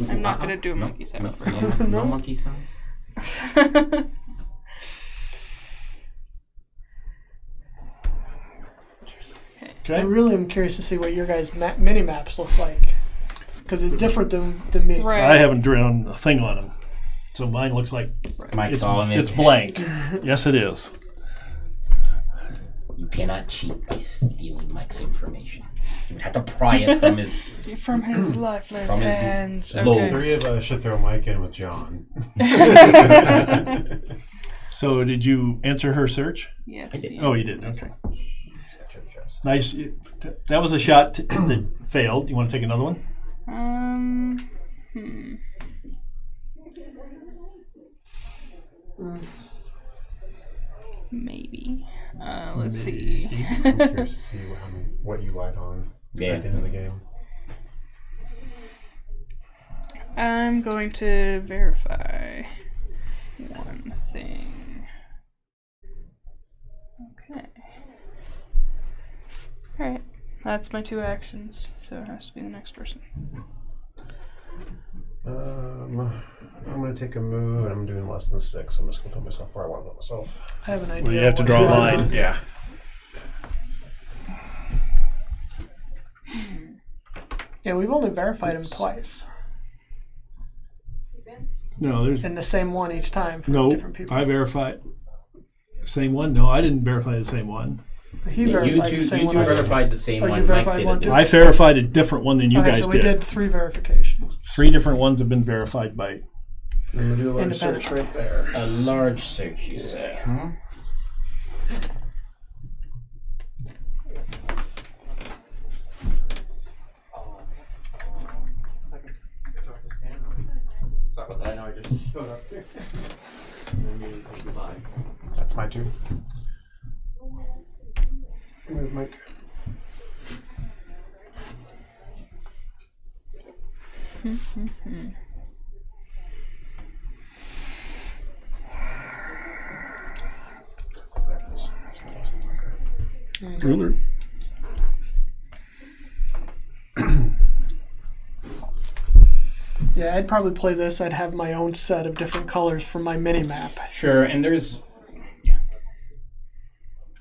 I'm not gonna do a monkey sound for you. No monkey sound? I Okay. really am curious to see what your guys' mini maps look like, because it's different than me. Right. I haven't drawn a thing on them. So mine looks like Mike's all in his it's blank. Yes, it is. You cannot cheat by stealing Mike's information. You have to pry it from his... From his lifeless From his hands. lobe. Okay. 3 of us should throw Mike in with John. So did you answer her search? Yes. did. yes. Oh, you did. Okay. Nice. That was a shot that failed. You want to take another one? Maybe. Let's see. I'm curious to see what you light on at the end of the game. I'm going to verify one thing. Okay. Alright. That's my 2 actions, so it has to be the next person. I'm going to take a move, and I'm doing less than 6. So I'm just going to put myself where I want to put myself. I have an idea. Well, you have to what draw a you line. want. Yeah. Yeah, we've only verified him twice, No, there's and the same one each time for no. different people. I verified same one. No, I didn't verify the same one. He You verified two, the same you one. two I did. verified the same Oh, you one. Mike verified did one it. too? I verified a different one than you Okay, guys so we did 3 verifications. 3 different ones have been verified by. I'm going to do a large Independent. search right there. A large search, you say, huh? That's my 2. Move, Mike. Ruler. Yeah, I'd probably play this. I'd have my own set of different colors for my mini map. Sure, and there's... Yeah.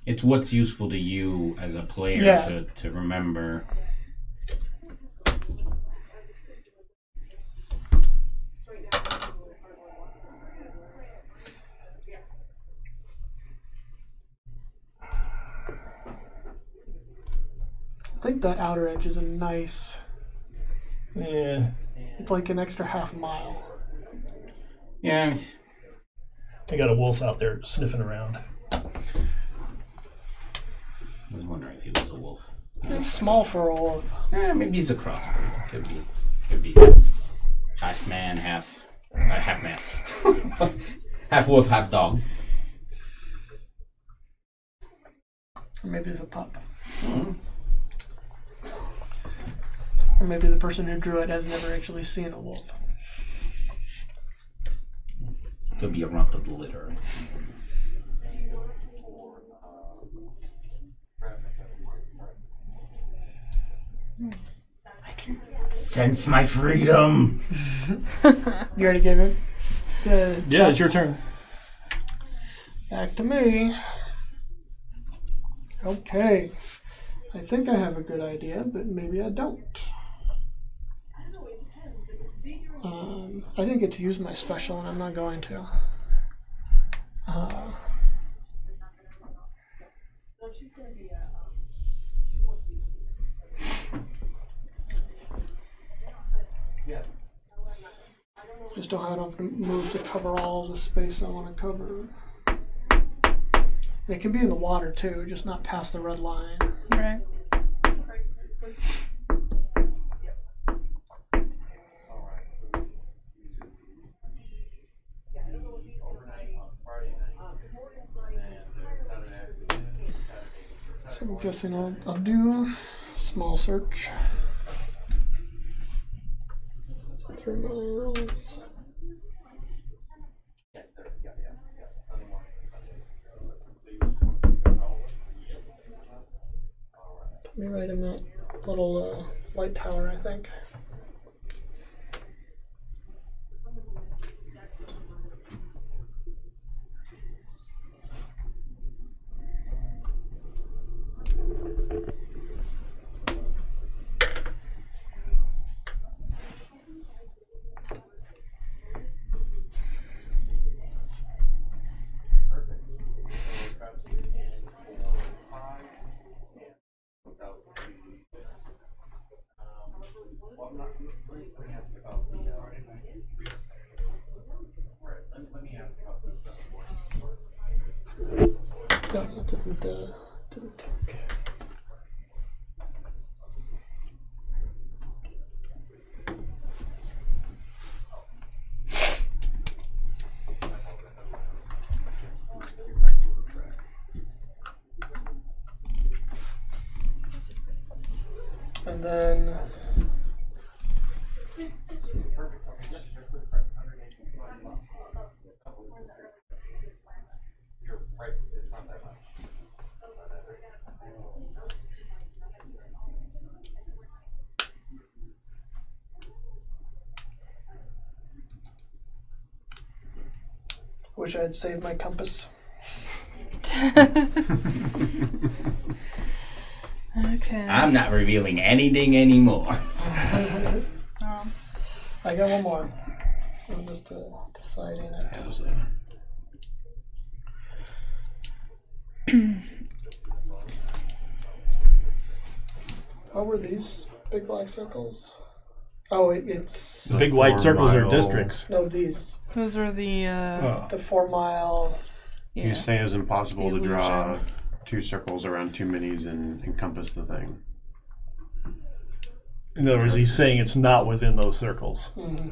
It's what's useful to you as a player to remember. think that outer edge is a nice. Yeah. It's like an extra half mile. Yeah. They got a wolf out there sniffing around. I was wondering if he was a wolf. It's small for a wolf. Maybe he's a crossbreed. Could be. Half man, half man. Half wolf, half dog. Or maybe it's a pup. Mm-hmm. Or maybe the person who drew it has never actually seen a wolf. Could be a rump of the litter. I can sense my freedom. You already gave it? Yeah, it's your turn. Back to me. Okay. I think I have a good idea, but maybe I don't. I didn't get to use my special, and I'm not going to. Just don't have enough moves to cover all the space I want to cover. And it can be in the water too, just not past the red line. Right. So I'm guessing I'll do a small search. 3 miles. Put me right in that little light tower, I think. No, it didn't take. And then wish I had saved my compass. Okay. I'm not revealing anything anymore. I got one more. I'm just deciding it. What were these big black circles? Oh, it's The big white circles are districts. no these. Those are the. The 4 mile. Yeah. You say it's impossible to draw Illusion. 2 circles around 2 minis and encompass the thing. In other words, he's saying it's not within those circles. Mm-hmm.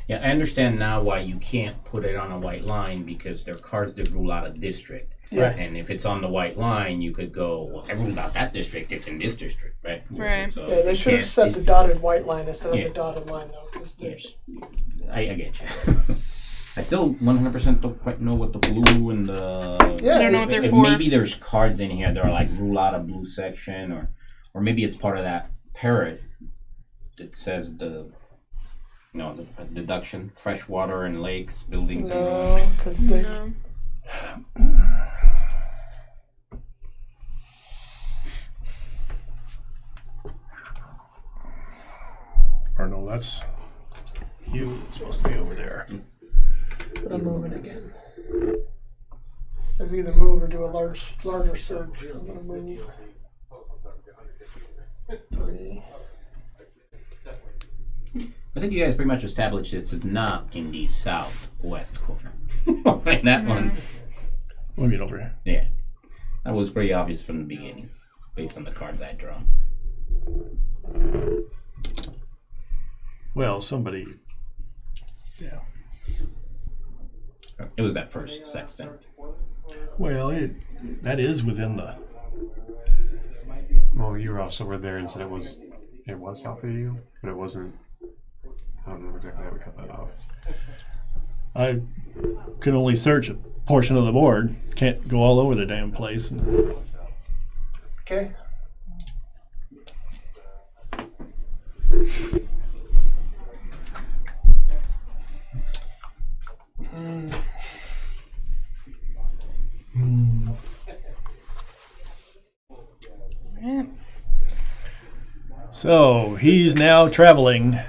Yeah, I understand now why you can't put it on a white line because there are cards that rule out a district. Yeah. And if it's on the white line, you could go, well, I ruled out that district. It's in this district, right? Right. So Yeah, they you should have can't- set the dotted white line instead of Yeah. the dotted line, though, because there's. I get you. I still 100% don't quite know what the blue and the. Yeah, I don't know what they're If for. maybe there's cards in here that are like rule out a blue section, or maybe it's part of that parrot that says the deduction, freshwater and lakes, buildings. No, because they. No. Or no, that's you. It's supposed to be over there. But I'm moving again. Let's either move or do a larger search. I'm gonna move. 3. I think you guys pretty much established it's not in the southwest corner. Like that one. We'll get over here. Yeah. That was pretty obvious from the beginning, based on the cards I'd drawn. Well, somebody. Yeah. It was that first sexton. Well, that is within the. Well, you were also there and said it was south of you, but it wasn't. I don't know exactly how we cut that off. I can only search a portion of the board. Can't go all over the damn place. Okay. So he's now traveling.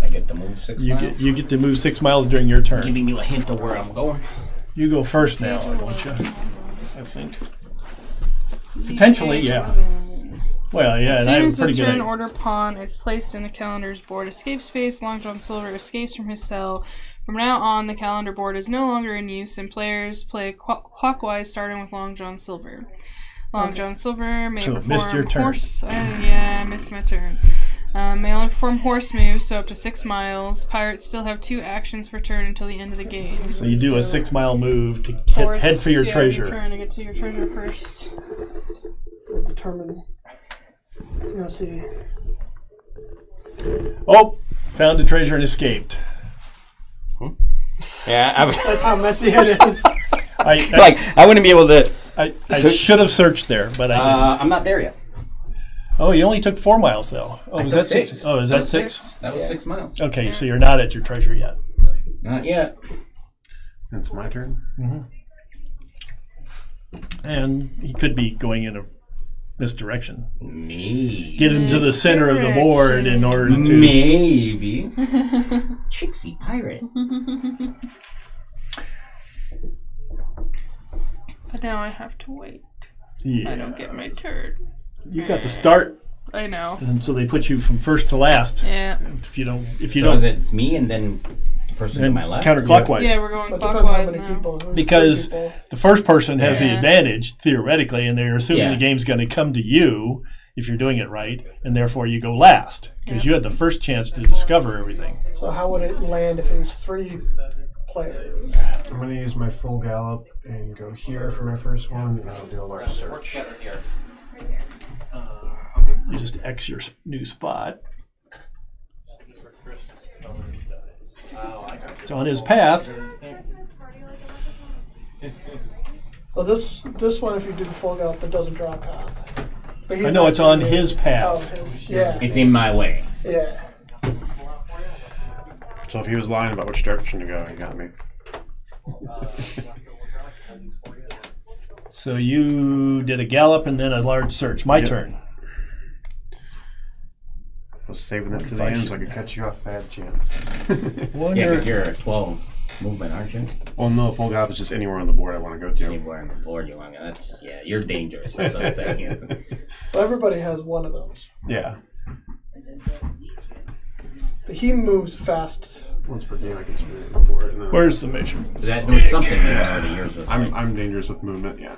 I get to move 6 miles. You get to move 6 miles during your turn. Giving you a hint of where I'm going. You go first now, don't you? I think. Potentially, yeah. Well, yeah, As and I soon have as a pretty the good turn idea. order pawn is placed in the calendar's board escape space, Long John Silver escapes from his cell. From now on, the calendar board is no longer in use, and players play clockwise, starting with Long John Silver. Long John Silver may perform missed your turn. horse. Yeah, I missed my turn. May only perform horse moves, so up to 6 miles. Pirates still have 2 actions per turn until the end of the game. So you do a 6-mile move to head for your treasure. You're trying to get to your treasure first. We'll determine. You'll see. Oh, found a treasure and escaped. Yeah, That's how messy it is. I wouldn't be able to. I should have searched there, but I didn't. I'm not there yet. Oh, you only took 4 miles though. Oh, I was took that 6? 6. Oh, is that 6? That was 6 miles. Okay, so you're not at your treasure yet. Not yet. It's my turn. And he could be going in a misdirection. Maybe. Get into the center of the board in order to. Maybe. Tricksy pirate. But now I have to wait. Yeah. I don't get my turn. You got to start, I know. and so they put you from first to last. Yeah. If you don't, So it's me and then the person to my left. counterclockwise. Yeah, we're going But depends how clockwise many now. people. Who's Because 3 people? the first person has the Yeah. advantage theoretically, and they're assuming Yeah. the game's going to come to you if you're doing it right, and therefore you go last because you had the first chance to discover everything. So how would it land if it was 3 players? I'm going to use my full gallop and go here for my first one, and I'll do a large search. You just X your new spot. It's on his path. Well, this one, if you do the full gallop, it doesn't draw a path. But he's I know not it's on gonna be- his path. Oh, yeah. It's in my way. Yeah. So if he was lying about which direction to go, he got me. So you did a gallop and then a large search. My turn. I was saving that to the end so I could cut you off. Bad chance. One Yeah, your- because you're a 12 movement, aren't you? Well, no, full gallop is just anywhere on the board I want to go to. Anywhere on the board you want to. That's you're dangerous. That's what I'm saying. Well, everybody has one of those. Yeah. But he moves fast. Once per game, I can spin it on the board. And then Where's the measure? That was something that already yours was. I'm dangerous with movement. Yeah.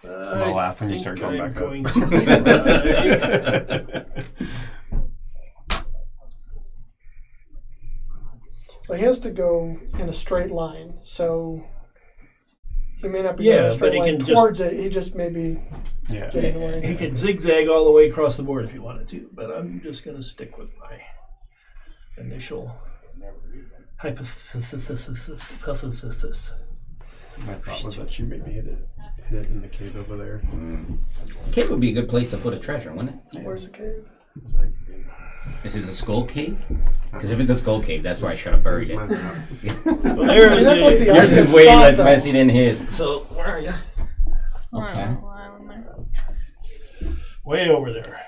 I'll laugh when you start going back up. But he has to go in a straight line, so he may not be going in Yeah, a but straight he line can just- towards it. He just may be Yeah. getting away. He could zigzag all the way across the board if he wanted to, but I'm just going to stick with my initial hypothesis. My thought was that you maybe hit it in the cave over there. Cave would be a good place to put a treasure, wouldn't it? Where's the cave? It's like, This is a skull cave? Because if it's a skull cave, that's where I should have buried it. Well, there I mean, is that's like the Yours obvious is way spot, less though. messy than his. So, where are you? Okay. way over there.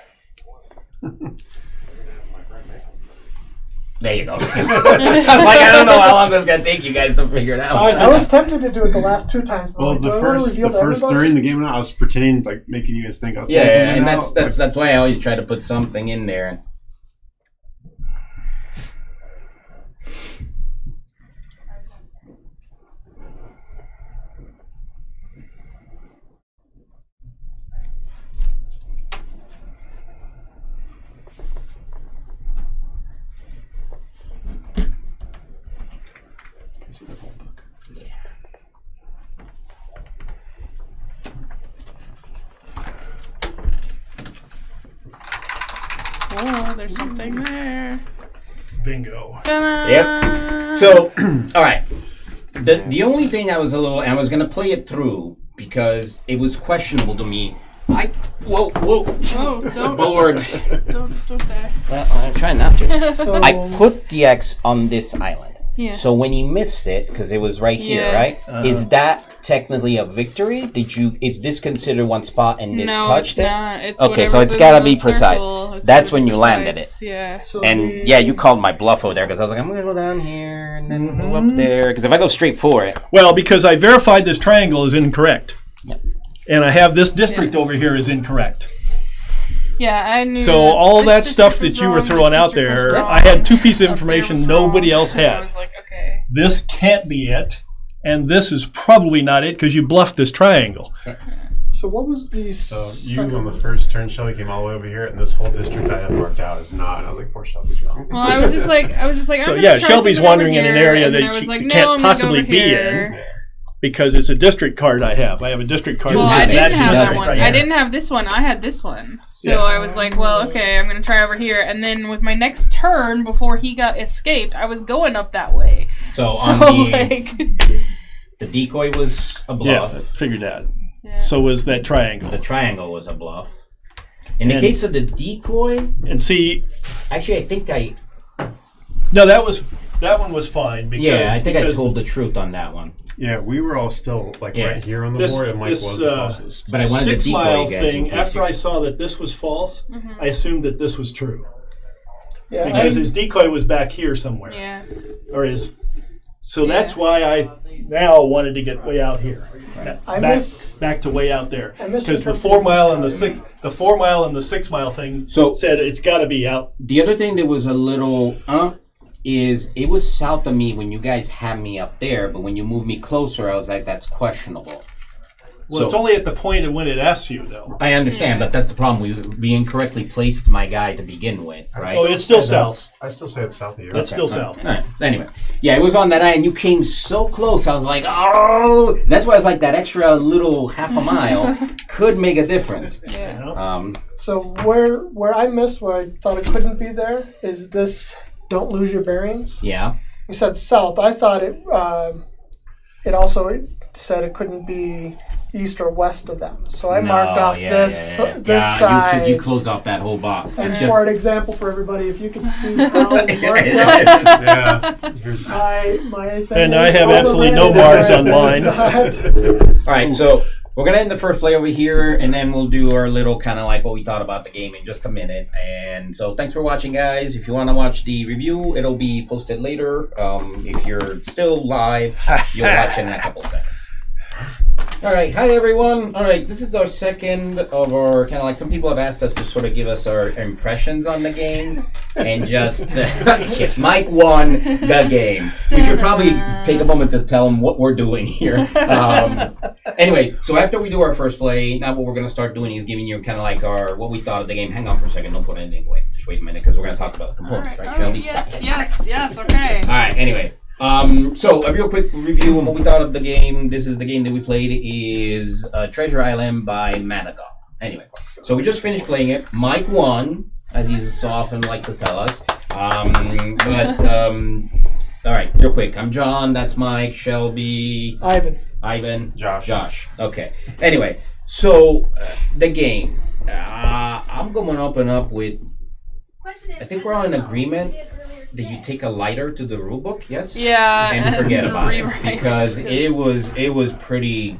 There you go. I was like, I don't know how long it's gonna take you guys to figure it out. I was tempted to do it the last 2 times. But Well, like, the first during the game, I was pretending like making you guys think I was. Yeah, and that's why I always try to put something in there. Oh, there's something there. Bingo. Ta-da! Yep. So, all right. The only thing I was gonna play it through because it was questionable to me. Whoa. Oh, don't. Bored. Don't die. Well, I'm trying not to. So, I put the X on this island. Yeah. So when you missed it, because it was right here, right? Is that technically a victory? Is this considered one spot and this touched it? It's okay, so it's gotta be precise. That's when you landed it. Yeah. so And yeah, you called my bluff over there because I was like, I'm gonna go down here and then go up there. Because if I go straight for it, Well, because I verified this triangle is incorrect. Yep. And I have this district over here is incorrect. Yeah, I knew. So all that stuff that you were throwing out there, I had 2 pieces of information nobody else I had. was like, okay. This can't be it, and this is probably not it because you bluffed this triangle. so what was the So you second on the first turn, Shelby came all the way over here, and this whole district I had marked out is not. And I was like, poor Shelby's wrong. Well, I was just like, I'm So gonna yeah, try Shelby's something wandering over in an here, area and then that I was she like, no, can't I'm gonna go possibly over be here. in because it's a district card I have. I have a district card. Well, that I says didn't that's have that district one. right I here. didn't have this one. I had this one. So Yeah. I was like, well, okay, I'm gonna try over here. And then with my next turn, before he got escaped, I was going up that way. so So on the like, the decoy was a Yeah, bluff. I figured that. yeah. So was that triangle. The triangle was a bluff. In the And- case of the decoy, And see, actually, I think no, that one was fine because I think I because told the truth on that one. Yeah, we were all still like Yeah. right here on the This- board, and Mike this, was the closest. But I wanted 6 to decoy mile you guys in thing. case After you- I saw that this was false, I assumed that this was true yeah, because his decoy was back here somewhere, yeah. or his. So that's why I now wanted to get way out here, back to way out there, I because the misinterpreted 4 mile and the this 4 mile and the 6 mile thing So- said it's got to be out. The other thing that was a little is it was south of me when you guys had me up there, but when you moved me closer, I was like, that's questionable. Well, it's only at the point of when it asks you, though. I understand, but that's the problem. We incorrectly placed my guy to begin with, right? So it's still south. I still say it's south of you. It's still south. All right. Anyway, yeah, it was on that eye, and you came so close. I was like, oh, that's why I was like that extra little half a mile could make a difference. Yeah. so where I missed, where I thought it couldn't be there, is this don't lose your bearings. Yeah. You said south. I thought it also said it couldn't be east or west of them. So I marked off this side. You closed off that whole box. And It's for an example for everybody, if you could see how I marked that, Yeah. Here's- my thing And I is have all the absolutely no random bars on that. All right, so we're gonna end the first play over here, and then we'll do our little kind of like what we thought about the game in just a minute. And so, thanks for watching, guys. If you want to watch the review, it'll be posted later. If you're still live, you'll watch it in a couple seconds. All right, hi everyone. All right, this is our second of our kind of like some people have asked us to sort of give us our impressions on the games, and just yes, Mike won the game. We should probably take a moment to tell him what we're doing here. Anyway, so after we do our first play, now what we're going to start doing is giving you kind of like our what we thought of the game. Hang on for a second, don't put anything away. Just wait a minute because we're going to talk about the components, right, Shelby? Yes, okay. All right, anyway. So a real quick review of what we thought of the game. This is the game that we played is Treasure Island by Matagot. Anyway, so we just finished playing it. Mike won, as he's so often like to tell us. All right, real quick. I'm John. That's Mike. Shelby. Ivan. Josh. Okay. Anyway, so the game. I'm going up and up with. I think we're all in agreement that you take a lighter to the rule book, yes? Yeah. And forget about it rewrite because it was pretty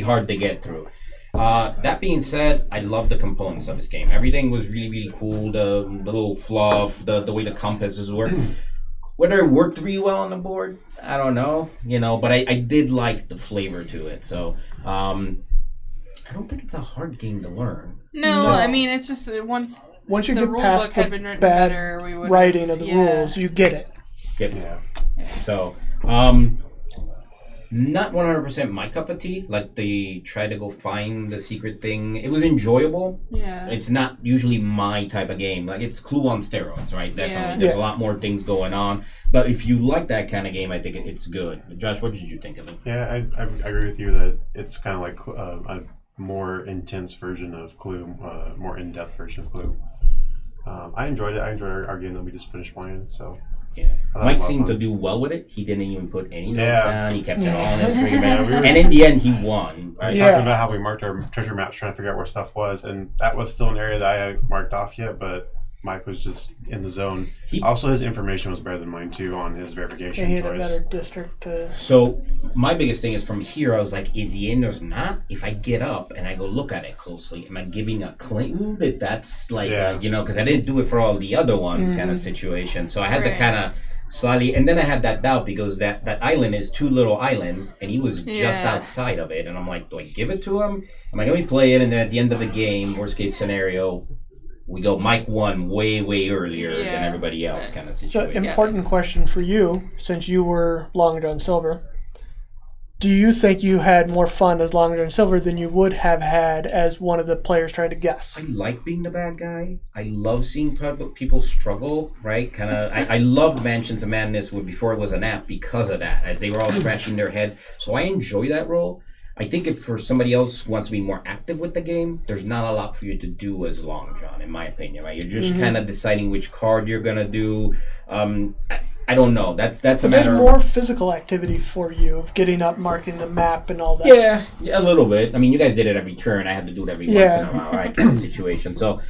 hard to get through. That being said, I love the components of this game. Everything was really cool. The little fluff, the way the compasses work. Whether it worked really well on the board, I don't know. But I did like the flavor to it. So I don't think it's a hard game to learn. No, I mean it's just once you the get rule past book the had been written bad better, we would writing of the rules, you get it. Yep. Yeah. So, not 100% my cup of tea. Like they try to go find the secret thing. It was enjoyable. Yeah. It's not usually my type of game. Like it's Clue on steroids, right? Definitely. Yeah. There's a lot more things going on. But if you like that kind of game, I think it's good. Josh, what did you think of it? Yeah, I agree with you that it's kind of like a more intense version of Clue, more in-depth version of Clue. I enjoyed it. I enjoyed our game that we just finished playing. So yeah, Mike seemed to do well with it. He didn't even put any notes down. He kept it all in his freaking minute. And in the end, he won. We were talking about how we marked our treasure maps, trying to figure out where stuff was, and that was still an area that I hadn't marked off yet, but Mike was just in the zone. Also, his information was better than mine, too, on his verification he had choice. a better district to... So, my biggest thing is from here, I was like, is he in or not? If I get up and I go look at it closely, am I giving a claim that that's like, because I didn't do it for all the other ones kind of situation. So, I had to kind of slightly, and then I had that doubt because that island is 2 little islands, and he was just outside of it. And I'm like, do I give it to him? Am I going to play it? And then at the end of the game, worst case scenario, we go Mike won way earlier than everybody else kind of situation. So important question for you, since you were Long John Silver. Do you think you had more fun as Long John Silver than you would have had as one of the players trying to guess? I like being the bad guy. I love seeing people struggle, right? Kind of. I loved Mansions of Madness before it was an app because of that, as they were all scratching their heads. So I enjoy that role. I think if for somebody else who wants to be more active with the game, there's not a lot for you to do as Long John, in my opinion, right? You're just kind of deciding which card you're gonna do. I don't know. That's a matter. There's more physical activity for you of getting up, marking the map, and all that. Yeah, a little bit. I mean, you guys did it every turn. I had to do it every once in a while, right? Kind of situation. So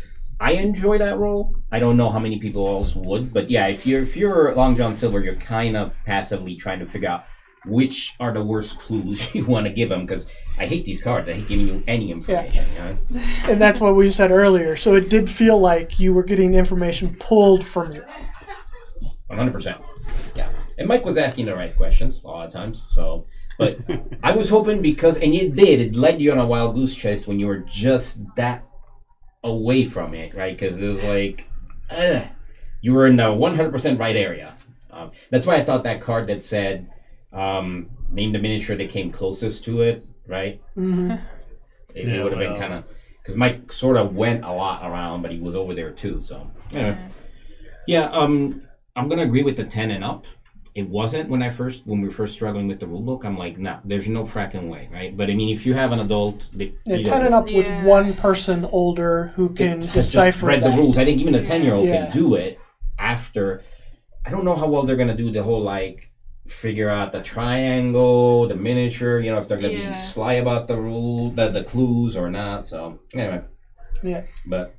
I enjoy that role. I don't know how many people else would, but yeah, if you're Long John Silver, you're kind of passively trying to figure out which are the worst clues you want to give them, because I hate these cards. I hate giving you any information. And that's what we said earlier. So it did feel like you were getting information pulled from you. 100%. Yeah. And Mike was asking the right questions a lot of times. So, but I was hoping because, and it led you on a wild goose chase when you were just that away from it, right? Because it was like, you were in the 100% right area. That's why I thought that card that said, name the miniature that came closest to it, right? Mm-hmm. It would have been kind of, because Mike sort of went a lot around, but he was over there too. So I'm gonna agree with the 10 and up. It wasn't when we were first struggling with the rulebook. I'm like, nah, there's no fracking way, right? But I mean, if you have an adult, 10 and up with one person older who can decipher read the rules. I think even a 10-year-old can do it after. I don't know how well they're gonna do the whole figure out the triangle, the miniature, if they're going to be sly about the rule, the clues or not. So, anyway. Yeah. But,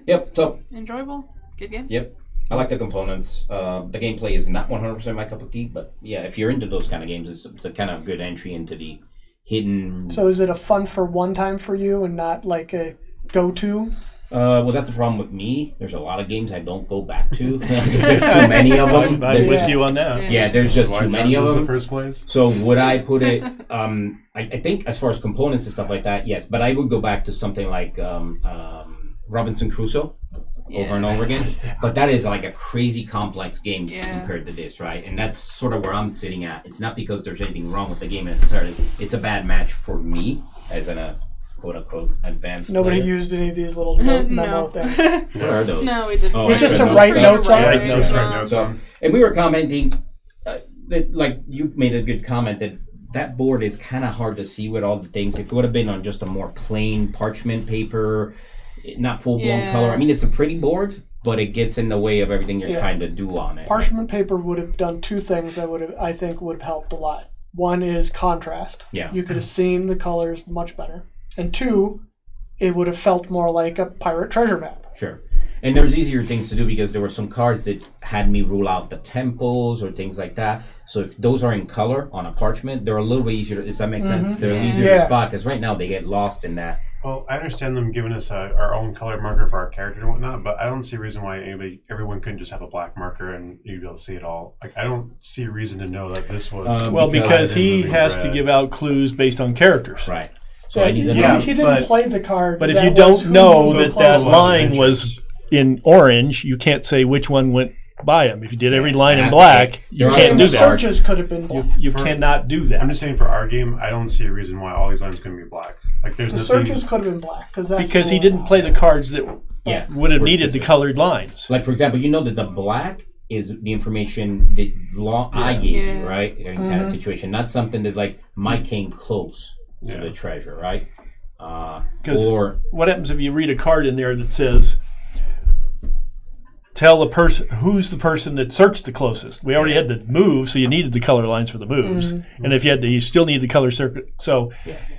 yep, so. Enjoyable. Good game. Yep. I like the components. The gameplay is not 100% my cup of tea, but yeah, if you're into those kind of games, it's a kind of good entry into the hidden. So, is it a fun for one time for you and not like a go-to? Well, that's the problem with me. There's a lot of games I don't go back to because there's too many of them. I'm with you on that. Yeah, there's just too many of them. The first place. So would I put it? I think as far as components and stuff like that, yes. But I would go back to something like Robinson Crusoe over and over again. But that is like a crazy complex game compared to this, right? And that's sort of where I'm sitting at. It's not because there's anything wrong with the game necessarily. It's a bad match for me as a quote-unquote advanced Nobody player. used any of these little memo things. What are those? No, we didn't. We just to write notes on. Write notes on. And we were commenting, that, like you made a good comment, that board is kind of hard to see with all the things. If it would have been on just a more plain parchment paper, not full-blown color. I mean, it's a pretty board, but it gets in the way of everything you're trying to do on it. Parchment paper would have done two things that I think would have helped a lot. One is contrast. Yeah. You could have seen the colors much better. And two, it would have felt more like a pirate treasure map. Sure. And there's easier things to do because there were some cards that had me rule out the temples or things like that. So if those are in color on a parchment, they're a little bit easier. Does that make sense? They're easier to spot because right now they get lost in that Well, I understand them giving us our own color marker for our character and whatnot, but I don't see a reason why everyone couldn't just have a black marker and you'd be able to see it all. Like, I don't see a reason to know that this was. Well, because he has to give out clues based on characters. Right. So I need to know. He didn't play the card. But if you don't know that line was in orange, you can't say which one went by him. If you did every line in black, you can't do that. Searches could have been black. You cannot do that. I'm just saying for our game, I don't see a reason why all these lines couldn't be black. Like there's the nothing. searches could have been black because he didn't play the cards that would have needed the colored lines. Like for example, you know that the black is the information that I gave you, right? In kind of situation, not something that like Mike came close to the treasure, right? Because what happens if you read a card in there that says, tell the person who's the person that searched the closest. We already had the move, so you needed the color lines for the moves, and if you had you still need the color circuit. So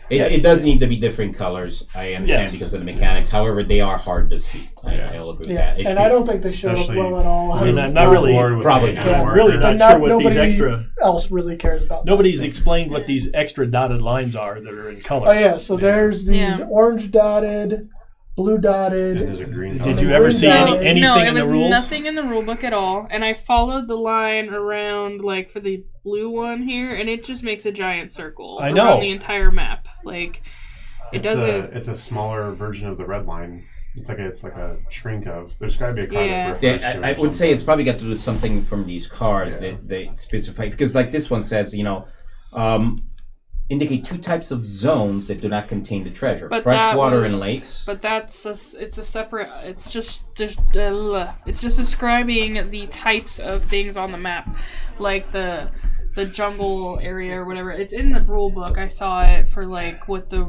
it does need to be different colors. I understand because of the mechanics. However, they are hard to see. I'll agree with that. And I don't think they showed up well at all. I mean, I'm not really probably really not sure what these extra else really cares about. Nobody's explained what these extra dotted lines are that are in color. Oh yeah, so there's these orange dotted, blue dotted. And there's a green. Did you ever see anything in the rules? No, it was nothing in the rule book at all. And I followed the line around, like for the blue one here, and it just makes a giant circle around the entire map. Like it doesn't. It's a smaller version of the red line. It's like a shrink of. There's got to be a card that refers to it. I would say it's probably got to do with something from these cards that they specify, because like this one says, indicate 2 types of zones that do not contain the treasure: freshwater and lakes. But it's a separate. It's just describing the types of things on the map, like the jungle area or whatever. It's in the rule book. I saw it for like what the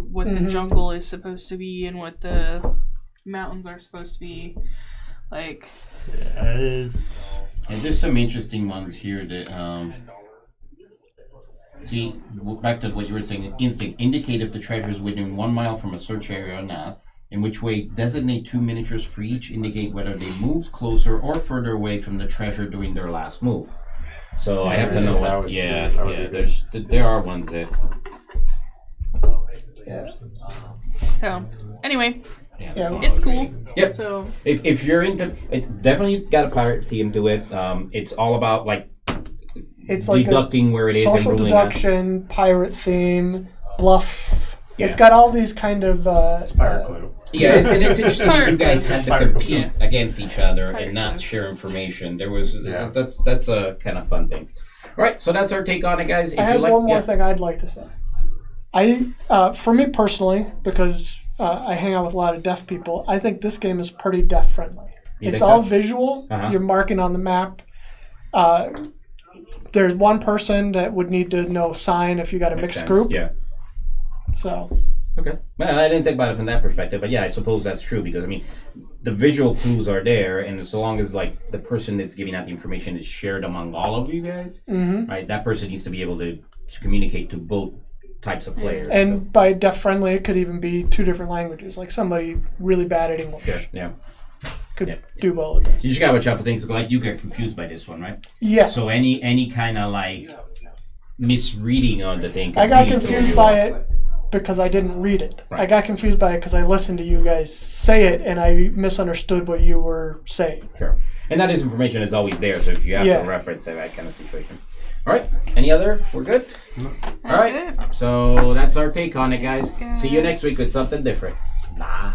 jungle is supposed to be and what the mountains are supposed to be. Like, and there's some interesting ones here that. See, back to what you were saying, instinct. Indicate if the treasure is within 1 mile from a search area or not. In which way, designate 2 miniatures for each. Indicate whether they moved closer or further away from the treasure during their last move. So I have to know what. There are ones that. Yeah. So anyway, Yeah, it's cool. Yep. So if you're into it, definitely got a pirate theme to it. It's all about like it's like deducting where it is social and ruling deduction, pirate theme, bluff. Yeah. It's got all these kind of Pirate clue. Yeah, and it's interesting that you guys had to compete against each other and not share information. There was that's a kind of fun thing. All right, so that's our take on it, guys. I have one more thing I'd like to say. For me personally, because I hang out with a lot of deaf people, I think this game is pretty deaf friendly. It's all visual. You're marking on the map. There's one person that would need to know sign if you got a mixed group. Yeah. So. Okay. Well, I didn't think about it from that perspective, but yeah, I suppose that's true because I mean, the visual clues are there, and so long as like the person that's giving out the information is shared among all of you guys, right? That person needs to be able to communicate to both types of players. And by deaf friendly, it could even be 2 different languages. Like somebody really bad at English. Sure. Yeah. Could do well with this. You just gotta watch out for things like you get confused by this one, right? Yeah. So any kind of like misreading on the thing. I got confused by it because I didn't read it. Right. I got confused by it because I listened to you guys say it and I misunderstood what you were saying. Sure. And that information is always there, so if you have to reference it, that kind of situation. All right. Any other? We're good? All right. So that's our take on it, guys. See you next week with something different. Nah.